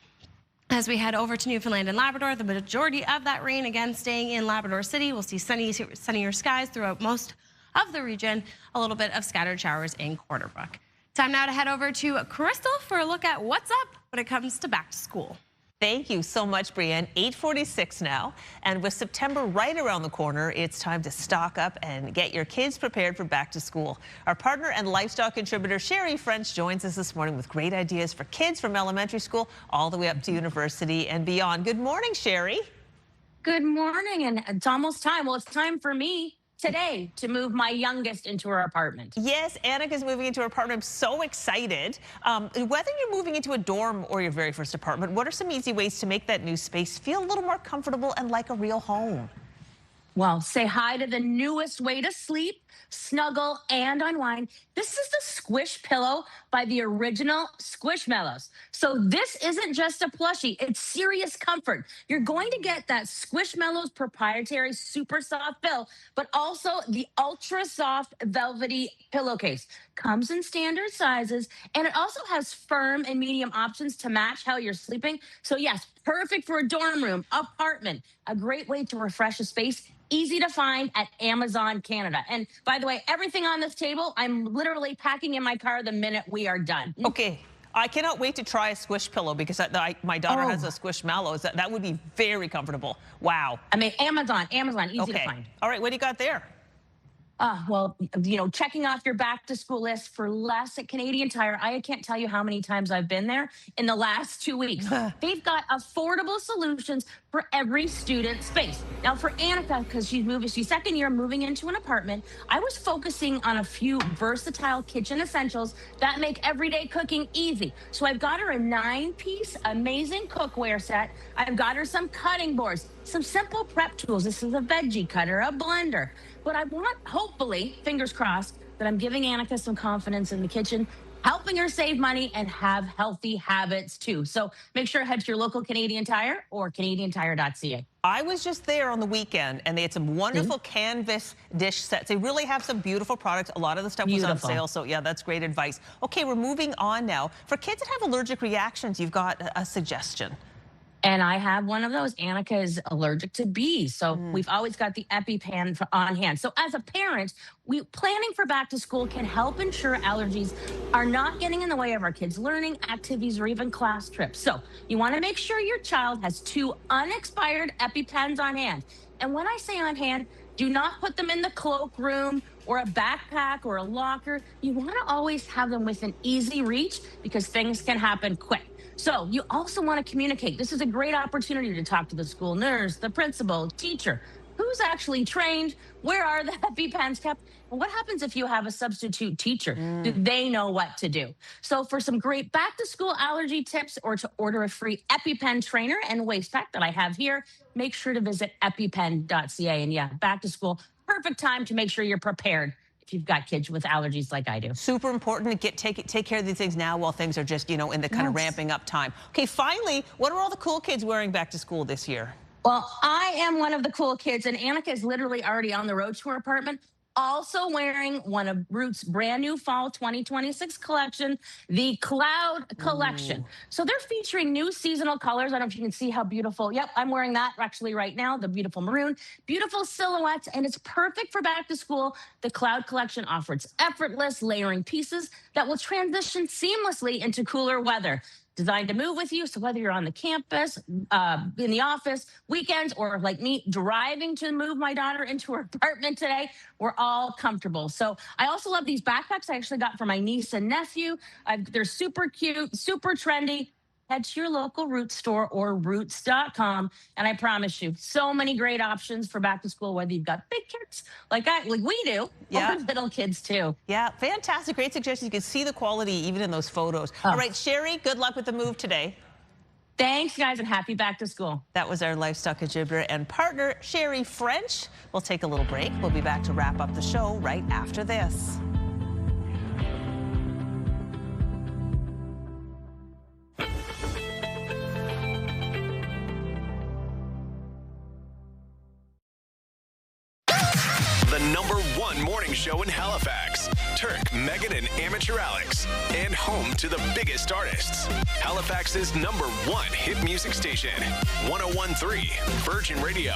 As we head over to Newfoundland and Labrador, the majority of that rain, again, staying in Labrador City. We'll see sunnier skies throughout most of the region. A little bit of scattered showers in Corner Brook. Time now to head over to Crystal for a look at what's up when it comes to back to school. Thank you so much, Brienne. 8:46 now, and with September right around the corner, it's time to stock up and get your kids prepared for back to school. Our partner and lifestyle contributor Sherry French joins us this morning with great ideas for kids from elementary school all the way up to university and beyond. Good morning, Sherry. Good morning, and it's almost time. Well, it's time for me today to move my youngest into her apartment. Yes, Annika's moving into her apartment. I'm so excited. Whether you're moving into a dorm or your very first apartment, what are some easy ways to make that new space feel a little more comfortable and like a real home? Well, say hi to the newest way to sleep, snuggle, and unwind. This is the Squish Pillow by the original Squishmallows. So this isn't just a plushie, it's serious comfort. You're going to get that Squishmallows proprietary super soft fill, but also the ultra soft velvety pillowcase. Comes in standard sizes, and it also has firm and medium options to match how you're sleeping. So yes, perfect for a dorm room, apartment, a great way to refresh a space. Easy to find at Amazon Canada. And by the way, everything on this table, I'm literally packing in my car the minute we are done. Okay. I cannot wait to try a Squish Pillow because my daughter has a Squishmallows. That would be very comfortable. Wow. I mean, Amazon, easy to find. All right, what do you got there? Well, you know, checking off your back to school list for less at Canadian Tire. I can't tell you how many times I've been there in the last 2 weeks. They've got affordable solutions for every student space. Now for Annika, because she's second year moving into an apartment, I was focusing on a few versatile kitchen essentials that make everyday cooking easy. So I've got her a 9-piece amazing cookware set. I've got her some cutting boards, some simple prep tools. This is a veggie cutter, a blender. But I want, hopefully, fingers crossed, that I'm giving Annika some confidence in the kitchen, helping her save money and have healthy habits too. So make sure to head to your local Canadian Tire or canadiantire.ca. I was just there on the weekend, and they had some wonderful canvas dish sets. They really have some beautiful products. A lot of the stuff was on sale, so yeah, that's great advice. Okay, we're moving on now. For kids that have allergic reactions, you've got a suggestion. And I have one of those. Annika is allergic to bees. So we've always got the EpiPen on hand. So as a parent, planning for back to school can help ensure allergies are not getting in the way of our kids' learning, activities, or even class trips. So you want to make sure your child has 2 unexpired EpiPens on hand. And when I say on hand, do not put them in the cloakroom or a backpack or a locker. You want to always have them within easy reach because things can happen quick. So you also want to communicate. This is a great opportunity to talk to the school nurse, the principal, teacher. Who's actually trained? Where are the EpiPens kept? And what happens if you have a substitute teacher? Do they know what to do? So for some great back to school allergy tips or to order a free EpiPen trainer and waist pack that I have here, make sure to visit epipen.ca. And yeah, back to school, perfect time to make sure you're prepared if you've got kids with allergies like I do. Super important to take care of these things now while things are just, you know, in the kind of ramping up time. Okay, finally, what are all the cool kids wearing back to school this year? Well, I am one of the cool kids, and Annika is literally already on the road to her apartment, also wearing one of Roots' brand new fall 2026 collection, the Cloud Collection. So they're featuring new seasonal colors. I don't know if you can see how beautiful. Yep, I'm wearing that actually right now, the beautiful maroon. Beautiful silhouettes, and it's perfect for back to school. The Cloud Collection offers effortless layering pieces that will transition seamlessly into cooler weather. Designed to move with you, so whether you're on the campus, in the office, weekends, or like me, driving to move my daughter into her apartment today, we're all comfortable. So I also love these backpacks I actually got for my niece and nephew. They're super cute, super trendy. Head to your local Roots store or roots.com, and I promise you, so many great options for back to school, whether you've got big kids like we do, or little kids too. Yeah, fantastic. Great suggestions. You can see the quality even in those photos. All right, Sherry, good luck with the move today. Thanks, guys, and happy back to school. That was our lifestyle contributor and partner, Sherry French. We'll take a little break. We'll be back to wrap up the show right after this. The #1 morning show in Halifax. Turk, Megan, and Amateur Alex. And home to the biggest artists. Halifax's #1 hit music station. 101.3 Virgin Radio.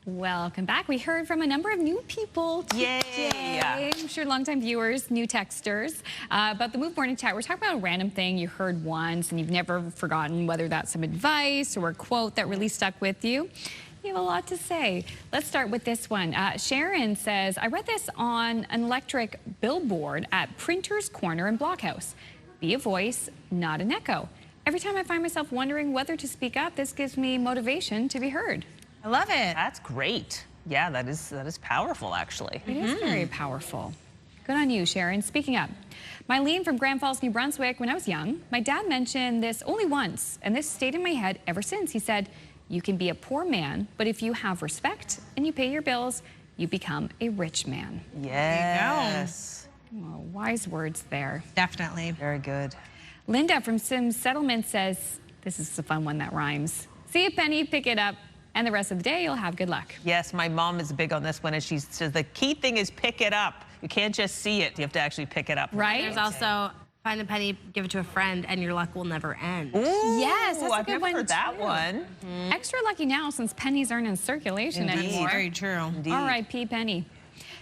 Welcome back. We heard from a number of new people today. Yay! I'm sure longtime viewers, new texters. About the Move Morning Chat, we're talking about a random thing you heard once and you've never forgotten, whether that's some advice or a quote that really stuck with you. You have a lot to say. Let's start with this one. Sharon says, I read this on an electric billboard at Printer's Corner in Blockhouse. Be a voice, not an echo. Every time I find myself wondering whether to speak up, this gives me motivation to be heard. I I love it. That's great. Yeah, that is powerful, actually. It is very powerful. Good on you, Sharon. Speaking up, Mylene from Grand Falls, New Brunswick. When I was young, my dad mentioned this only once, and this stayed in my head ever since. He said, you can be a poor man, but if you have respect and you pay your bills, you become a rich man. Yes. Well, wise words there. Definitely. Very good. Linda from Sims Settlement says, this is a fun one that rhymes. See a penny, pick it up, and the rest of the day you'll have good luck. Yes, my mom is big on this one, and she says the key thing is pick it up. You can't just see it. You have to actually pick it up. Right? There's also find a penny, give it to a friend, and your luck will never end. Ooh, yes, that's a I've good never one heard that too. one. Extra lucky now since pennies aren't in circulation Indeed. anymore. Very true. Indeed. R.I.P. Penny.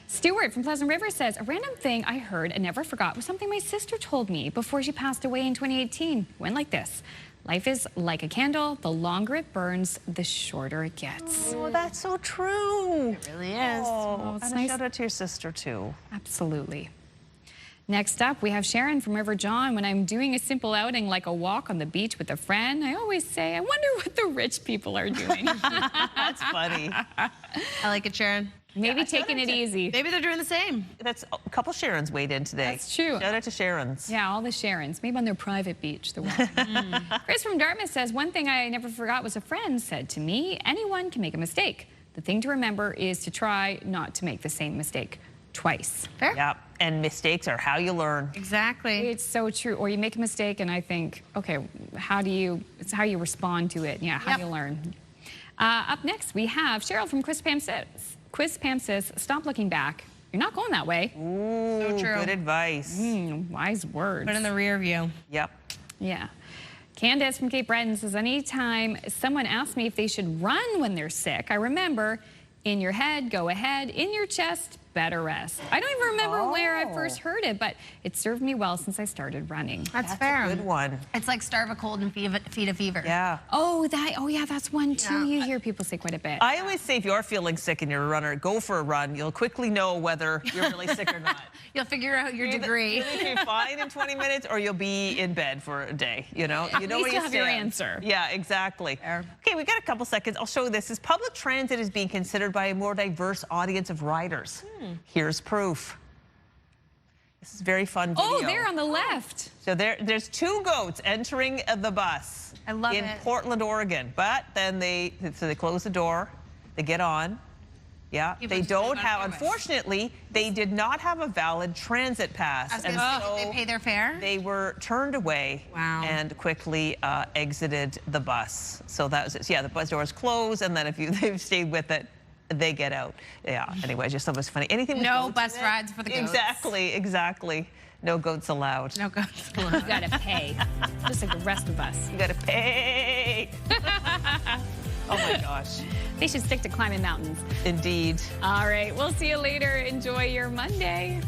Stuart from Pleasant River says, a random thing I heard and never forgot was something my sister told me before she passed away in 2018. It went like this. Life is like a candle. The longer it burns, the shorter it gets. Oh, that's so true. It really is. Oh, it's and nice. a shout out to your sister, too. Absolutely. Next up, we have Sharon from River John. When I'm doing a simple outing like a walk on the beach with a friend, I always say, I wonder what the rich people are doing. That's funny. I like it, Sharon. Maybe taking it easy. Maybe they're doing the same. That's a couple Sharons weighed in today. That's true. Shout out to Sharons. Yeah, all the Sharons. Maybe on their private beach. Chris from Dartmouth says, one thing I never forgot was a friend said to me, anyone can make a mistake. The thing to remember is to try not to make the same mistake twice. Fair. Yeah, and mistakes are how you learn. Exactly. It's so true. Or you make a mistake and I think, okay, it's how you respond to it. Yeah, how you learn. Up next, we have Cheryl from Quispam says, stop looking back. You're not going that way. Ooh, So true. good advice. Wise words. Put it in the rear view. Yep. Yeah. Candace from Cape Breton says, anytime someone asks me if they should run when they're sick, I remember, in your head, go ahead, in your chest, better rest. I don't even remember where I first heard it, but it served me well since I started running. That's fair. A good one. It's like starve a cold and feed a fever. Yeah. Oh, yeah, that's one too. You hear people say quite a bit. I always say if you're feeling sick and you're a runner, go for a run. You'll quickly know whether you're really sick or not. You'll figure out your degree. You'll either be fine in 20 minutes or you'll be in bed for a day, you know? You know At least where you you'll have your stand. answer. Yeah, exactly. Okay, we got a couple seconds. I'll show you this. As public transit is being considered by a more diverse audience of riders. Here's proof. This is very fun video. Oh, there on the left. So there's two goats entering the bus. I love in it. Portland, Oregon. But then they close the door, they get on. Yeah, they don't have, unfortunately, they did not have a valid transit pass. I was gonna say, did they pay their fare? They were turned away and quickly exited the bus. So that was it. So yeah, the bus doors closed, and then if they've stayed with it, they get out. Yeah, anyway, I just thought it was funny. Anything with No goats bus in it? rides for the goats. Exactly. No goats allowed. No goats allowed. You gotta pay, just like the rest of us. You gotta pay. Oh my gosh. They should stick to climbing mountains. Indeed. All right, we'll see you later. Enjoy your Monday.